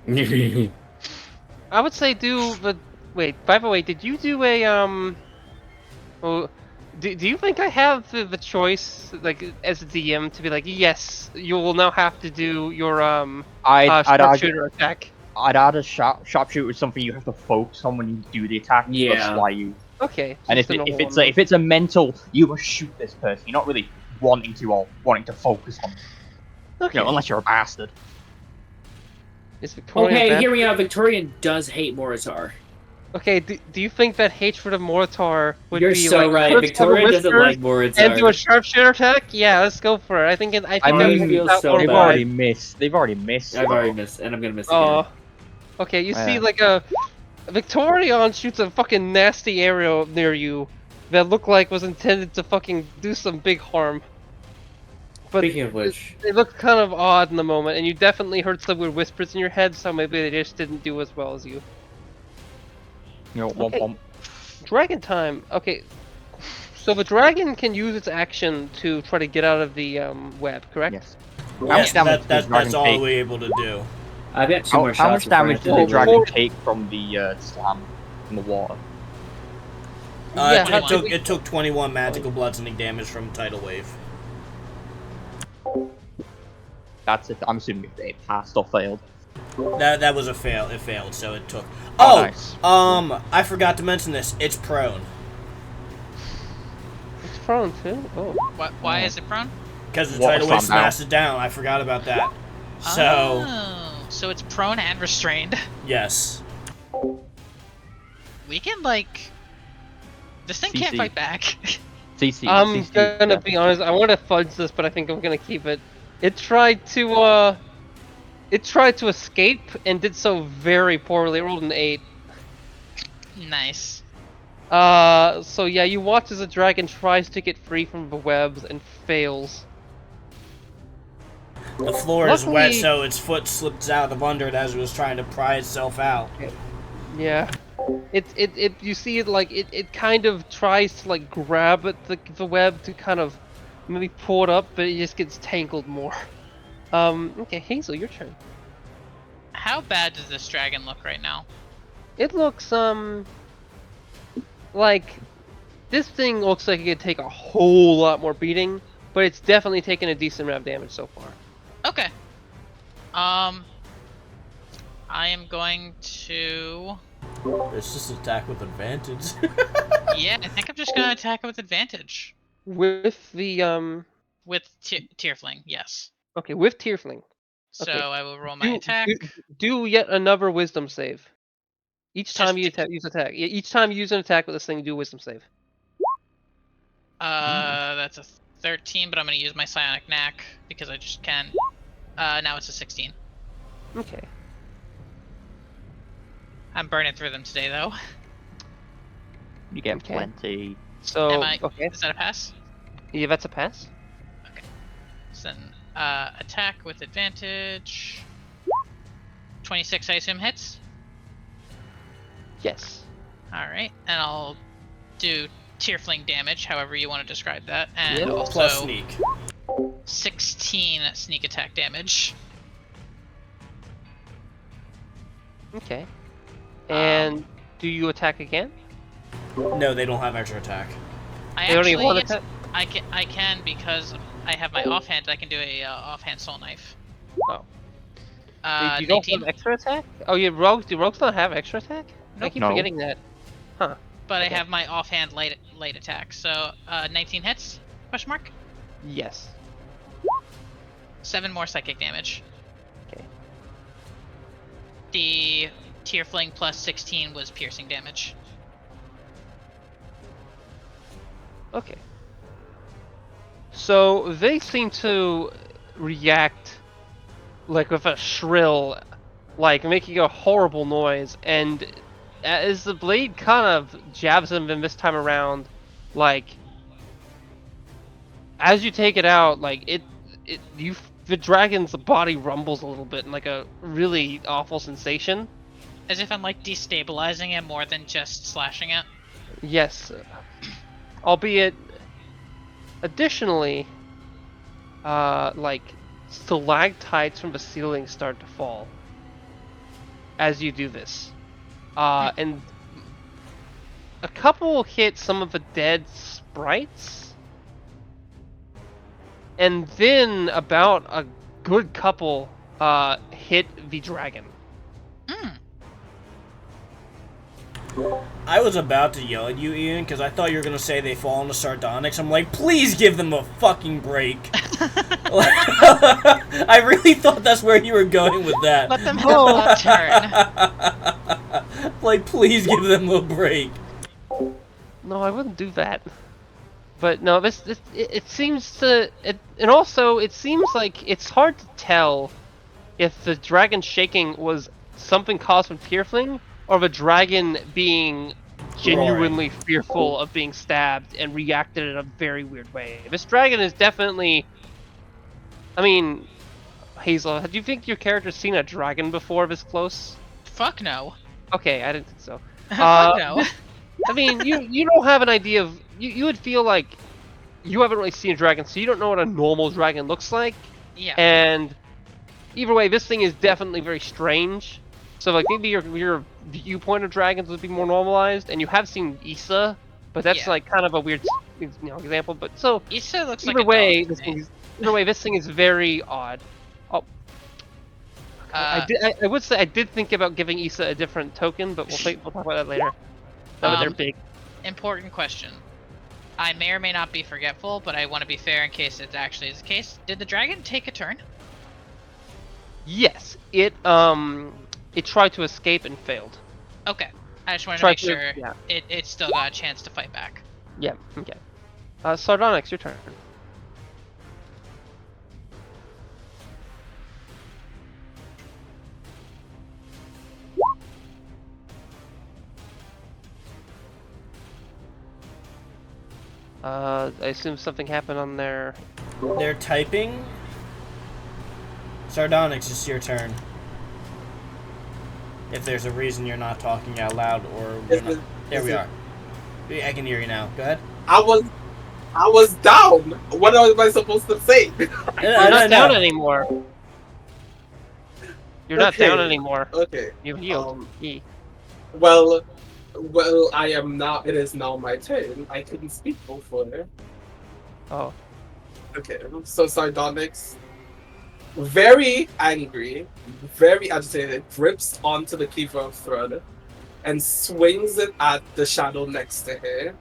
I would say do the. Wait, by the way, did you do a well, do you think I have the choice, like as a DM, to be like, yes, you will now have to do your sharpshooter attack? I'd add a sharpshooter is something you have to focus on when you do the attack. Yeah. That's why you Okay. And just if a normal it's one. if it's a mental, you must shoot this person. You're not really wanting to or wanting to focus on it. Okay. You know, unless you're a bastard. Is Victoria Okay, bad? hear me out. Victoria does hate Moritar. Okay, do you think that hatred of Moritar would You're be so like right. let's have a Victoria doesn't whispers like Moritar. and do a sharpshooter attack? Yeah, let's go for it. I think I that mean, would feels out so more They've bad. already missed. They've already missed. I've already missed, and I'm gonna miss again. Oh. Okay, you see Yeah. like a Victorion shoots a fucking nasty arrow near you that looked like was intended to fucking do some big harm. But Speaking of which, it looked kind of odd in the moment, and you definitely heard some weird whispers in your head, so maybe they just didn't do as well as you. You know, Okay. womp womp. Dragon time. Okay, so the dragon can use its action to try to get out of the web, correct? Yes. Yes, damage does the that's dragon all take? we're able to do. I've got two more How shots. much damage before I did the have to dragon leave. take from the slam from the water? Yeah, It took 21. it took 21 magical bludgeoning damage from tidal wave. That's it. I'm assuming if it passed or failed. That was a fail. It failed, so it took. Oh, Oh, nice. I forgot to mention this. It's prone It's prone too. Oh. Why is it prone? because the Water tidal wave slam now. smashed it down. I forgot about that. So Oh, so it's prone and restrained. yes, We can like. This thing can't CC. fight back. CC. I'm CC, gonna yeah. be honest. I want to fudge this, but I think I'm gonna keep it. It tried to escape and did so very poorly. It rolled an 8. Nice. So yeah, you watch as the dragon tries to get free from the webs and fails. the floor is wet, Luckily- so its foot slipped out of under it as it was trying to pry itself out. Yeah. You see it like it kind of tries to like grab at the web to kind of maybe pull it up, but it just gets tangled more. Okay, Hazel, your turn. How bad does this dragon look right now? It looks like this thing looks like it could take a whole lot more beating, but it's definitely taken a decent amount of damage so far. Okay. I am going to. It's just attack with advantage. Yeah, I think I'm just gonna attack it with advantage. With the With Tearfling, yes. okay, with Tearfling. So Okay. I will roll my attack. Do yet another wisdom save. Each time Just you use attack. Each time you use an attack with this thing, do a wisdom save. That's a 13, but I'm gonna use my psionic knack because I just can. Now it's a 16. Okay. I'm burning through them today, though. You get Okay. plenty. So Am I? okay, Is that a pass? yeah, that's a pass. So then, attack with advantage. 26, I assume, hits. Yes. Alright, and I'll do Tearfling damage, however you want to describe that. And Yep. also Plus sneak. 16 sneak attack damage. Okay. And do you attack again? No, they don't have extra attack. I They only actually, one yes, attack. I can because I have my offhand. I can do a offhand soul knife. Oh. You 19, don't have extra attack? Oh, yeah, rogues. Do rogues not have extra attack? I keep No. forgetting that. but I okay. have my offhand light attack. So 19 hits? Question mark. Yes. 7 more psychic damage. Okay. The Tearfling plus 16 was piercing damage. Okay. So they seem to react like with a shrill, like making a horrible noise, and as the blade kind of jabs them in this time around, like as you take it out, like the dragon's body rumbles a little bit in like a really awful sensation. As if I'm like destabilizing it more than just slashing it. Yes. Albeit, additionally, like stalactites from the ceiling start to fall as you do this. And a couple hit some of the dead sprites. And then about a good couple hit the dragon. I was about to yell at you, Ian, because I thought you were going to say they fall into sardonyx. I'm like, please give them a fucking break. I really thought that's where you were going with that. Let them have a turn. Like, please give them a break. No, I wouldn't do that. But no, it seems to, and also it seems like it's hard to tell if the dragon shaking was something caused from Tiefling, or of a dragon being genuinely fearful of being stabbed and reacted in a very weird way. This dragon is definitely, I mean, Hazel, do you think your character's seen a dragon before this close? Fuck no. Okay, I didn't think so. Fuck no. I mean, you don't have an idea of, you would feel like you haven't really seen a dragon, so you don't know what a normal dragon looks like. Yeah. And either way, this thing is definitely very strange. So like maybe your viewpoint of dragons would be more normalized, and you have seen Issa, but that's Yeah. like kind of a weird, example. But so Issa looks like either a way, dog to me. this thing is very odd. Oh, I would say I did think about giving Issa a different token, but we'll talk about that later. Now that they're big. Important question. I may or may not be forgetful, but I want to be fair in case it actually is the case. Did the dragon take a turn? Yes, it tried to escape and failed. Okay. I just wanted to make sure yeah. it still got a chance to fight back. Yeah. Okay. Sardonyx, your turn. I assume something happened on their. They're typing. Sardonyx, it's your turn. If there's a reason you're not talking out loud, or you're not... There we are. I can hear you now. Go ahead. I was down. What am I supposed to say? You're not down anymore. You're not down anymore. Okay. You've healed. Well, I am now. It is now my turn. I couldn't speak before. Oh. Okay. So Sardonyx, very angry, very agitated, grips onto the Cleaver of Thread and swings it at the shadow next to her.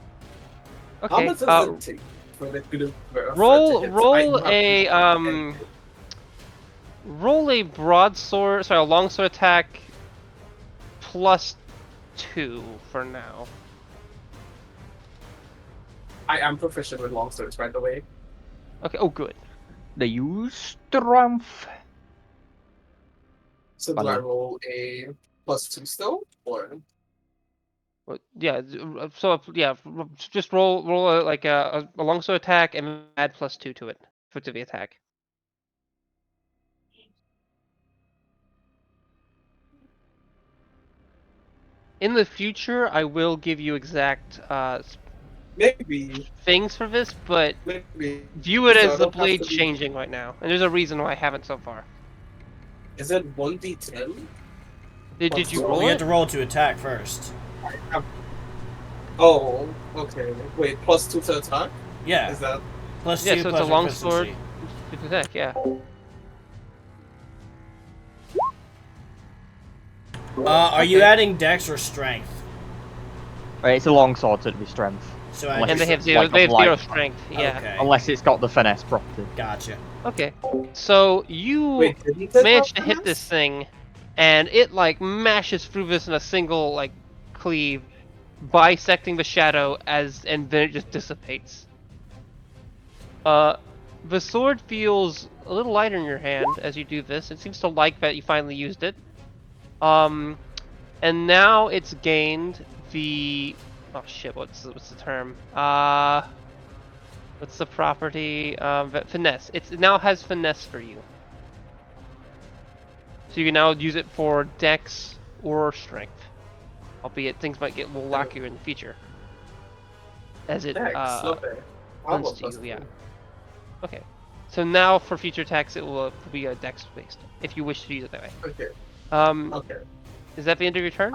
How Okay. much does it take for the Cleaver of Roll Thread to hit? roll a broadsword, sorry, a longsword attack +2 for now. I am proficient with longswords, by the way. Okay. Oh, good. They use strength. So do I roll a +2 still, or? Well, yeah. So yeah, just roll a longsword attack and add +2 to it to the attack. In the future, I will give you exact Maybe. things for this, but Maybe. view it So I as the don't have blade to be- changing right now, and there's a reason why I haven't so far. Is it 1d10? Did you Well, roll You have it? to roll to attack first. Oh, okay. Wait, +2 to attack? Yeah. Is that? +2 Yeah, so it's plus a longsword. proficiency. It's attack, yeah. Are you adding dex or strength? Right, it's a long sword, so it'd be strength. So Unless I And they have it's zero. like a They have zero blight. strength. Yeah. Okay. Unless it's got the finesse property. Gotcha. Okay. So you Wait, didn't it managed to have hit finesse? this thing, and it like mashes through this in a single like cleave, bisecting the shadow and then it just dissipates. The sword feels a little lighter in your hand as you do this. It seems to like that you finally used it. And now it's gained the what's the term? What's the property? Finesse. It now has finesse for you. So you can now use it for dex or strength. Albeit things might get a little lackier in the future. As it Dex, okay. runs Almost to you, +2. yeah. Okay. So now for future attacks it will be a dex based, if you wish to use it that way. Okay, okay. Is that the end of your turn?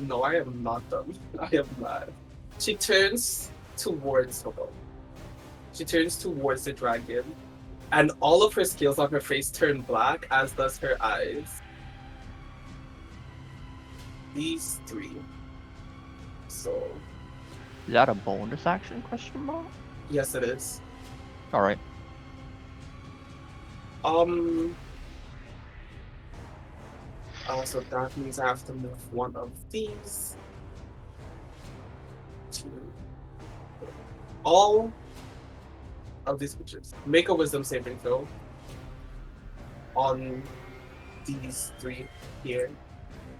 No, I am not done. I am not. She turns towards She turns towards the dragon, and all of her scales on her face turn black, as does her eyes. These three. So Is that a bonus action question mark? yes, it is. All right. So that means I have to move one of these to all of these creatures. Make a wisdom saving throw on these three here.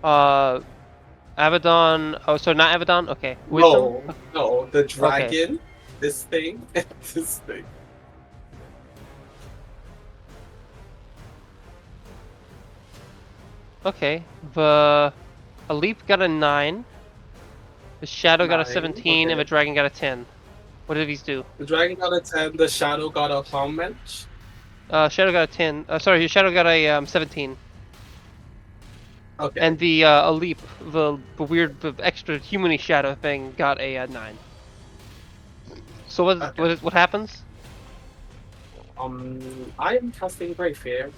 Abaddon. Oh, so not Abaddon. Okay. Wisdom. No, the dragon, this thing, and this thing. Okay. The a leap got a 9. The shadow got a 9, 17, and okay. the dragon got a 10. What did these do? The dragon got a 10, the shadow got a how much? Shadow got a 10. Sorry, shadow got a 17. Okay. And the a leap, the weird, the extra human-y shadow thing got a 9. So what happens? I am casting Grey Fear.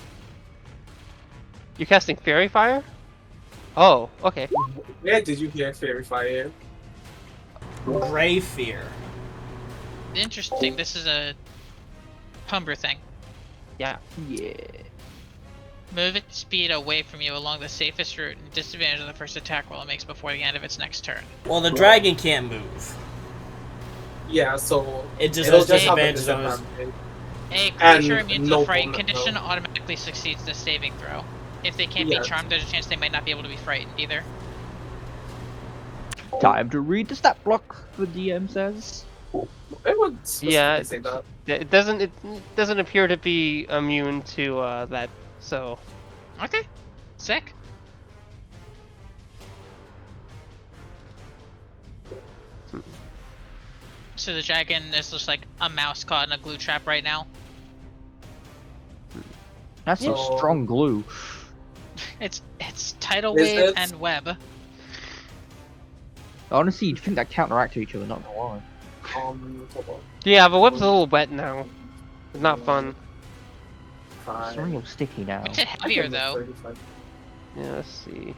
You're casting Fairy Fire? Oh, okay. Where did you hear Fairy Fire? Grey Fear. Interesting. This is a Humber thing. Yeah. Yeah. Move its speed away from you along the safest route and disadvantage on the first attack roll it makes before the end of its next turn. Well, the dragon can't move. Yeah, so It just it'll has just have a disadvantage on his... disadvantage. A And creature immune to no the frightened bonus, condition no. automatically succeeds the saving throw. If they can't Yes. be charmed, there's a chance they might not be able to be frightened either. Time to read the stat block, the DM says. It would specifically Yeah. say that. It doesn't appear to be immune to that. So Okay. Sick. So the dragon is just like a mouse caught in a glue trap right now. That's some So- strong glue. It's tidal Is wave it? and web. Honestly, you'd think that counteract each other, not gonna lie. Hold on. yeah, the web's a little wet now. It's not fun. It's real sticky now. Makes it I heavier can move though. 35. Yeah, let's see.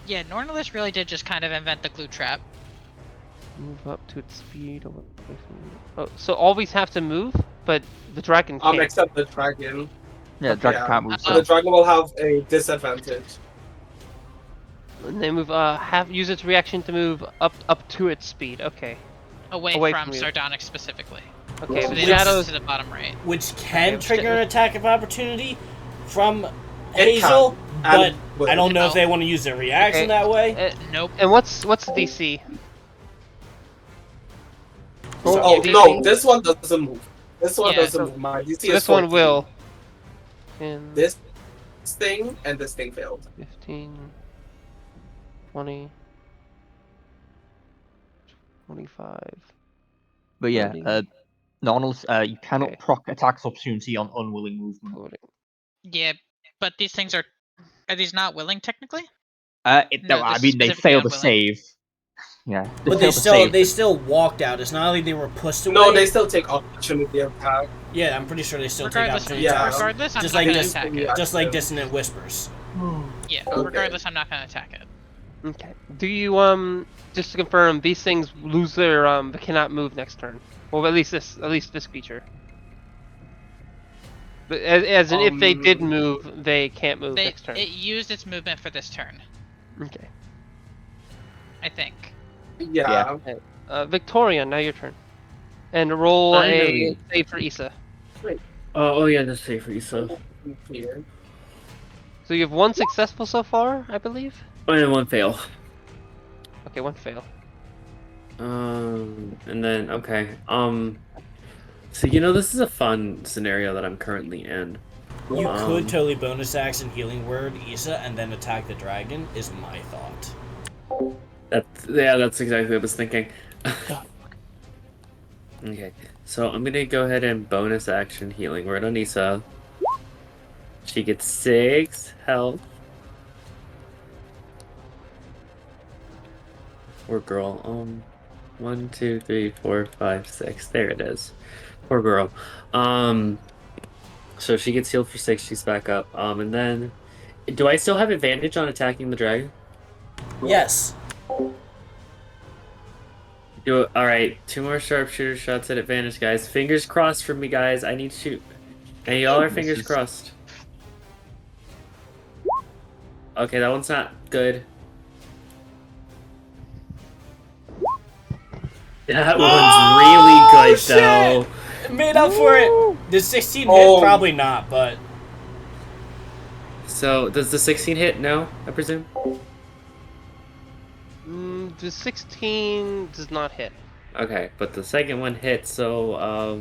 Yeah, Nornalis really did just kind of invent the glue trap. Move up to its speed. Oh, so always have to move, but the dragon can't. Except the dragon. Yeah, the dragon Yeah. can't move. So the So. dragon will have a disadvantage. And they move. Use its reaction to move up to its speed. Okay. Away, Away from from you. Sardonyx specifically. Okay. So The the shadows. to the bottom right. Which can Okay, trigger an attack of opportunity from It Hazel, can. but I don't know if No. they want to use their reaction Okay. that way. Nope. And what's the DC? Oh DC? no, this one doesn't move. This one Yeah, doesn't so move. My DC is This one 14. will. And This thing and this thing failed. 15, 20, 25. But yeah, Loading. Nornals, you cannot Okay. proc attacks opportunity on unwilling movement. Loading. Yeah, but these things are these not willing technically? No, No, I this is mean they specifically failed to unwilling. save. Yeah, But they still walked out. It's not like they were pushed away. No, they still take opportunity attack. Yeah, I'm pretty sure they still take Regardless, opportunity yeah. attacks. regardless, I'm Just not like gonna this- attack yeah. it. Just like Dissonant Whispers. Yeah, Okay. regardless, I'm not gonna attack it. Okay. Do you just to confirm these things lose their they cannot move next turn? Well, at least this creature. But as in, if they did move, they can't move next turn. It used its movement for this turn, Okay. I think. Yeah. Victoria, now your turn. And roll a Finally. save for Issa. Oh yeah, that's safe for you, so. Here. So you have one successful so far, I believe. And one fail. Okay, one fail. And then okay. So this is a fun scenario that I'm currently in. You Um, could totally bonus action Healing Word Issa and then attack the dragon, is my thought. That's exactly what I was thinking. Okay, so I'm gonna go ahead and bonus action healing word on Issa. She gets 6 health. Poor girl. 1, 2, 3, 4, 5, 6. There it is. Poor girl. So she gets healed for 6. She's back up. And then, do I still have advantage on attacking the dragon? Yes. Do it. All right, 2 more sharpshooter shots at advantage, guys. Fingers crossed for me, guys. I need to shoot. And y'all are fingers Misses. crossed. Okay, that one's not good. That Oh, one's really good, shit! though. Made up for it. The 16 Oh. hit, probably not, but So, does the 16 hit? No, I presume? The 16 does not hit. Okay, but the second one hit, so,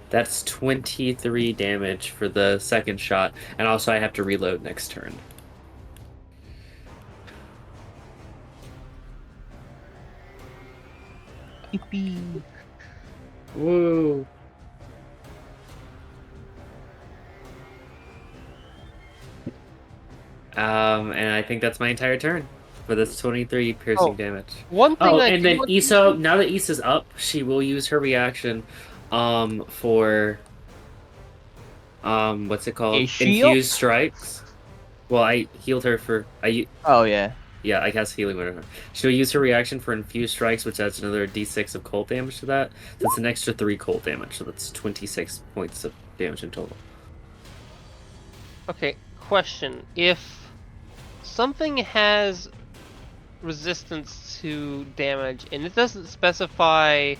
that's 23 damage for the second shot. And also, I have to reload next turn. Woo! And I think that's my entire turn for this 23 piercing Oh. damage. One thing Oh, I and do then want- Issa, now that Issa's up, she will use her reaction, for, what's it called? A shield? Infused strikes. Well, I healed her for, Oh yeah. yeah, I cast healing word on her. She'll use her reaction for infused strikes, which adds another d6 of cold damage to that. That's an extra 3 cold damage, so that's 26 points of damage in total. Okay, question. If something has resistance to damage and it doesn't specify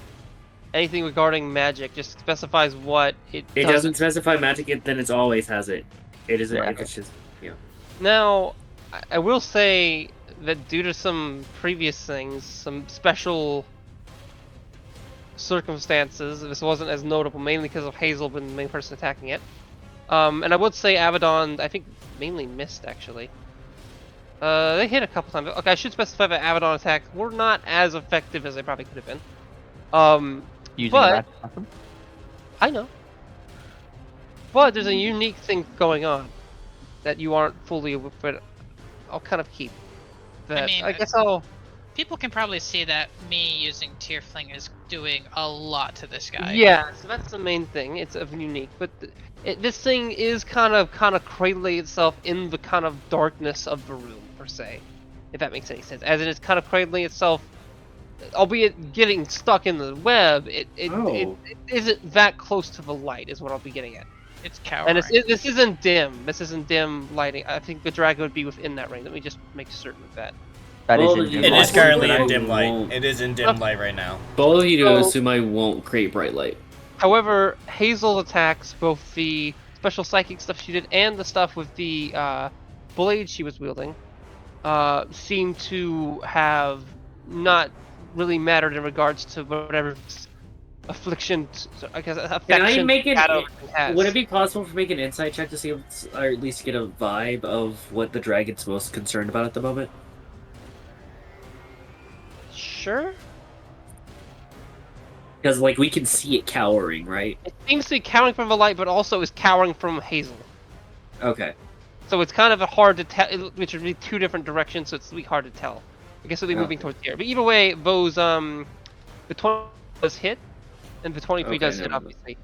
anything regarding magic, just specifies what it It does. doesn't specify magic, then it always has it. It isn't, Yeah. it's just, yeah. Now, I will say that due to some previous things, some special circumstances, this wasn't as notable, mainly because of Hazel being the main person attacking it. And I would say Abaddon, I think, mainly missed, actually. They hit a couple times. Okay, I should specify that Abaddon attacks were not as effective as they probably could have been. Using But- a magic weapon. I know. But there's a unique thing going on that you aren't fully aware, but I'll kind of keep that. mean, I guess I'll... People can probably see that me using Tearfling is doing a lot to this guy. Yeah, so that's the main thing. It's of unique, but this thing is kind of cradling itself in the kind of darkness of the room, per se, if that makes any sense. As it is kind of cradling itself, albeit getting stuck in the web, it isn't that close to the light, is what I'll be getting at. It's cowering. And this isn't dim. This isn't dim lighting. I think the dragon would be within that range. Let me just make certain of that. That is Well, in you- it is Light. currently I in dim light. won't. It is in dim light right now. Both of you So- assume I won't create bright light. However, Hazel attacks, both the special psychic stuff she did and the stuff with the blade she was wielding, seem to have not really mattered in regards to whatever affliction, I guess, affection make it- Shadow has. Would it be possible for make an insight check to see, or at least get a vibe of what the dragon's most concerned about at the moment? Sure? Because, like, we can see it cowering, right? It seems to be cowering from the light, but also is cowering from Hazel. Okay. So it's kind of hard to tell, which would be two different directions, so it's really hard to tell. I guess it'll be moving towards here. But either way, those, the 20 does hit, and the 23 Okay, does hit, never mind. obviously.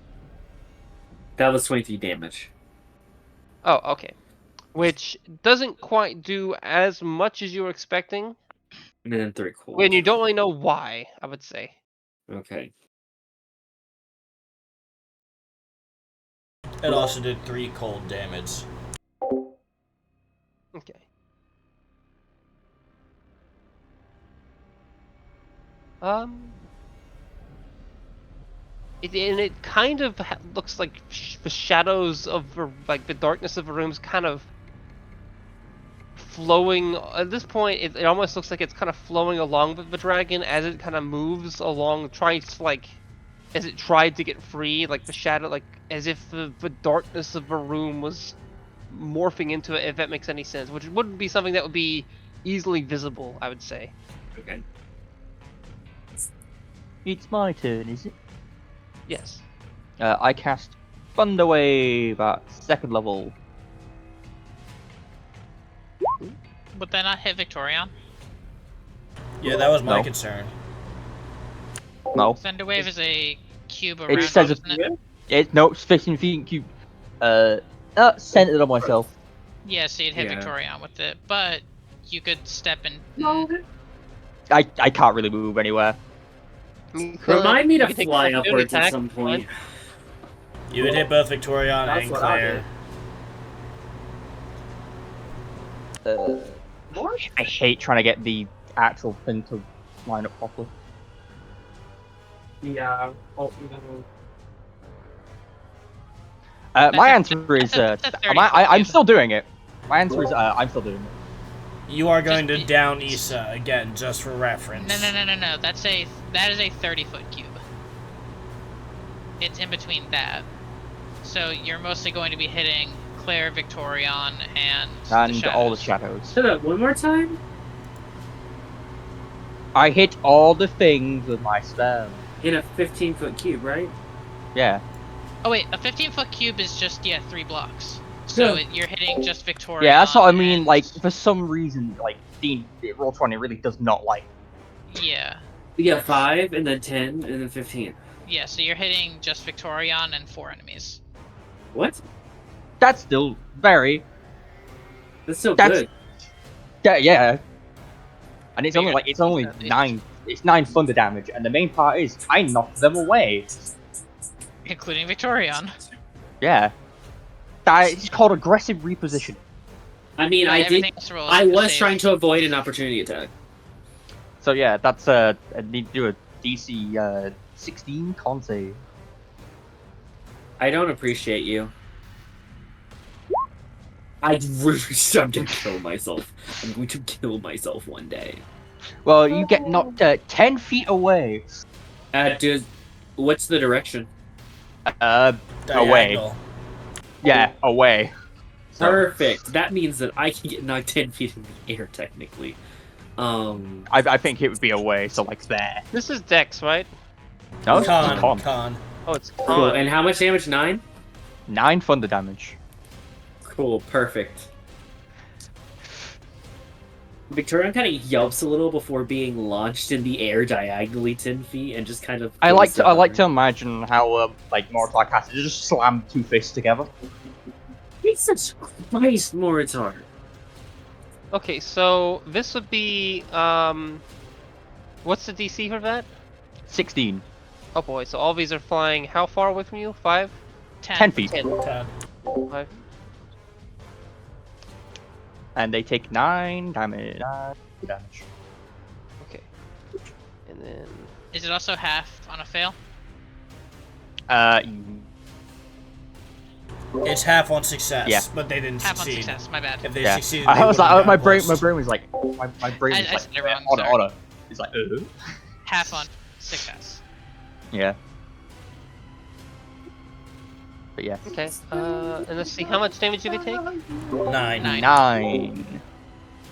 That was 23 damage. Oh, okay. Which doesn't quite do as much as you were expecting, And then 3 cool. when you don't really know why, I would say. Okay. It also did 3 cold damage. Okay. It kind of looks like the shadows of like the darkness of the room's kind of flowing. At this point, it almost looks like it's kind of flowing along with the dragon as it kind of moves along, trying to like, as it tried to get free, like the shadow, like as if the darkness of the room was morphing into it, if that makes any sense, which wouldn't be something that would be easily visible, I would say. Okay. It's my turn, is it? Yes. I cast Thunder Wave at 2nd level. Would that not hit Victorion? Yeah, that was my No. concern. No. Thunderwave is a cube around, It says isn't it? Nope, it's 15 feet cube. Centered on myself. Yeah, so you'd hit Yeah. Victorion with it, but you could step in. I can't really move anywhere. You could- Remind me you to could take fly opportunity upwards at attack, some point. You would hit both Victorion That's and what I Claire. I hate trying to get the actual thing to line up properly. Yeah. Oh, My That's answer is that's a 30 I'm cube. still doing it. My answer is I'm still doing it. You are going to Just- down Issa again, just for reference. No. That is a 30-foot cube. It's in between that. So you're mostly going to be hitting Claire, Victorion, and All the shadows. shadows. Shut up, one more time? I hit all the things with my spell. In a 15-foot cube, right? Yeah. Oh wait, a 15-foot cube is just 3 blocks. So Yeah. you're hitting just Victorion. Yeah, that's what I mean. and- Like, for some reason, like, Roll20 really does not like. Yeah. We got 5, and then 10, and then 15. Yeah, so you're hitting just Victorion and 4 enemies. What? That's still very. That's so That's- good. Yeah. And it's only Bigger only at least. 9. It's 9 thunder damage, and the main part is I knocked them away. Including Victorion. Yeah. It's called aggressive reposition. I mean, I did. Everything else rolls I a was save. trying to avoid an opportunity attack. So yeah, that's I need to do a DC 16 con save. I don't appreciate you. I'm gonna kill myself. I'm going to kill myself one day. Well, you get knocked 10 feet away. Dude, what's the direction? Away. Diagonal. Yeah, away. So, Perfect. That means that I can get knocked 10 feet in the air, technically. I think it would be away, so like there. This is Dex, right? No, it's Con. con. Oh, it's Cool. con. And how much damage? 9? 9 thunder damage. Cool. Perfect. Victorian kind of yelps a little before being launched in the air diagonally 10 feet and just kind of. I like goes to down. imagine how like Mortar has to just slam 2 fists together. Jesus Christ, Moritar. Okay, so this would be what's the DC for that? 16. Oh boy, so all these are flying how far away from you? 5? 10 feet. 10. 5. And they take 9 damage. 9 damage. Okay. And then Is it also half on a fail? It's half on success, Yeah. but they didn't Half on succeed. success, my bad. If they Yeah. succeeded, I they was would've like, my got brain plus. was like, my brain I was like, said it wrong, order, sorry. order. It's like, Half on success. Yeah. But yeah. okay. And let's see how much damage did they take? 9. 9. 9.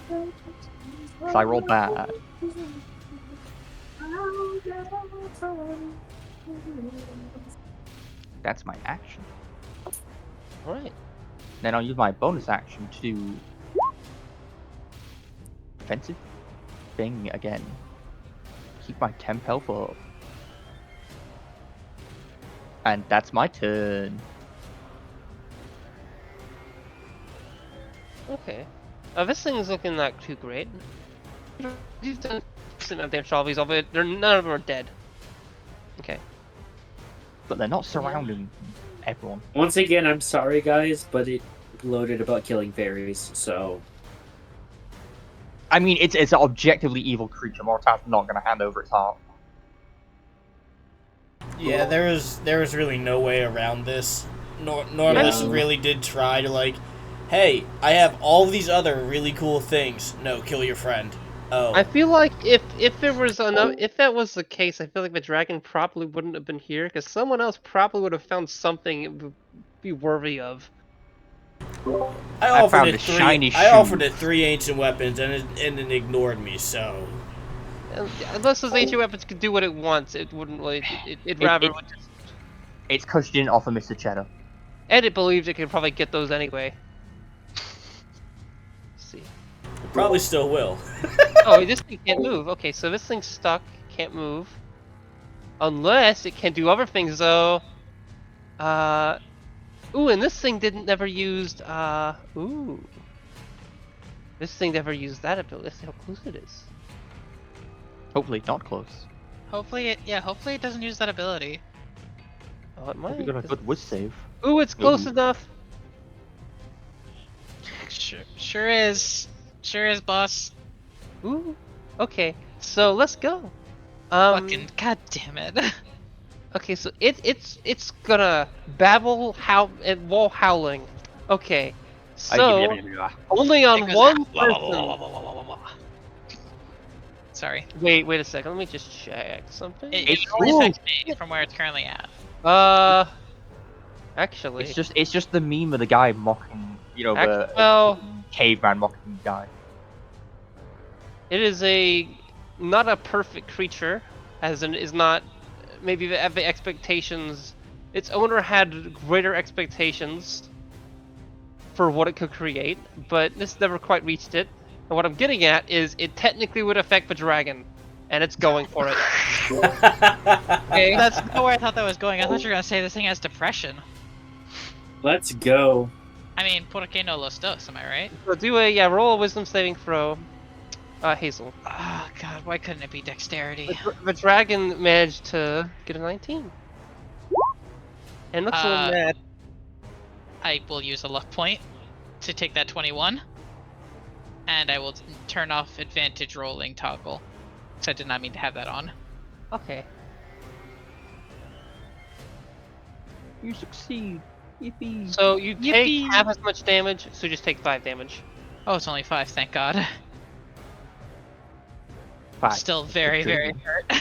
So I rolled bad. That's my action. All right. Then I'll use my bonus action to do offensive thing again. Keep my temp health up. And that's my turn. Okay. This thing is looking not too great. You've done decent amount of damage to all these, although none of them are dead. Okay. But they're not surrounding everyone. Once again, I'm sorry, guys, but it loaded about killing fairies, so. I mean, it's an objectively evil creature. Mortar's not going to hand over its heart. Yeah, there was really no way around this. Normalists Yeah. really did try to like, hey, I have all these other really cool things. No, kill your friend. Oh, I feel like if there was enough, if that was the case, I feel like the dragon probably wouldn't have been here because someone else probably would have found something it would be worthy of. I I offered found it a three. shiny I shoe. offered it 3 ancient weapons, and it ignored me. So Unless those ancient weapons could do what it wants, it wouldn't really. It'd rather. it- It's because you didn't offer Mr. Cheddar. And it believes it could probably get those anyway. Let's see. probably still will. Oh, this thing can't move. Okay, so this thing's stuck, can't move. Unless it can do other things though. Ooh, and this thing never used ooh. This thing never used that ability. Let's see how close it is. Hopefully not close. Hopefully it doesn't use that ability. Oh, it might. Hope you got a good whiz save. Ooh, it's close Ooh. enough. Sure is, boss. Ooh. Okay, so let's go. Fucking god damn it. Okay, so it's gonna babble and wall howling. Okay, so only It on goes, one "Ah, blah, blah, person. blah, blah, blah, blah, blah, blah." Sorry. Wait a second. Let me just check something. It only affects me from where it's currently at. Actually, It's just the meme of the guy mocking, you know, the well, caveman mocking the guy. it is not a perfect creature, as in is not maybe the expectations. Its owner had greater expectations for what it could create, but this never quite reached it. And what I'm getting at is it technically would affect the dragon, and it's going for it. Okay, that's not where I thought that was going. I thought you were gonna say this thing has depression. Let's go. I mean, por qué no los dos? Am I right? So do roll a wisdom saving throw, Hazel. Oh god, why couldn't it be dexterity? The dragon managed to get a 19. And looks a little mad. I will use a luck point to take that 21, and I will turn off advantage rolling toggle. So I did not mean to have that on. Okay. You succeed. Yippee. So you take Yippee. half as much damage, so you just take 5 damage. Oh, it's only 5, thank god. Fine. Still very, very hurt.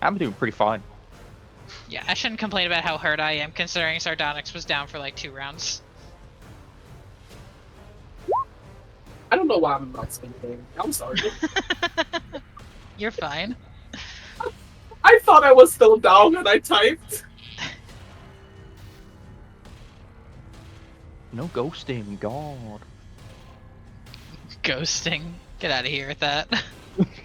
I'm doing pretty fine. Yeah, I shouldn't complain about how hurt I am, considering Sardonyx was down for like 2 rounds. I don't know why I'm not speaking. I'm sorry. You're fine. I thought I was still down when I typed. No ghosting, God. Ghosting. Get out of here with that.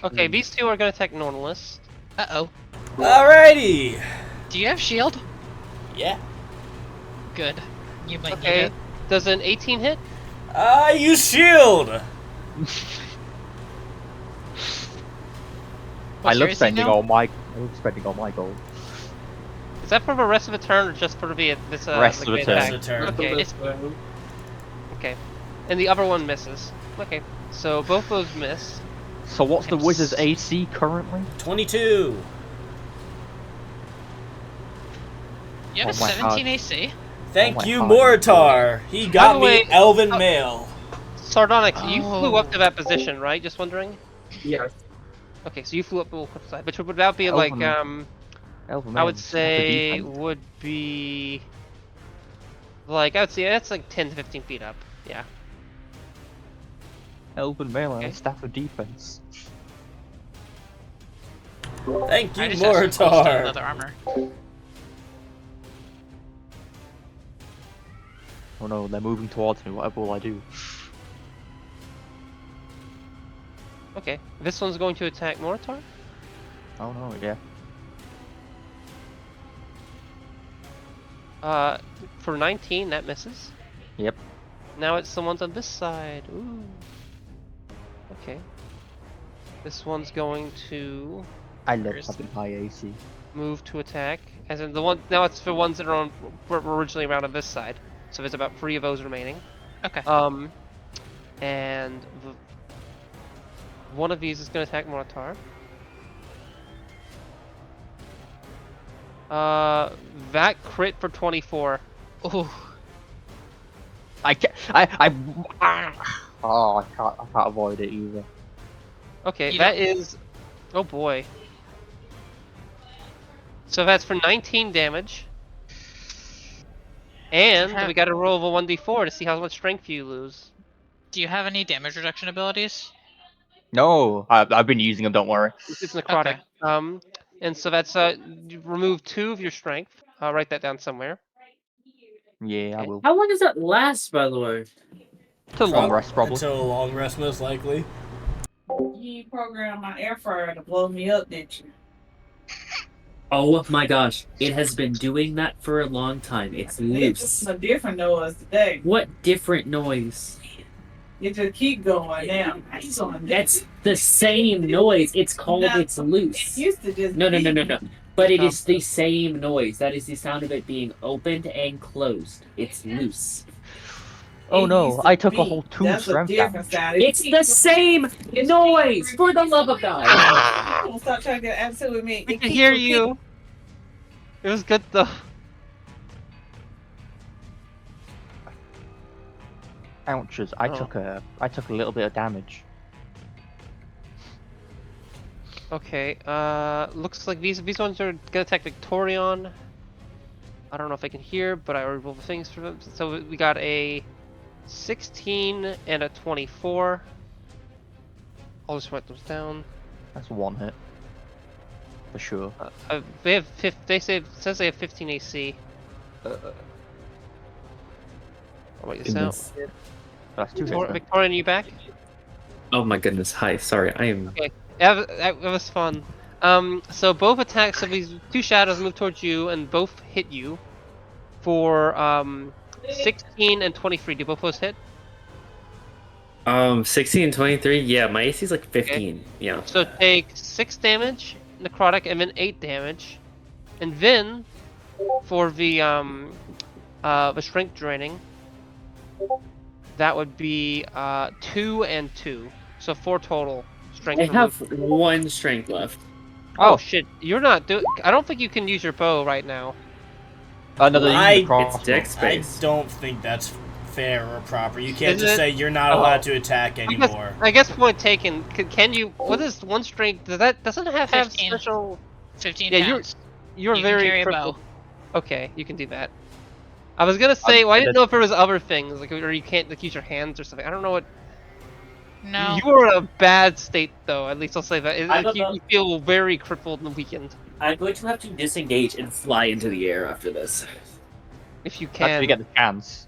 Okay, these two are gonna attack Normalist. Uh-oh. Alrighty. Do you have shield? Yeah. Good. You might need Okay, it. does an 18 hit? I use shield. I What's your love AC spending now? all my gold. Is that for the rest of the turn or just for this Rest of the great turn. attack? Rest of the turn. Okay, This way. okay. And the other one misses. Okay, so both those miss. So what's the It's- wizard's AC currently? 22. You have a Oh my 17 God. AC? Thank Oh my you, God. Moritar. He got the me way- Elven Male. Sardonyx, you flew up Oh. to that position, right? Just wondering? Yes. Okay, so you flew up the cliff side, which would about be like, Elven I would Male's say defense. would be like I would say that's like 10 to 15 feet up. Yeah. Elven Male and Okay. staff of defense. Thank you, I just have some cool stone leather Moritar. armor. Oh no, they're moving towards me. Whatever will I do? Okay. This one's going to attack Moritar. Oh no, yeah. For 19, that misses. Yep. Now it's someone's on this side. Ooh. Okay. This one's going to I love Where's- having high AC. move to attack. As in the one now it's for ones that are on were originally around on this side. So there's about 3 of those remaining. Okay. And one of these is going to attack Moritar. That crit for 24. Ooh. I can't. Oh, I can't avoid it either. Okay, You that is. Oh boy. So that's for 19 damage. And we got to roll of a 1d4 to see how much strength you lose. Do you have any damage reduction abilities? No, I've been using them. Don't worry. It's necrotic. Okay. And so that's you remove 2 of your strength. I'll write that down somewhere. Yeah, I Okay. will. How long does that last, by the way? It's a long rest, probably. Until a long rest, most likely. You programmed my air fryer to blow me up, didn't you? Oh my gosh, it has been doing that for a long time. It's It's loose. a different noise today. What different noise? You just keep going now. Keep going. That's the same noise. It's called it's It loose. used to just No. be. But it is the same noise. That is the sound of it being opened and closed. It's loose. Oh It no, used I to took a be. whole 2 That's a strength different damage. sound. It's the same noise, for the love of God. Don't stop trying to get attitude with me. We It can keeps hear repeating. you. It was good though. Ouches, Oh. I took a little bit of damage. Okay, looks like these ones are gonna attack Victorion. I don't know if I can hear, but I already rolled the things for them. So we got a 16 and a 24. I'll just write those down. That's 1 hit. For sure. They have says they have 15 AC. I'll write this out. Goodness. That's 2 hits. then. Victorion, you back? Oh my goodness. Hi. Sorry. I am. Okay, that was fun. So both attacks of these 2 shadows move towards you and both hit you for 16 and 23. Do both those hit? 16 and 23. Yeah, my AC is like 15. Yeah. So take 6 damage, necrotic, and then 8 damage, and then for the strength draining, that would be 2 and 2, so 4 total strength. I have removed. 1 strength left. Oh shit! You're not doing. I don't think you can use your bow right now. Another It's dex I space. don't think that's fair or proper. You can't Is just it? say you're not allowed to attack anymore. I guess point taken. Can you? What is 1 strength? Doesn't it have 15. special? 15 Yeah, pounds. You're You can very carry a crippled. bow. Okay, you can do that. I was gonna say, well, I didn't know if there was other things, like, or you can't like use your hands or something. I don't know what. No. You are in a bad state, though. At least I'll say that. I don't know. You feel very crippled and weakened. I'm going to have to disengage and fly into the air after this. If you That's can. if you get the chance.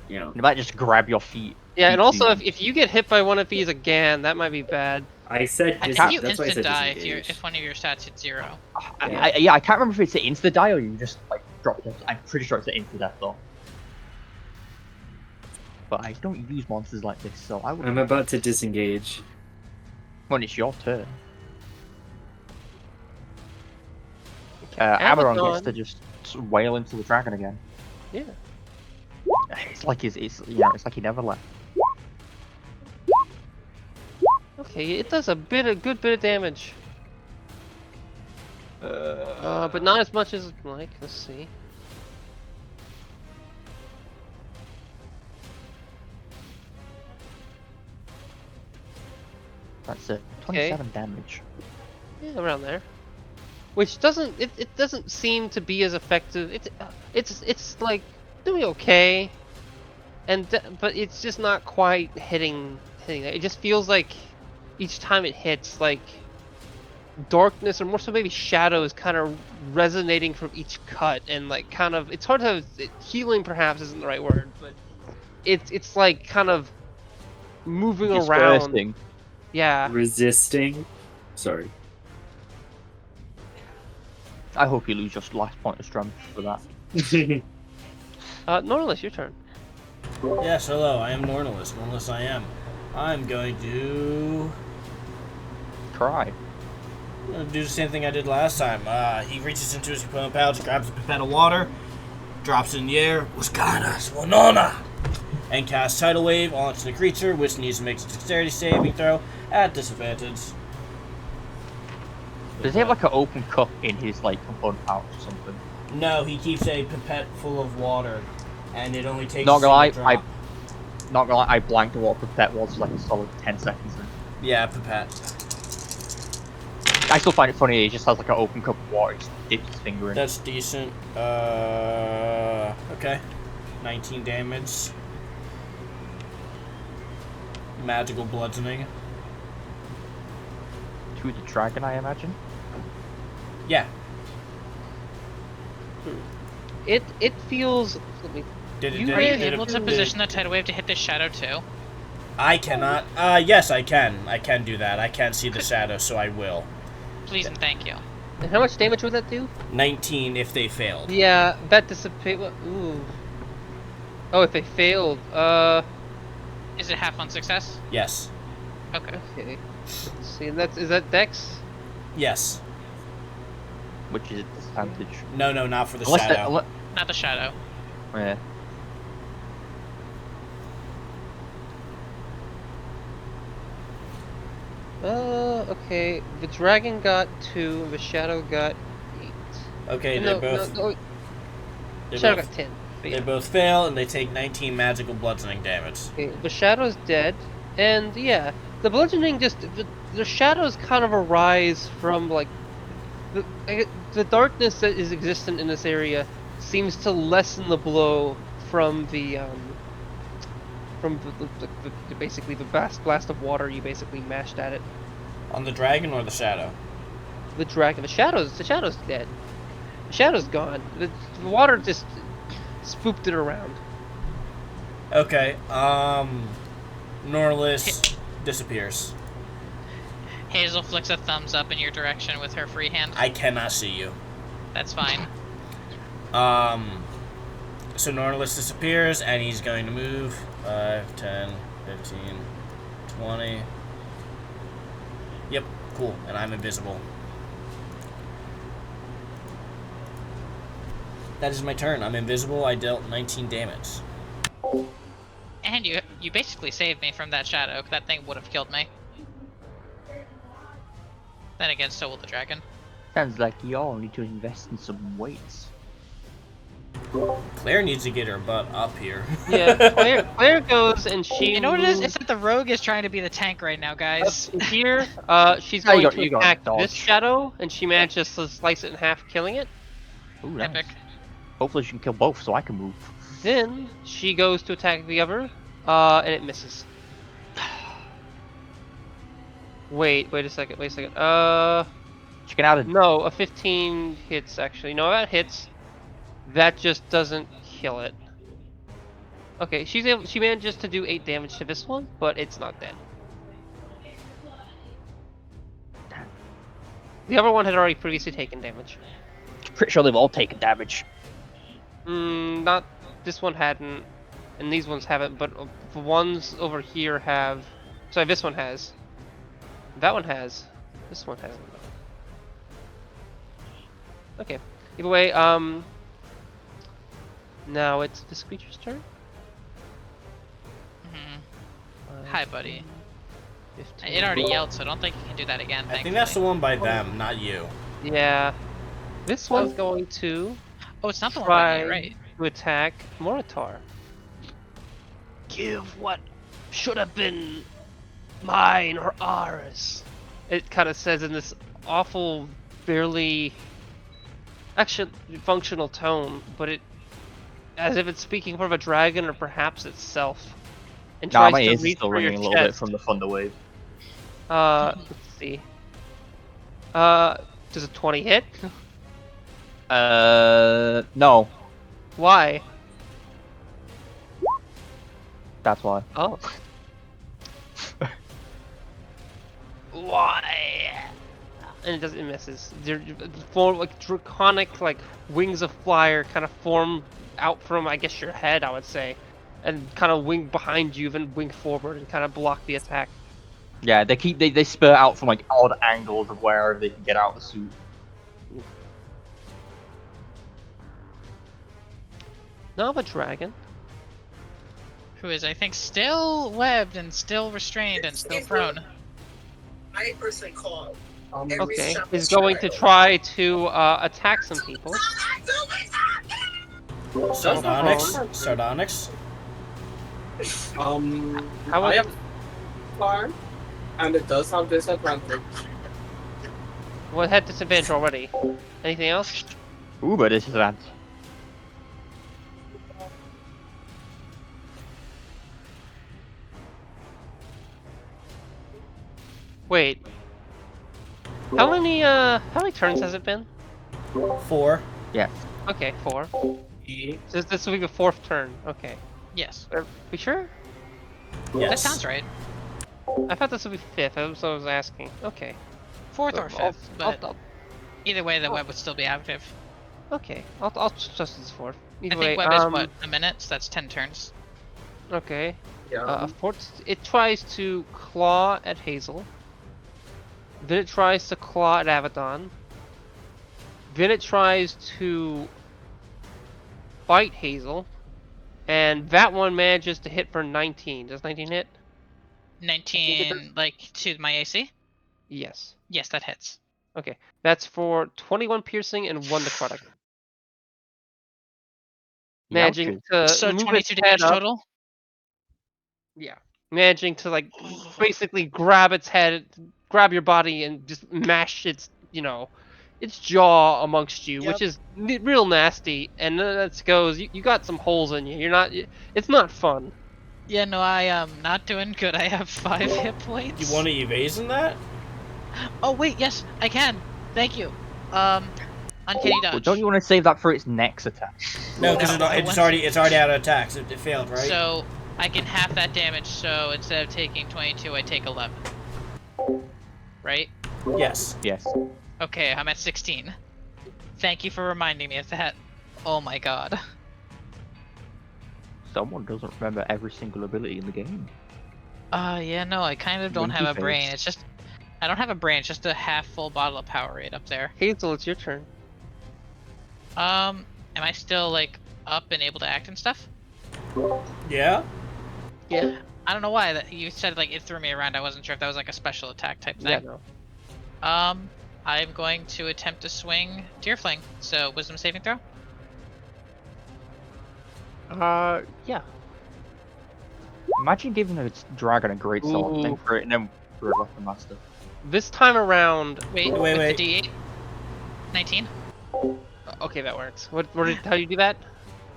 You know, You might just grab your feet. Yeah, and feet also to- if you get hit by one of these again, that might be bad. I said I dis- think you that's why I instant said die disengage. if one of your stats hits 0. Yeah, I can't remember if it's an insta die or you just like drop it. I'm pretty sure it's an insta death though. But I don't use monsters like this, so I would. I'm about to disengage. When it's your turn. Okay, Abaddon Abaddon. gets to just wail into the dragon again. Yeah. It's like it's like he never left. Okay, it does a good bit of damage. But not as much as like. Let's see. That's it. 27 damage. Yeah, around there. Which doesn't it doesn't seem to be as effective. It's like doing okay, but it's just not quite hitting it. It just feels like each time it hits, like darkness or more so maybe shadows kind of resonating from each cut, and like kind of it's hard to healing perhaps isn't the right word, but it's like kind of moving around. Dispersing. Yeah. Resisting. Sorry. I hope you lose your last point of strength for that. Norlis, your turn. Yes, hello, I am Nornalis. Nornalis I am. I'm going to Cry. do the same thing I did last time. He reaches into his component pouch, grabs a pipette of water, drops it in the air, Waskanas, Wanona, and casts Tidal Wave onto the creature, which needs to make a dexterity saving throw at disadvantage. Does he have like an open cup in his like component pouch or something? No, he keeps a pipette full of water, and it only takes Not a gonna lie, single drop. Not gonna lie, I blanked on what pipette was for like a solid 10 seconds. Yeah, pipette. I still find it funny. He just has like an open cup of water. He just dips his finger in. That's decent. Okay. 19 damage. Magical bludgeoning. To the dragon, I imagine. Yeah. It feels. Let me. Did it, You did Are it, you did able it, to did position the tidal wave to hit the shadow too? I cannot. Yes, I can. I can do that. I can't see the shadow, so I will. Please and thank you. And how much damage would that do? 19 if they failed. Yeah, that dissipate. Ooh. Oh, if they failed. Is it half on success? Yes. Okay. Okay. Let's see, and is that Dex? Yes. Which is a disadvantage. No, not for the Unless shadow. Not the shadow. Yeah. Okay. The dragon got 2, the shadow got 8. Okay, no, they both. no, They shadow both, got 10. But they yeah. both fail, and they take 19 magical bludgeoning damage. Okay, the shadow's dead, and yeah, the bludgeoning the shadows kind of arise from like the darkness that is existent in this area seems to lessen the blow from the basically the vast blast of water you basically mashed at it. On the dragon or the shadow? The dragon, the shadow's dead. The shadow's gone. The water just spooked it around. Okay, Norlis disappears. Hazel flicks a thumbs up in your direction with her free hand. I cannot see you. That's fine. So Norlis disappears, and he's going to move 5, 10, 15, 20. Yep, cool, and I'm invisible. That is my turn. I'm invisible. I dealt 19 damage. And you basically saved me from that shadow. That thing would have killed me. Then again, so will the dragon. Sounds like y'all need to invest in some weights. Claire needs to get her butt up here. Yeah, Claire goes and she. You know what it is? moves It's that the rogue is trying to be the tank right now, guys. up here. She's Oh, going you to got attack dodge. this shadow, and she manages to slice it in half, killing it. Ooh, nice. Epic. Hopefully she can kill both so I can move. Then she goes to attack the other, and it misses. Wait a second. She can add a No, a 15 hits actually. No, that hits. That just doesn't kill it. Okay, she manages to do 8 damage to this one, but it's not dead. The other one had already previously taken damage. Pretty sure they've all taken damage. Not this one hadn't, and these ones haven't, but the ones over here have. Sorry, this one has. That one has. This one hasn't. Okay. Either way, now it's this creature's turn. Hi, buddy. 15. It already yelled, so I don't think you can do that again. I think that's the one by them, not you. Yeah. This one's going to Oh, it's not the one try by me, right? to attack Moritar. Give what should have been mine or ours. It kind of says in this awful, barely actually functional tone, but it as if it's speaking for a dragon or perhaps itself. And Nah, tries my to ears is reach still for your ringing a little bit chest. from the thunder wave. Let's see. Does a 20 hit? No. Why? That's why. Oh. Why? And it misses. They're form like draconic, like wings of fire, kind of form out from, I guess, your head, I would say, and kind of wing behind you, then wing forward and kind of block the attack. Yeah, they spurt out from like odd angles of wherever they can get out of the suit. Now the dragon. Who is, I think, still webbed and still restrained and still prone. I personally call. Okay, is going to try to attack some people. Sardonyx. How I am far, and it does have disadvantage. Well, it had disadvantage already. Anything else? Ooh, but this is that. Wait. How many turns has it been? 4. Yeah. Okay, 4. So this will be the 4th turn. Okay. Yes. Are we sure? Yes. That sounds right. I thought this would be 5th. That's what I was asking. Okay. 4th or 5th, but I'll, either way, the web would still be active. okay. I'll trust this 4th. Either I way, think web is what, a minute? So that's 10 turns. Okay. Yeah. It tries to claw at Hazel. Then it tries to claw at Abaddon. Then it tries to bite Hazel. And that one manages to hit for 19. Does 19 hit? 19, like, to my AC? Yes. Yes, that hits. Okay. That's for 21 piercing and 1 necrotic. Managing to So move 22 its damage head up. total? Yeah. Managing to, like, basically grab its head, grab your body, and just mash its, its jaw amongst you, which is real nasty. And then it goes, you got some holes in you. It's not fun. Yeah, no, I am not doing good. I have 5 hit points. You want to evade that? Oh, wait, yes, I can. Thank you. Uncanny dodge. Well, don't you want to save that for its next attack? No, because it's already out of attacks. It failed, right? So, I can half that damage, so instead of taking 22, I take 11. Right? Yes. Yes. Okay, I'm at 16. Thank you for reminding me of that. Oh my god. Someone doesn't remember every single ability in the game. Yeah, no, I kind of don't Winky have a brain. face. It's just... I don't have a brain, it's just a half full bottle of Powerade up there. Hazel, it's your turn. Am I still, like, up and able to act and stuff? Yeah? Yeah. I don't know why. You said, like, it threw me around. I wasn't sure if that was, like, a special attack type thing. Yeah, no. I'm going to attempt to swing Deer Fling. So, wisdom saving throw? Yeah. Imagine giving a dragon a great sword, Ooh. then for it, and then for a weapon master. This time around... Wait, Wait. with the D8? 19? Okay, that works. How do you do that?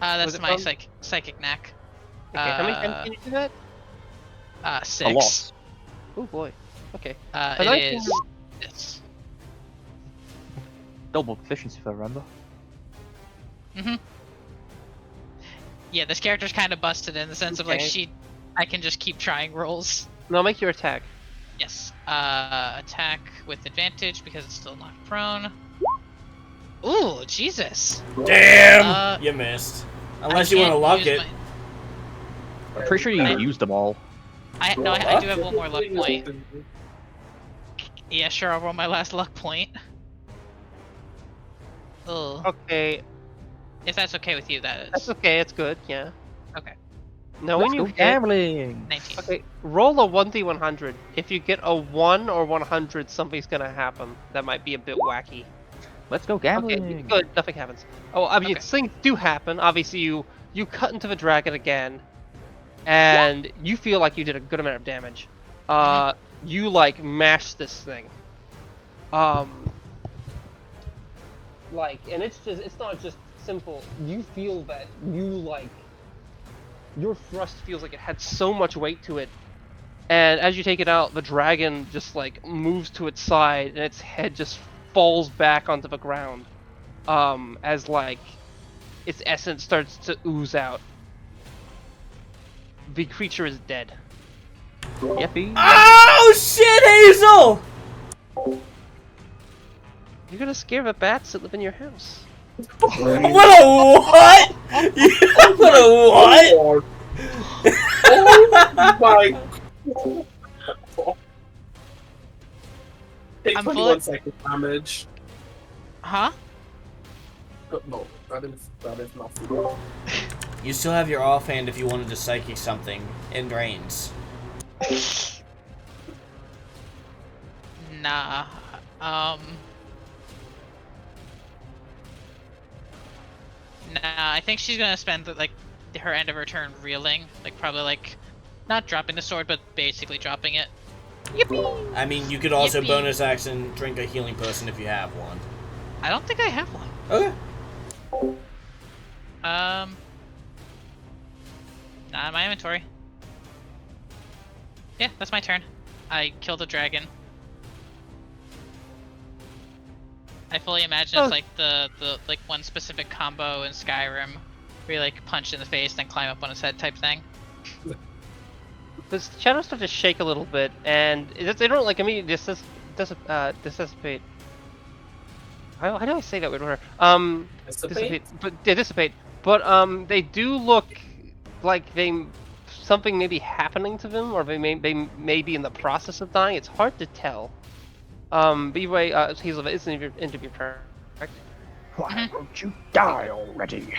That's it my from? psychic knack. Okay, how many times can you do that? 6. A lot. Oh boy. Okay. It is... It's... Double proficiency, if I remember. Mm-hmm. Yeah, this character's kind of busted in the sense of, like, Okay. I can just keep trying rolls. No, make your attack. Yes. Attack with advantage because it's still not prone. Ooh, Jesus. Damn! You missed. Unless you want to can't luck use it. I'm pretty sure you used them all. I do have one more luck point. Yeah, sure, I'll roll my last luck point. Ugh. Okay, If that's okay with you, that is. that's okay. It's good. Yeah. Okay. Now Let's when you go hit, gambling! 19. okay, roll a 1d100. If you get a 1 or 100, something's gonna happen. That might be a bit wacky. Let's go Okay, gambling! good. Nothing happens. Oh, I mean, Okay. things do happen. Obviously, you cut into the dragon again, and you feel like you did a good amount of damage. You like mash this thing. Like, and it's not just simple. You feel that your thrust feels like it had so much weight to it. And as you take it out, the dragon just like moves to its side and its head just falls back onto the ground. As like its essence starts to ooze out. The creature is dead. Yippee! Oh shit, Hazel! You're gonna scare the bats that live in your house. What a what? What a what? Oh my god. Take I'm 21 seconds damage. Huh? No, that is not true. You still have your offhand if you wanted to psychic something in brains. Nah. Nah, I think she's gonna spend like her end of her turn reeling, like probably like not dropping the sword, but basically dropping it. Yippee! I mean, you could also Yippee. bonus action drink a healing potion if you have one. I don't think I have one. Okay. Not in my inventory. Yeah, that's my turn. I killed a dragon. I fully imagine it's like the like one specific combo in Skyrim where you like punch in the face then climb up on its head type thing. The shadows start to shake a little bit, and they don't like immediately dissipate. How do I say that word? Dissipate? Dissipate. But they do look like they something may be happening to them, or they may be in the process of dying. It's hard to tell. But either way, Hazel, it's end of your turn, correct? Why won't you die already?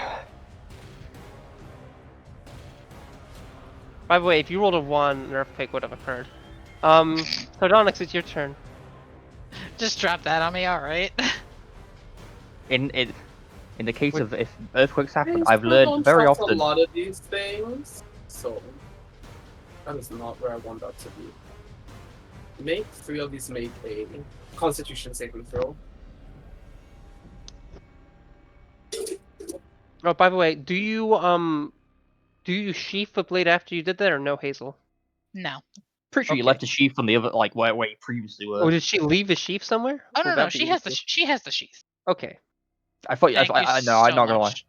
By the way, if you rolled a 1, an earthquake would have occurred. Sardonyx, it's your turn. Just drop that on me, alright? In the case of if earthquakes happen, Hey, I've still learned don't very trust often. a lot of these things, so that is not where I want that to be. Make 3 of these make a Constitution saving throw. Oh, by the way, do you sheath the blade after you did that, or no, Hazel? No. Pretty sure you Okay. left the sheath on the other, like where you previously were. Or did she leave the sheath somewhere? Oh Would no, that no, be she has the easier? she has the sheath. Okay. I thought. Thank you I know. so I'm not gonna lie. much.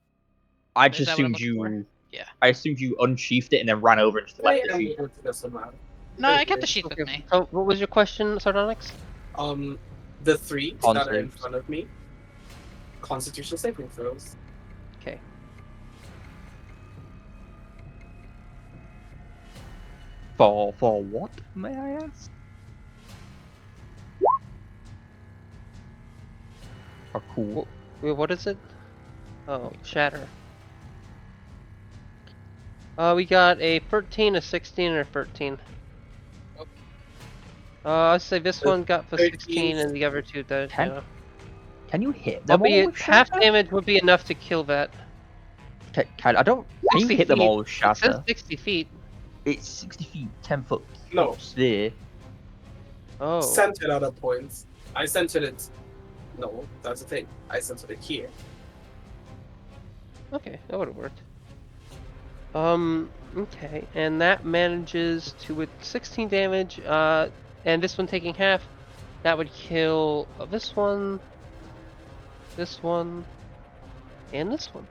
I Is just that what I'm assumed looking for? you. Yeah. I assumed you unsheathed it and then ran over and just left the I am sheath. able to get some out. No, I kept the sheath with me. So, what was your question, Sardonyx? The 3 Con that are in saves. front of me, Constitution saving throws. Okay. For what, may I ask? Oh, cool. Wait, what is it? Oh, shatter. We got a 13, a 16, and a 13. I'd say this The one got the 16, 13 and the other two did. Can- Yeah. Can you hit them all Albeit with half shatter? damage would be enough to kill that. I don't. Can you 60 hit them feet. all with It says shatter? 60 feet. It's 60 feet, 10 foot. No. There. Oh. Centered at a point. I centered it. No, that's the thing. I centered it here. Okay, that would have worked. Okay, and that manages to, with 16 damage, and this one taking half, that would kill this one, and this one.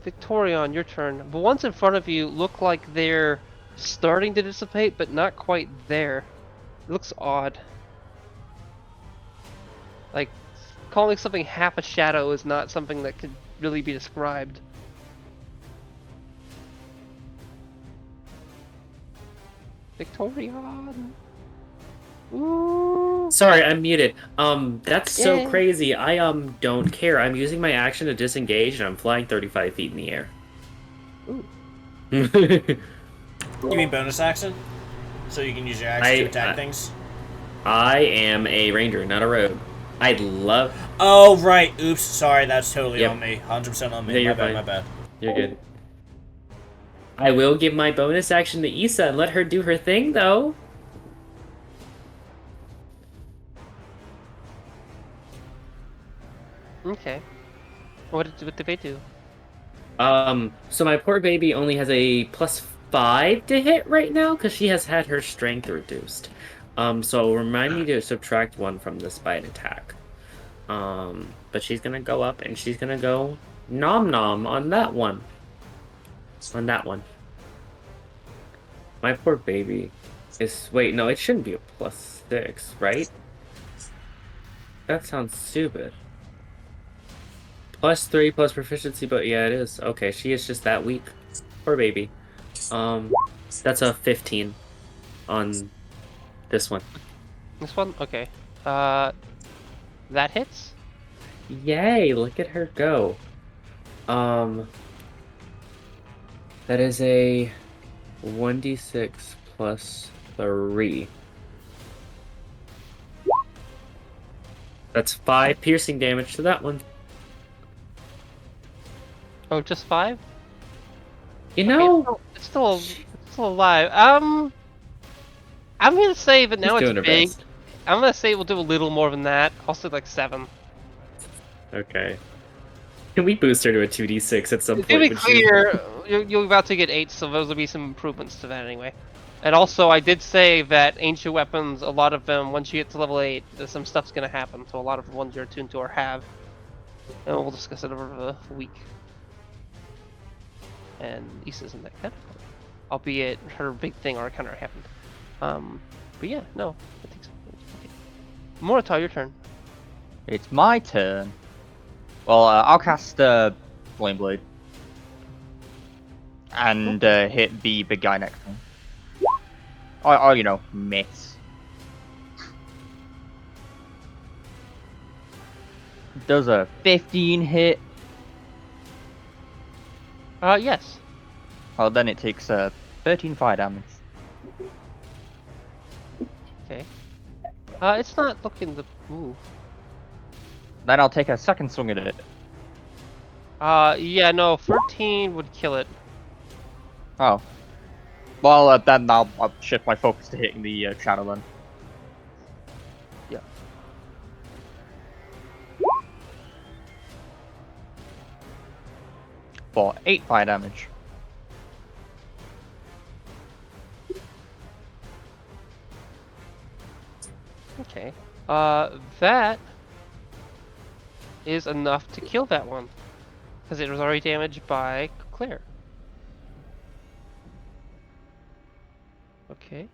Victorion, your turn. The ones in front of you look like they're starting to dissipate, but not quite there. It looks odd. Like, calling something half a shadow is not something that could really be described. Victorion! Ooh! Sorry, I'm muted. That's so Yeah. crazy. I don't care. I'm using my action to disengage, and I'm flying 35 feet in the air. Ooh. You mean bonus action? So you can use your action to attack things? I am a ranger, not a rogue. I'd love. Oh, right. Oops. Sorry, that's totally Yep. on me. 100% on me. Yeah, you're my bad, fine. my bad. You're good. I will give my bonus action to Issa and let her do her thing, though. Okay. What did they do? So my poor baby only has a +5 to hit right now because she has had her strength reduced. So remind me to subtract 1 from this by an attack. But she's gonna go up and she's gonna go nom nom on that one. On that one. My poor baby is. Wait, no, it shouldn't be a +6, right? That sounds stupid. +3 plus proficiency, but yeah, it is. Okay, she is just that weak. Poor baby. That's a 15 on this one. This one? Okay. That hits? Yay, look at her go. That is a 1d6 plus 3. That's 5 piercing damage to that one. Oh, just 5? You know, It's still alive. I'm gonna say that now she's it's doing her big. best. I'm gonna say we'll do a little more than that. I'll say like 7. Okay. Can we boost her to a 2d6 at some To point? be when she's- clear, you're about to get 8, so those will be some improvements to that anyway. And also, I did say that ancient weapons, a lot of them, once you get to level 8, there's some stuff's gonna happen. So a lot of the ones you're attuned to or have. And we'll discuss it over the week. And Issa's in that category. Albeit her big thing already kind of happened. But yeah, no, I think so. Okay. Moritar, your turn. It's my turn. Well, I'll cast Flame Blade. and hit the big guy next to him. Or you know, miss. Does a 15 hit? Yes. Well, then it takes 13 fire damage. Okay. It's not looking to move. Then I'll take a second swing at it. Yeah, no, 13 would kill it. Oh. Well, then I'll shift my focus to hitting the shadow then. Yeah. For 8 fire damage. Okay. That is enough to kill that one. Because it was already damaged by Claire. Okay.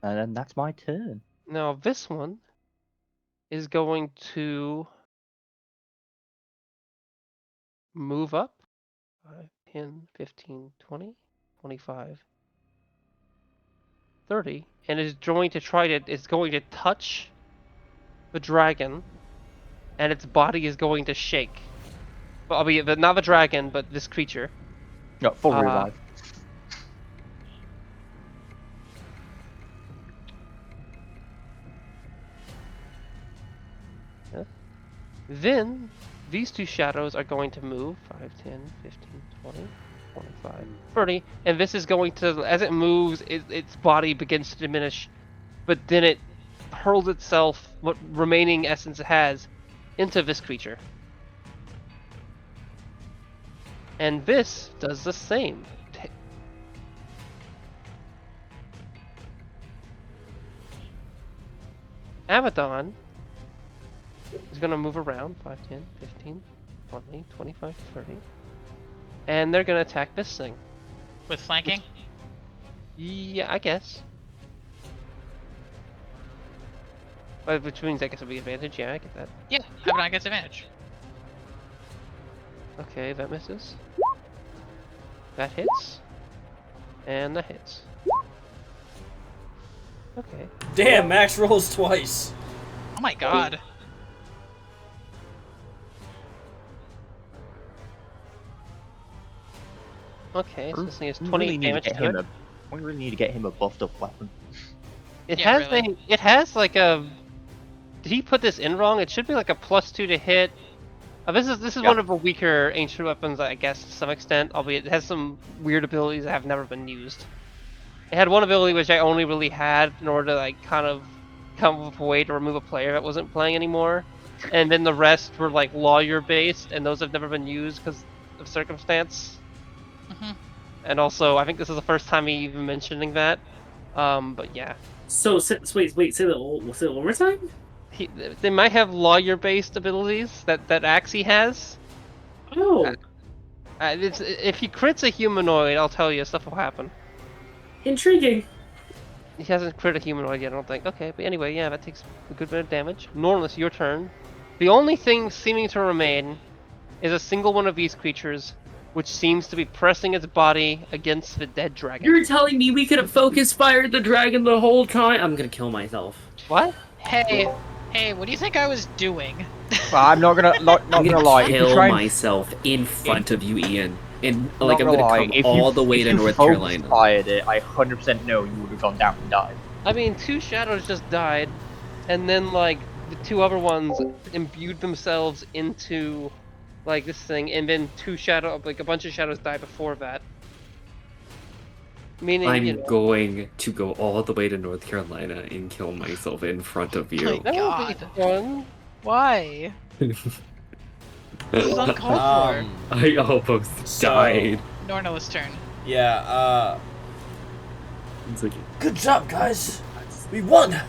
And then that's my turn. Now this one is going to move up 5, 10, 15, 20, 25, 30, and is going to touch the dragon, and its body is going to shake. Well, albeit not the dragon, but this creature. No, full revive. Then these two shadows are going to move 5, 10, 15, 20, 25, 30, and this is going to, as it moves, its body begins to diminish, but then it hurls itself, what remaining essence it has, into this creature. And this does the same. Abaddon is going to move around 5, 10, 15, 20, 25, 30. And they're going to attack this thing. With flanking? Yeah, I guess. Which means I guess it'll be advantage. Yeah, I get that. Yeah, Abaddon gets advantage. Okay, that misses. That hits. And that hits. Okay. Damn, Max rolls twice. Oh my god. Okay, so this thing is We 20 really need to damage get to him it. we really need to get him a buffed up weapon. It Yeah, has really. it has like a. Did he put this in wrong? It should be like a +2 to hit. This is Yeah. one of the weaker ancient weapons, I guess, to some extent. Albeit it has some weird abilities that have never been used. It had one ability which I only really had in order to like kind of come up with a way to remove a player that wasn't playing anymore, and then the rest were like lawyer based, and those have never been used because of circumstance. Mhm. And also, I think this is the first time me even mentioning that. But yeah. So, wait, say that one more time? They might have lawyer-based abilities that Axie has. Oh, If he crits a humanoid, I'll tell you, stuff will happen. intriguing. He hasn't crit a humanoid yet, I don't think. Okay, but anyway, yeah, that takes a good bit of damage. Normless, your turn. The only thing seeming to remain is a single one of these creatures, which seems to be pressing its body against the dead dragon. You're telling me we could have focus fired the dragon the whole time? I'm gonna kill myself. What? Hey, what do you think I was doing? Well, I'm not gonna not I'm gonna gonna lie. If you kill try and myself in front of you, Ian. And like I'm not gonna lie, come if all the way if to you North focus Carolina. fired it, I 100% know you would have gone down and died. I mean, 2 shadows just died, and then, like, the 2 other ones imbued themselves into, like, this thing, and then a bunch of shadows died before that. Meaning, I'm you know, going to go all the way to North Carolina and kill myself in front of you. that would be fun. Why? This is uncalled for. I almost So- died. Nornala's turn. Yeah, It's like, good job, guys. We won.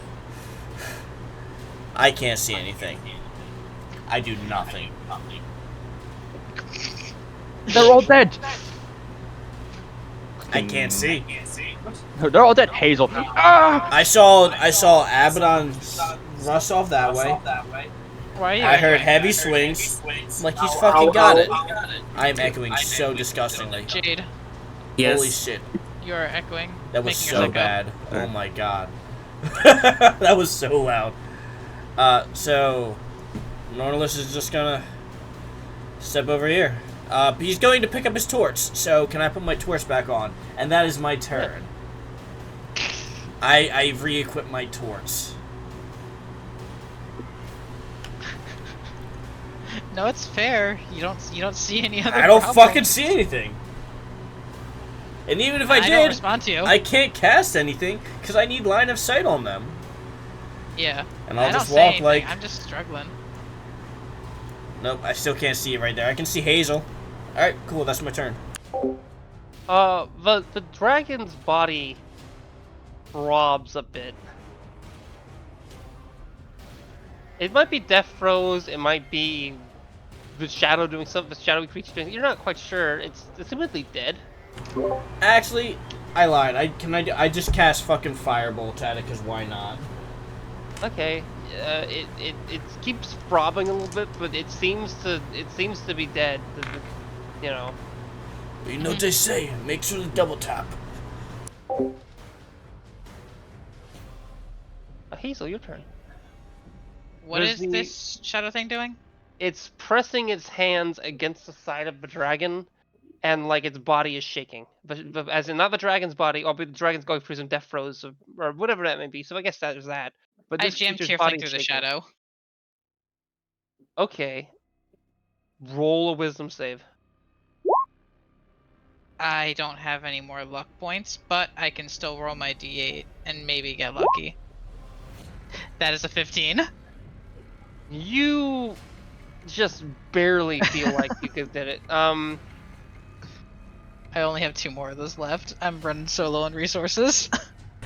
I can't see anything. I do nothing. They're all dead. I can't see. They're all dead. Hazel. Ah! I saw Abaddon rush off that way. Why are you I heard echoing? heavy swings. Like he's Ow, fucking ow, got ow. it. I am echoing so disgustingly. Jade, Yes. Holy shit. you are echoing. That was making so yourself go. bad. Oh Alright. my god. That was so loud. So Norlis is just gonna step over here. He's going to pick up his torch, so can I put my torch back on? And that is my turn. I re-equip my torch. No, it's fair. You don't see any other. I don't problem. fucking see anything. And even if I I don't did, respond to you. I can't cast anything because I need line of sight on them. Yeah. And I'll I don't just say walk anything. like. I'm just struggling. Nope, I still can't see it right there. I can see Hazel. Alright, cool, that's my turn. The dragon's body throbs a bit. It might be death throes, it might be the shadow doing something, the shadowy creature doing. You're not quite sure. It's simply dead. Actually, I lied. I just cast fucking Firebolt at it, because why not? Okay. It keeps throbbing a little bit, but it seems to be dead. You know. You know what they say, make sure to double tap. Hazel, your turn. What There's is this shadow thing doing? It's pressing its hands against the side of the dragon, and like its body is shaking. As in not the dragon's body, or the dragon's going through some death throes or whatever that may be. So I guess that is that. But I this jammed creature's body Tearfling is through the shaking. shadow. Okay. Roll a wisdom save. I don't have any more luck points, but I can still roll my d8 and maybe get lucky. That is a 15. You just barely feel like you could did it. I only have 2 more of those left. I'm running so low on resources.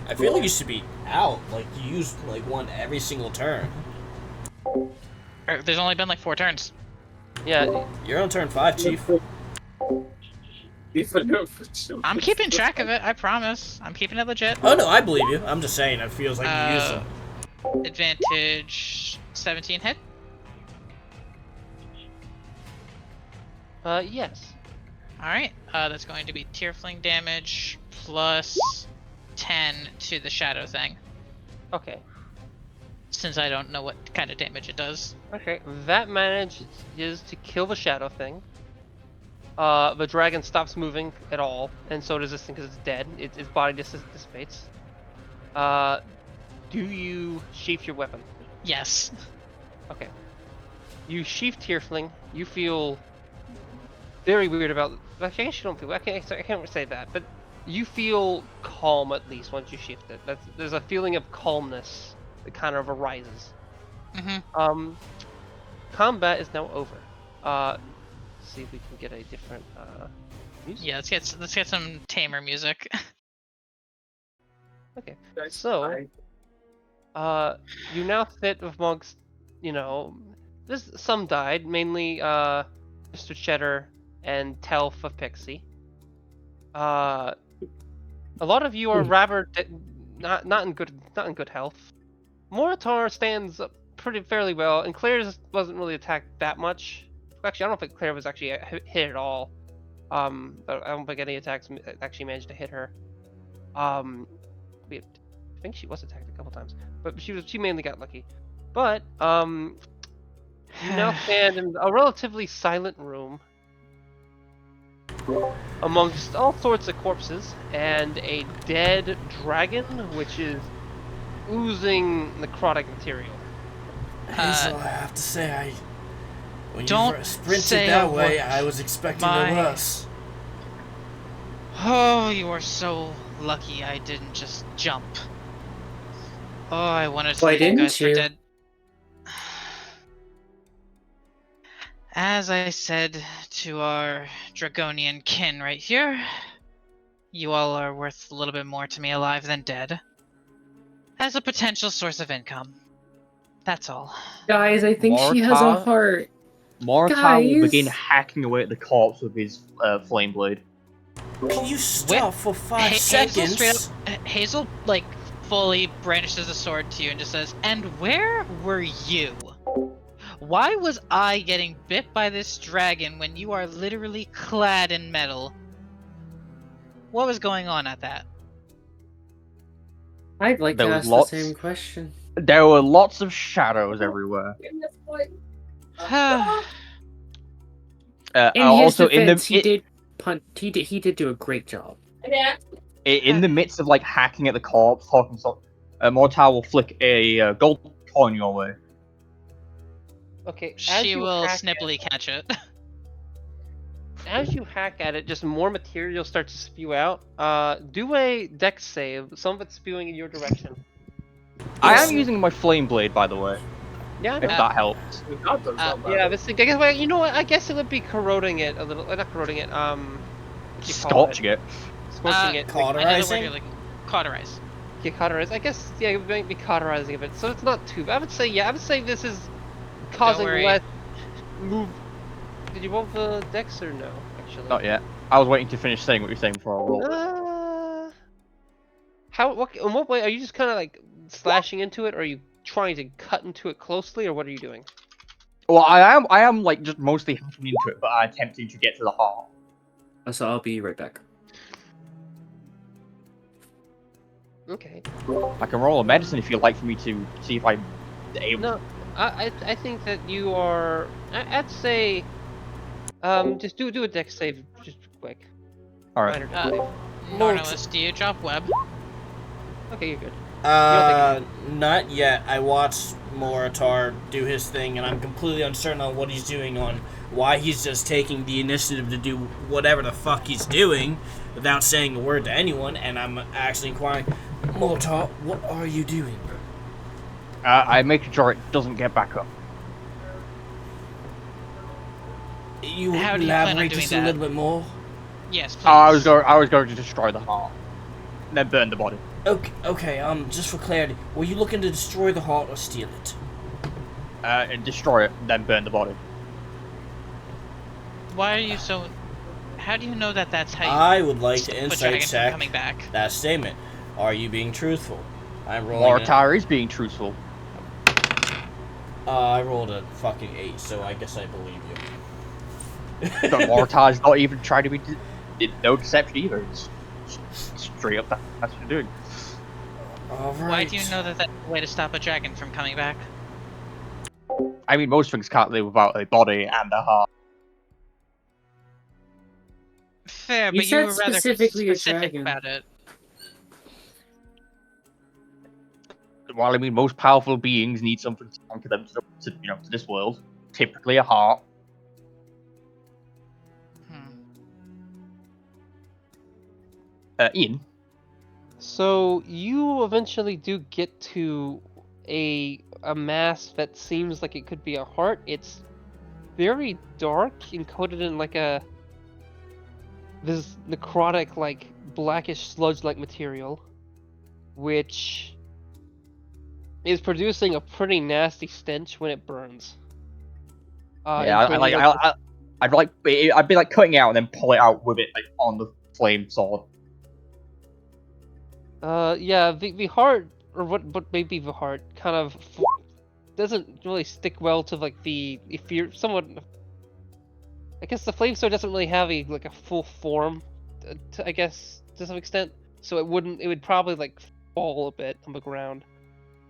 I feel like you should be out. Like, you use, like, one every single turn. There's only been like 4 turns. Yeah. You're on turn 5, Chief. I'm keeping track of it, I promise. I'm keeping it legit. Oh, no, I believe you. I'm just saying, it feels like you use them. Advantage 17 hit. Yes. Alright, that's going to be Tearfling damage plus 10 to the shadow thing. Okay. Since I don't know what kind of damage it does. Okay. That manage is to kill the shadow thing. The dragon stops moving at all, and so does this thing because it's dead. Its body dissipates. Do you sheath your weapon? Yes. Okay. You sheath Tearfling. You feel very weird about. Actually, I guess you don't feel. I can't say that, but you feel calm at least once you sheathed it. There's a feeling of calmness that kind of arises. Mm-hmm. Combat is now over. Let's see if we can get a different music. Yeah, let's get some tamer music. Okay. So, you now sit amongst, there's some died, mainly Mr. Cheddar and Telf of Pixie. A lot of you are rather not in good health. Moritar stands up fairly well, and Claire's wasn't really attacked that much. Actually, I don't think Claire was actually hit at all. But I don't think any attacks actually managed to hit her. I think she was attacked a couple times, but she mainly got lucky. But you now stand in a relatively silent room amongst all sorts of corpses and a dead dragon, which is oozing necrotic material. Hazel, I have to say, when Don't you sprinted say that a way, word. I was expecting My- no less. Oh, you are so lucky I didn't just jump. Oh, I wanted to Why leave you didn't guys for you? dead. As I said to our Dragonian kin right here, you all are worth a little bit more to me alive than dead. As a potential source of income. That's all. Guys, I think she has a Mortar? heart. Moritar will begin Guys. hacking away at the corpse with his flame blade. Can you stop for 5 seconds? Hazel, like, fully brandishes a sword to you and just says, "And where were you? Why was I getting bit by this dragon when you are literally clad in metal? What was going on at that? I'd like There to was ask lots. the same question. There were lots of shadows everywhere. In his Also, defense, he did do a great job. in the midst of like hacking at the corpse, talking so, Mortar will flick a gold coin your way. Okay, She will snippily catch it. as you hack at it, just more material starts to spew out. Do a dex save. Some of it's spewing in your direction. I am using my flame blade, by the way. Yeah, I If know. that helps. That does not matter. Yeah, but I guess, well, you know what? I guess it would be corroding it a little. Not corroding it. What do you call Scorching it. Scorching it. Another word Cauterizing? you're looking- Cauterize. Yeah, cauterize. I guess, yeah, it might be cauterizing of it. So it's not too bad. I would say, yeah, I would say this is causing worry. less move. Did you roll the dex or no? Actually. Not yet. I was waiting to finish saying what you're saying before I rolled it. In what way? Are you just kind of like slashing into it, or are you trying to cut into it closely, or what are you doing? Well, I am like just mostly hacking into it, but I'm attempting to get to the heart. So I'll be right back. Okay. I can roll a medicine if you'd like for me to see if I'm able. No, I think that you are. I'd say, just do a dex save, just quick. All right. Minor dex save. Nornalist, do you drop web? Okay, you're good. Not yet. I watched Moritar do his thing, and I'm completely uncertain on what he's doing, on why he's just taking the initiative to do whatever the fuck he's doing without saying a word to anyone, and I'm actually inquiring, Moritar, what are you doing? I make sure it doesn't get back up. You How do you plan on elaborate doing just a that? little bit more? Yes, please. I was going to destroy the heart, then burn the body. Okay, just for clarity, were you looking to destroy the heart or steal it? And destroy it, then burn the body. Why are you so... How do you know that that's how you... I would like to stop a insight dragon from check coming back? that statement. Are you being truthful? I'm rolling. Moritar is being truthful. I rolled a fucking 8, so I guess I believe you. But Moritar's not even trying to be... no deception either. It's straight up that's what you're doing. Alright. Why do you know that that's a way to stop a dragon from coming back? I mean, most things can't live without a body and a heart. Fair, You but you said were rather specifically a specific dragon. about it. Well, I mean, most powerful beings need something to anchor them to to this world. Typically a heart. Ian? So you eventually do get to a mass that seems like it could be a heart. It's very dark, encoded in like this necrotic, like blackish sludge-like material, which is producing a pretty nasty stench when it burns. I'd be like cutting it out and then pull it out with it like on the flame sword. Yeah, the heart, or what may be the heart, kind of doesn't really stick well to like if you're somewhat. I guess the flame sword doesn't really have a full form, I guess to some extent. So it would probably like fall a bit on the ground,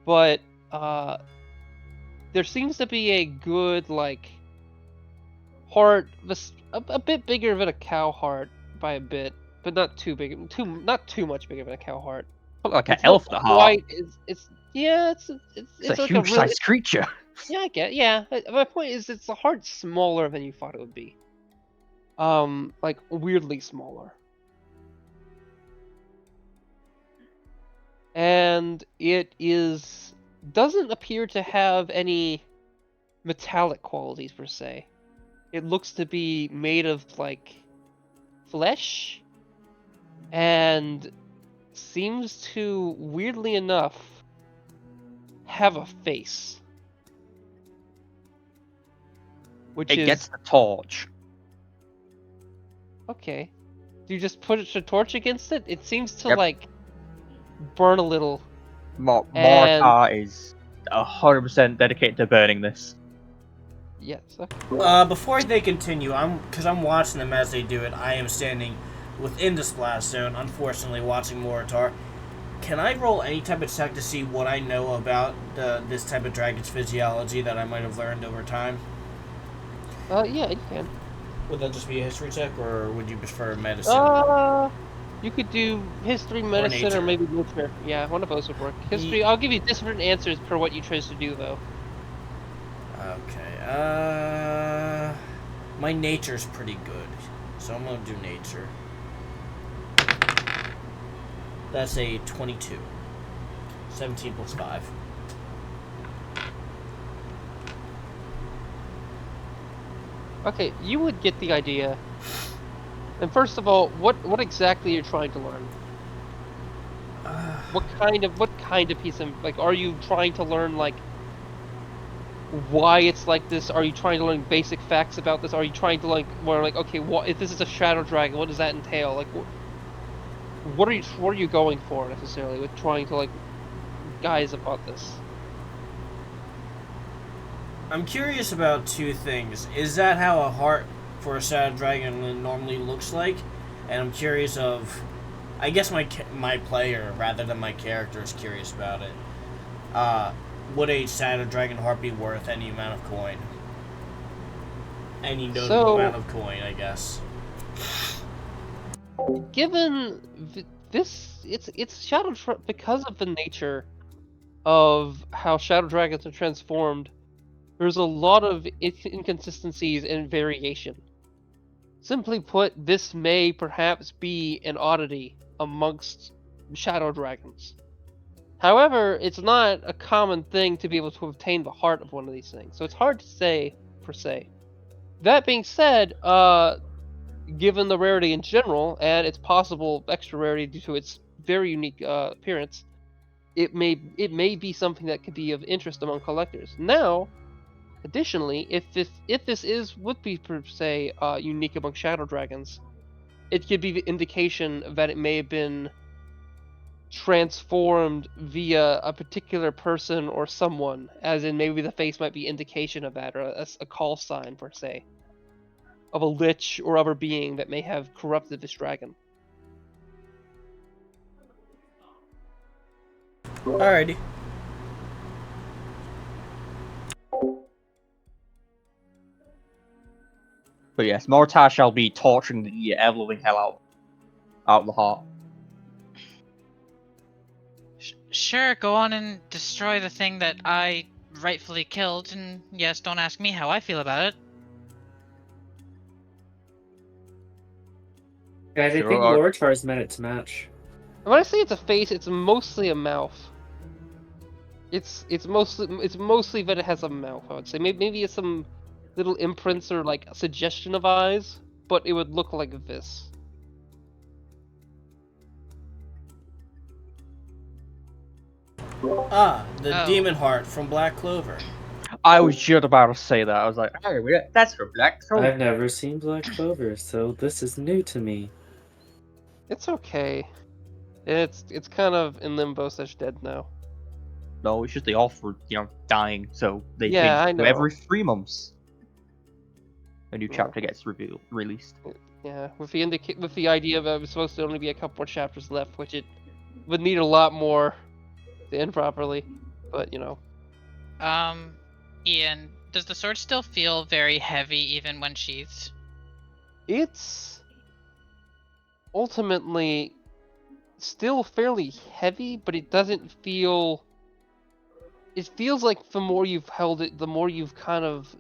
but there seems to be a good like heart, a bit bigger than a cow heart by a bit. But not too big, not too much bigger than a cow heart. Look like an It's elf not heart. quite- It's It's a like huge sized creature. Yeah, I get. Yeah, my point is, it's a heart smaller than you thought it would be. Like weirdly smaller. And it doesn't appear to have any metallic qualities per se. It looks to be made of like flesh, and seems to, weirdly enough, have a face. Which It is gets the torch. okay. Do you just put a torch against it? It seems to Yep. like burn a little. And- Moritar is 100% dedicated to burning this. Yes. Okay. Before they continue, because I'm watching them as they do it. I am standing within the splash zone, unfortunately watching Moritar. Can I roll any type of check to see what I know about this type of dragon's physiology that I might have learned over time? Yeah, you can. Would that just be a history check, or would you prefer medicine? You could do history, medicine, or nature. maybe nature. Yeah, one of those would work. History, I'll give you different answers per what you chose to do, though. Okay, my nature's pretty good, so I'm gonna do nature. That's a 22. 17 plus 5. Okay, you would get the idea. And first of all, what exactly are you trying to learn? What kind of piece of, like, are you trying to learn, like, why it's like this? Are you trying to learn basic facts about this? Are you trying to, like, more like, okay, if this is a shadow dragon, what does that entail? Like, what are you going for necessarily with trying to, like, guys about this? I'm curious about two things. Is that how a heart for a shadow dragon normally looks like? And I'm curious of, I guess my player rather than my character is curious about it. Would a shadow dragon heart be worth any amount of coin? Any notable amount of coin, I guess. Given this, it's shadow because of the nature of how shadow dragons are transformed. There's a lot of inconsistencies and variation. Simply put, this may perhaps be an oddity amongst shadow dragons. However, it's not a common thing to be able to obtain the heart of one of these things, so it's hard to say, per se. That being said, given the rarity in general, and its possible extra rarity due to its very unique appearance, it may be something that could be of interest among collectors. Now, additionally, if this would be per se unique among shadow dragons, it could be the indication that it may have been transformed via a particular person or someone, as in maybe the face might be indication of that, or a call sign per se of a lich or other being that may have corrupted this dragon. Alrighty. But yes, Moritar shall be torturing the ever-living hell out of the heart. Sure, go on and destroy the thing that I rightfully killed, and yes, don't ask me how I feel about it. Guys, I think Loritar's meant to match. When I say it's a face, it's mostly a mouth. It's mostly that it has a mouth. I would say maybe it's some little imprints or like suggestion of eyes, but it would look like this. The demon heart from Black Clover. I was just about to say that. I was like, hey, that's for Black Clover. I've never seen Black Clover, so this is new to me. It's okay. It's kind of in limbo / dead now. No, it's just they offer, dying, so they I know. every 3 months a new chapter gets released. Yeah, with the idea that it was supposed to only be a couple more chapters left, which it would need a lot more to end properly, but Ian, does the sword still feel very heavy even when sheathed? It's ultimately still fairly heavy, but it doesn't feel... It feels like the more you've held it, the more you've kind of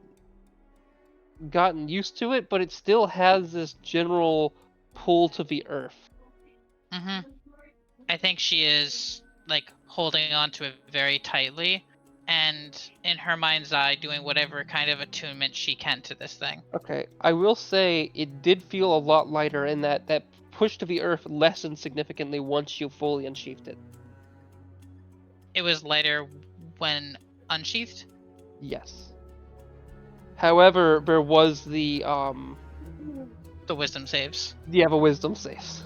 gotten used to it, but it still has this general pull to the earth. Mm-hmm. I think she is, like, holding on to it very tightly, and in her mind's eye, doing whatever kind of attunement she can to this thing. Okay, I will say it did feel a lot lighter in that push to the earth lessened significantly once you fully unsheathed it. It was lighter when unsheathed? Yes. However, there was the wisdom saves. Yeah, the wisdom saves.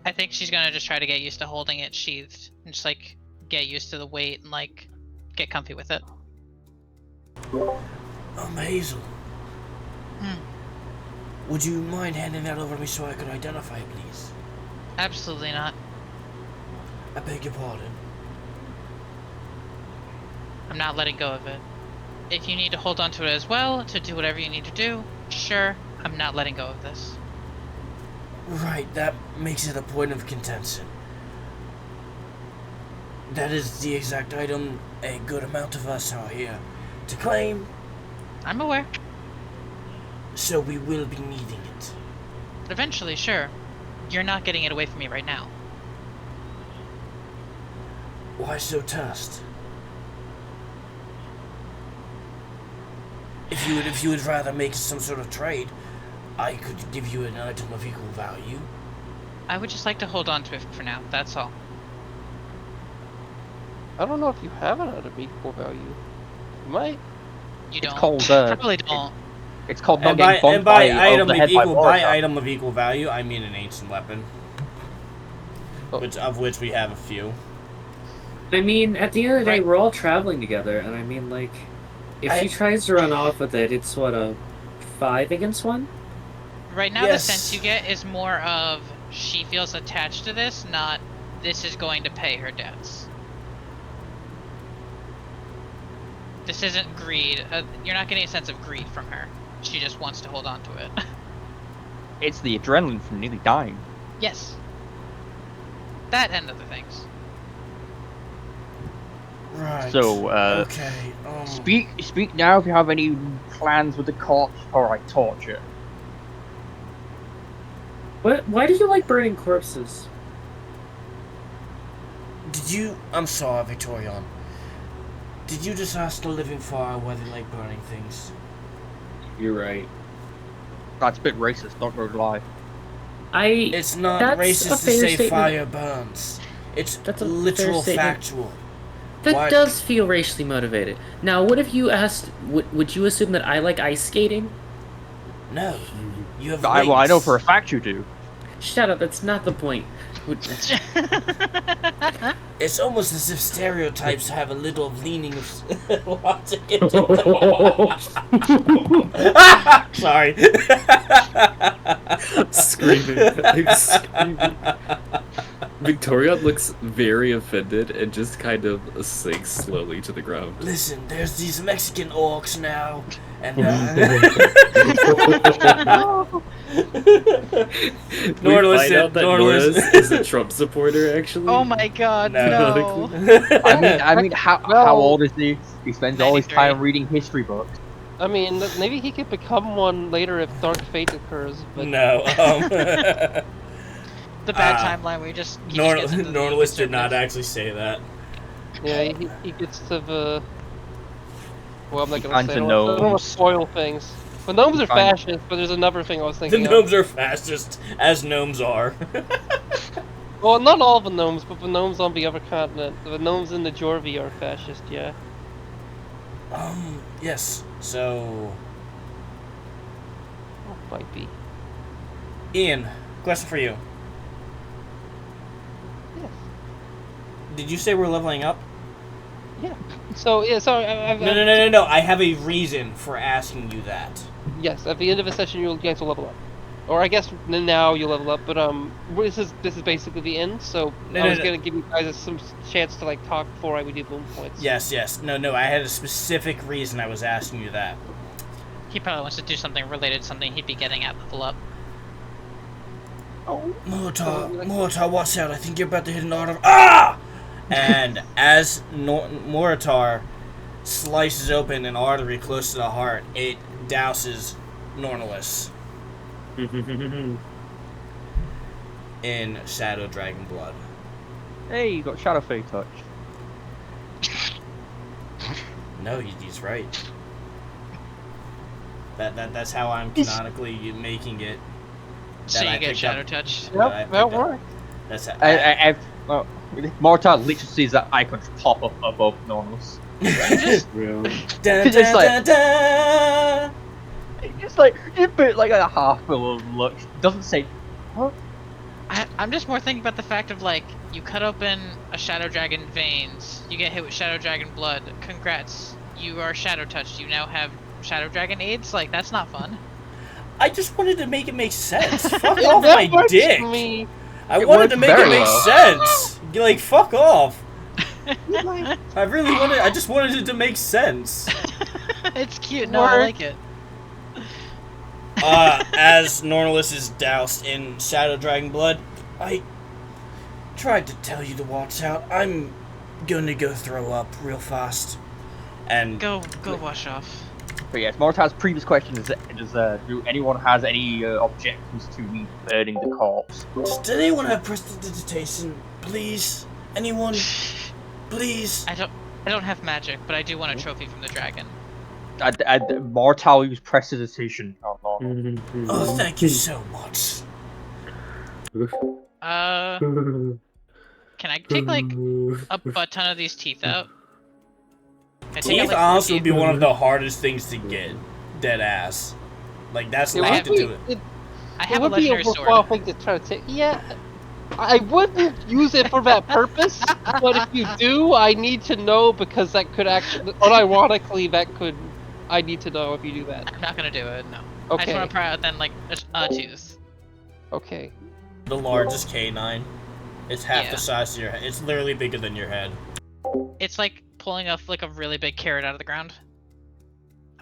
I think she's gonna just try to get used to holding it sheathed, and just, like, get used to the weight and, like, get comfy with it. Hazel, Would you mind handing that over to me so I could identify it, please? Absolutely not. I beg your pardon. I'm not letting go of it. If you need to hold on to it as well, to do whatever you need to do, sure, I'm not letting go of this. Right, that makes it a point of contention. That is the exact item a good amount of us are here to claim, I'm aware. so we will be needing it. Eventually, sure. You're not getting it away from me right now. Why so terse? If you would rather make some sort of trade, I could give you an item of equal value. I would just like to hold on to it for now, that's all. I don't know if you have an item of equal value. You might. You don't. called, Probably don't. It's called And not by, getting and by bumped by item over the of head by equal by Boruto. item of equal value, I mean an ancient weapon, Oh. which we have a few. I mean, at the end of the day, Right. we're all traveling together, and I mean, like, if she tries to run off with it, it's what, a 5 against 1? Right now, Yes. the sense you get is more of she feels attached to this, not this is going to pay her debts. This isn't greed. You're not getting a sense of greed from her. She just wants to hold on to it. It's the adrenaline from nearly dying. Yes. That and other things. Right. So, okay. Speak now if you have any plans with the corpse before I torture. Why do you like burning corpses? Did you? I'm sorry, Victorian. Did you just ask the living fire why they like burning things? You're right. That's a bit racist, not gonna lie. It's not That's a racist to fair say statement. fire burns. It's That's a literal fair statement. factual. That Why- does feel racially motivated. Now, what if you asked, would you assume that I like ice skating? No, you have. I know wings. for a fact you do. Shut up, that's not the point. It's almost as if stereotypes have a little of leaning of logic in it. Sorry. Screaming. I'm screaming. Victoria looks very offended and just kind of sinks slowly to the ground. Listen, there's these Mexican orcs now, and We Nora, find listen, out that Nora, Nora's listen. is a Trump supporter, actually. Oh my god, No. no. I mean, how old is he? He spends all his 93. time reading history books. I mean, maybe he could become one later if Dark Fate occurs, but No. The bad timeline where he just gets into the Norlist did not conservatives. actually say that. yeah, he gets to the... Well, I'm not gonna And say to it. I don't want gnomes. to spoil things. But gnomes are Fine. fascist, but there's another thing I was The thinking of. gnomes are fastest, as gnomes are. Well, not all the gnomes, but the gnomes on the other continent. The gnomes in the Jorvi are fascist, yeah. Yes. So, Oh, might be. Ian, question for you. Yes. Did you say we're leveling up? Yeah. So, yeah, sorry, No. I have a reason for asking you that. Yes, at the end of the session, you guys will level up. Or I guess now you'll level up, but this is basically the end, so I was gonna give you guys some chance to like talk before we do boom points. Yes. No, I had a specific reason I was asking you that. He probably wants to do something related to something he'd be getting at level up. Moritar, watch out! I think you're about to hit an order. Ah! And as Moritar slices open an artery close to the heart, it douses Nornalis in Shadow Dragon blood. Hey, you got Shadow Fate touch. No, he's right. That's how I'm canonically making it. So That you I get picked shadow up. touch. That I Yep, picked that up. worked. That's how. Well, Mortar literally sees that icon just pop up above Nornals. Really? Dun, It's just dun, like- dun, dun. It's like a bit like a half full of look. Doesn't say. What? I'm just more thinking about the fact of like, you cut open a Shadow Dragon veins, you get hit with Shadow Dragon blood, congrats, you are Shadow touched, you now have Shadow Dragon AIDS, like, that's not fun. I just wanted to make it make sense. Fuck It off my works dick. for me. I It wanted works to make it very make well. sense. Like, fuck off. I really wanted. I just wanted it to make sense. It's cute. No, I Work. like it. As Nornless is doused in Shadow Dragon blood, I tried to tell you to watch out. I'm gonna go throw up real fast. And Go wash off. But yes, Mortar's previous question is: do anyone has any objections to me burning the corpse? does anyone have prestidigitation? Please, anyone? Please. I don't have magic, but I do want a trophy from the dragon. Mortar will use prestidigitation. Oh, no. Oh, thank you so much. Can I take like a butt ton of these teeth out? Can I take out, Teeth like, 4 honestly would teeth? be one of the hardest things to get. Dead ass. Like that's It not would to be, do it. I it have a would be a legendary worthwhile sword. thing to try to take. Yeah, I wouldn't use it for that purpose, but if you do, I need to know because that could actually, unironically, I need to know if you do that. I'm not gonna do it. No. I just Okay. want to pry out then like a tooth. Okay. The largest canine. It's half Yeah. the size of your head. It's literally bigger than your head. It's like pulling off like a really big carrot out of the ground.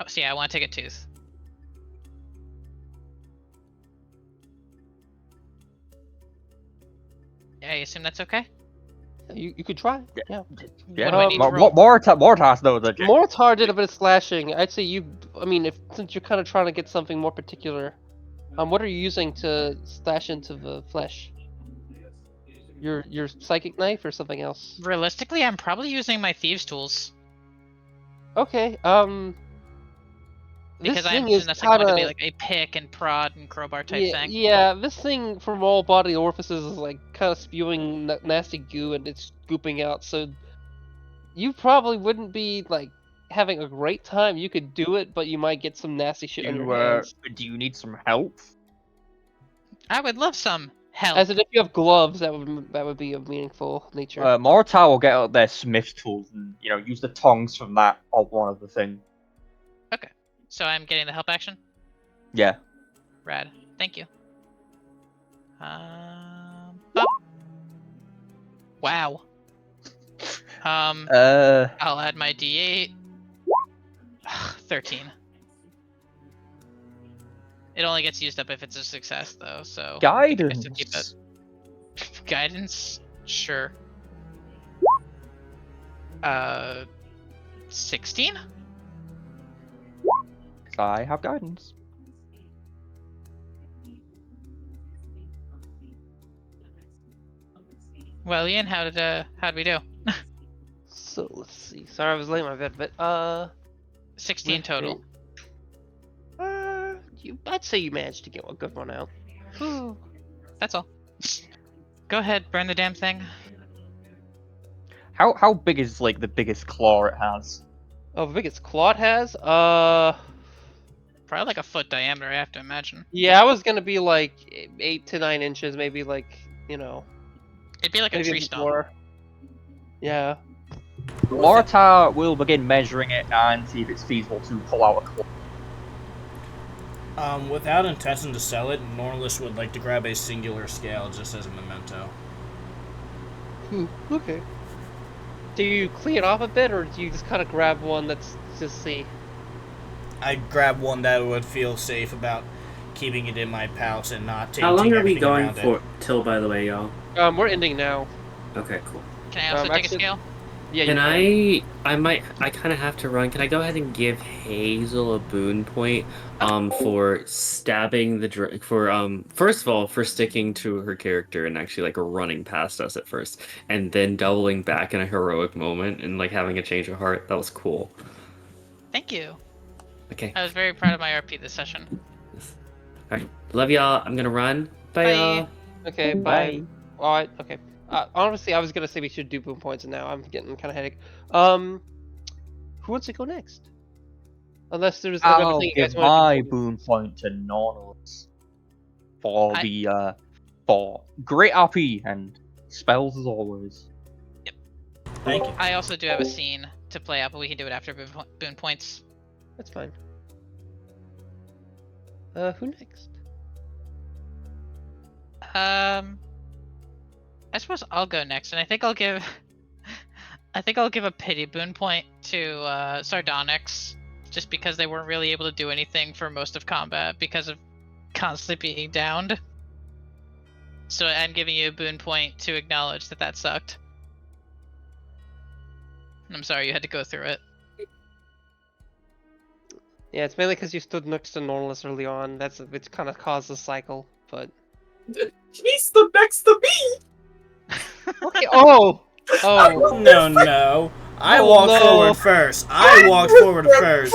Oh, so yeah, I want to take a tooth. Yeah, I assume that's okay? You could try. Yeah. Yeah, What do I need to roll? Mortar's though the Moritar did a bit of slashing. I'd say you. I mean, since you're kind of trying to get something more particular, what are you using to slash into the flesh? Your psychic knife or something else? Realistically, I'm probably using my thieves' tools. Okay. Because This I thing imagine is that's like going to kinda- be like a pick and prod and crowbar type yeah, thing. yeah, this thing from all body orifices is like kind of spewing nasty goo and it's scooping out. So you probably wouldn't be like having a great time. You could do it, but you might get some nasty shit on your hands. Do you need some help? I would love some help. As in, if you have gloves, that would be of meaningful nature. Mortar will get out their smith's tools and use the tongs from that on one of the thing. Okay. So I'm getting the help action? Yeah. Rad. Thank you. Wow. I'll add my D8. 13. It only gets used up if it's a success, though, so... I still keep it. Guidance. Guidance? Sure. 16? I have guidance. Well, Ian, how'd we do? So let's see. Sorry, I was laying my bed a bit. 16 total. I'd say you managed to get a good one out. Whew. That's all. Go ahead, burn the damn thing. How big is like the biggest claw it has? Oh, the biggest claw it has? Probably like a foot diameter, I have to imagine. Yeah, I was gonna be like 8 to 9 inches, maybe like, It'd be like a maybe tree stump. more. Yeah. Mortar will begin measuring it and see if it's feasible to pull out a claw. Without intention to sell it, Nornless would like to grab a singular scale just as a memento. Okay. Do you clean it off a bit, or do you just kind of grab one that's just see? I'd grab one that would feel safe about keeping it in my pouch and not taking How long are we everything going around it. for till, by the way, y'all? We're ending now. Okay, cool. Can I also take actually- a scale? Yeah. Can you I kind of have to run. Can I go ahead and give Hazel a boon point for stabbing the first of all, for sticking to her character and actually like running past us at first, and then doubling back in a heroic moment and like having a change of heart. That was cool. Thank you. Okay. I was very proud of my RP this session. All right. Love y'all. I'm gonna run. Bye, Bye. y'all. Okay, bye. Alright, okay. Honestly, I was gonna say we should do boom points, and now I'm getting kind of headache. Who wants to go next? Unless there's another I'll thing you guys give want my to do. boon point to Nornless for for great RP and spells as always. Thank you. I also do have a scene to play out, but we can do it after boon points. That's fine. Who next? I suppose I'll go next, and I think I'll give a pity boon point to Sardonyx, just because they weren't really able to do anything for most of combat because of constantly being downed. So I'm giving you a boon point to acknowledge that sucked. I'm sorry you had to go through it. Yeah, it's mainly because you stood next to Norlis early on. That's which kind of caused the cycle, but. He stood next to me! Okay. Oh. Oh. No. I Oh, walked no. forward first. I walked forward first.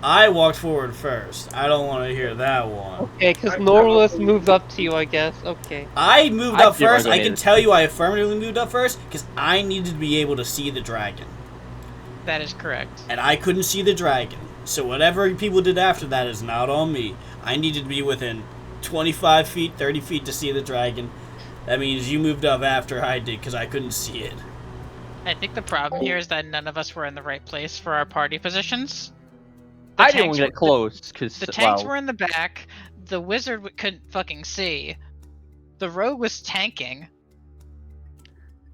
I walked forward first. I don't want to hear that one. Okay, because Norlis moved up to you, I guess. Okay. I moved I up didn't first. wanna I go can in. tell you I affirmatively moved up first because I needed to be able to see the dragon. That is correct. And I couldn't see the dragon. So whatever people did after that is not on me. I needed to be within 25 feet, 30 feet to see the dragon. That means you moved up after I did because I couldn't see it. I think the problem here is that none of us were in the right place for our party positions. I didn't want to get close because The tanks were in the back. The wizard couldn't fucking see. The rogue was tanking.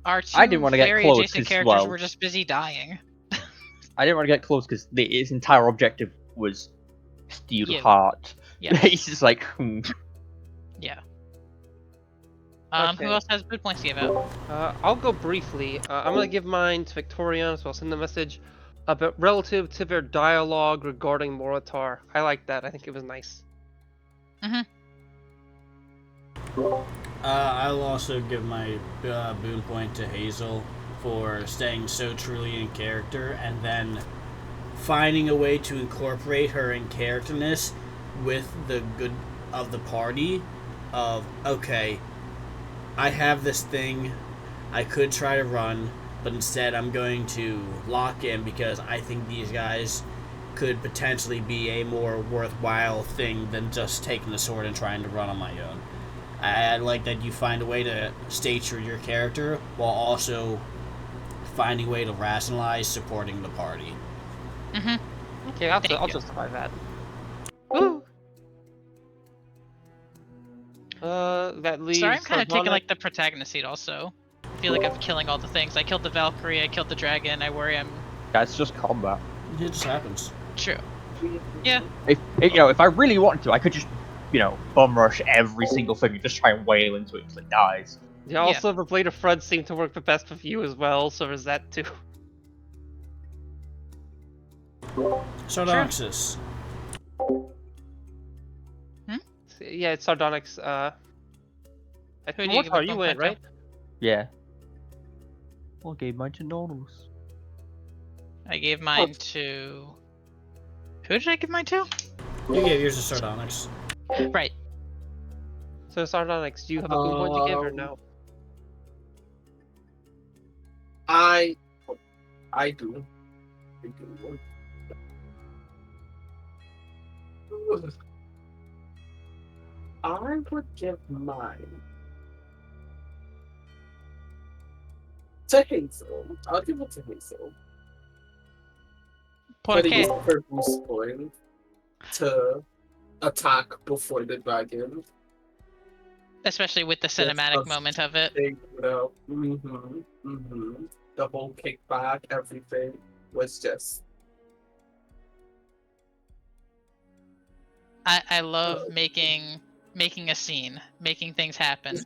Our two I didn't wanna get very close adjacent 'cause, characters well- were just busy dying. I didn't want to get close because his entire objective was steal You. heart. Yeah. He's just like, Yeah. Okay. Who else has good points to give out? I'll go briefly. I'm gonna give mine to Victorian, so I'll send the message about relative to their dialogue regarding Moritar. I like that. I think it was nice. I'll also give my boon point to Hazel for staying so truly in character and then finding a way to incorporate her in characterness with the good of the party of, okay, I have this thing, I could try to run, but instead I'm going to lock in because I think these guys could potentially be a more worthwhile thing than just taking the sword and trying to run on my own. I like that you find a way to state your character while also finding a way to rationalize supporting the party. Okay, I'll Thank you. justify that. Woo! That leaves. Sorry, I'm kind of taking Sardonyx. like the protagonist seat also. I feel like I'm killing all the things. I killed the Valkyrie, I killed the dragon, I worry I'm... that's just combat. It just happens. True. Yeah. If I really wanted to, I could just, bum rush every single thing and just try and wail into it until it dies. Yeah, also the Blade of Frud seemed to work the best with you as well, so there's that too. Sardoxis. Yeah, it's Sardonyx. I Who think do you give a you bump went, point right? Yeah. Well, I gave mine to Nornals. I gave mine to... Who did I give mine to? You gave yours to Sardonyx. Right. So Sardonyx, do you have a boon point to give or no? I do. I do. I would give mine to Hazel. I'll give it to Hazel. But it Okay. is her boost point to attack before the dragon. Especially with the cinematic moment of it. The whole kickback, everything was just. I love making a scene, making things happen.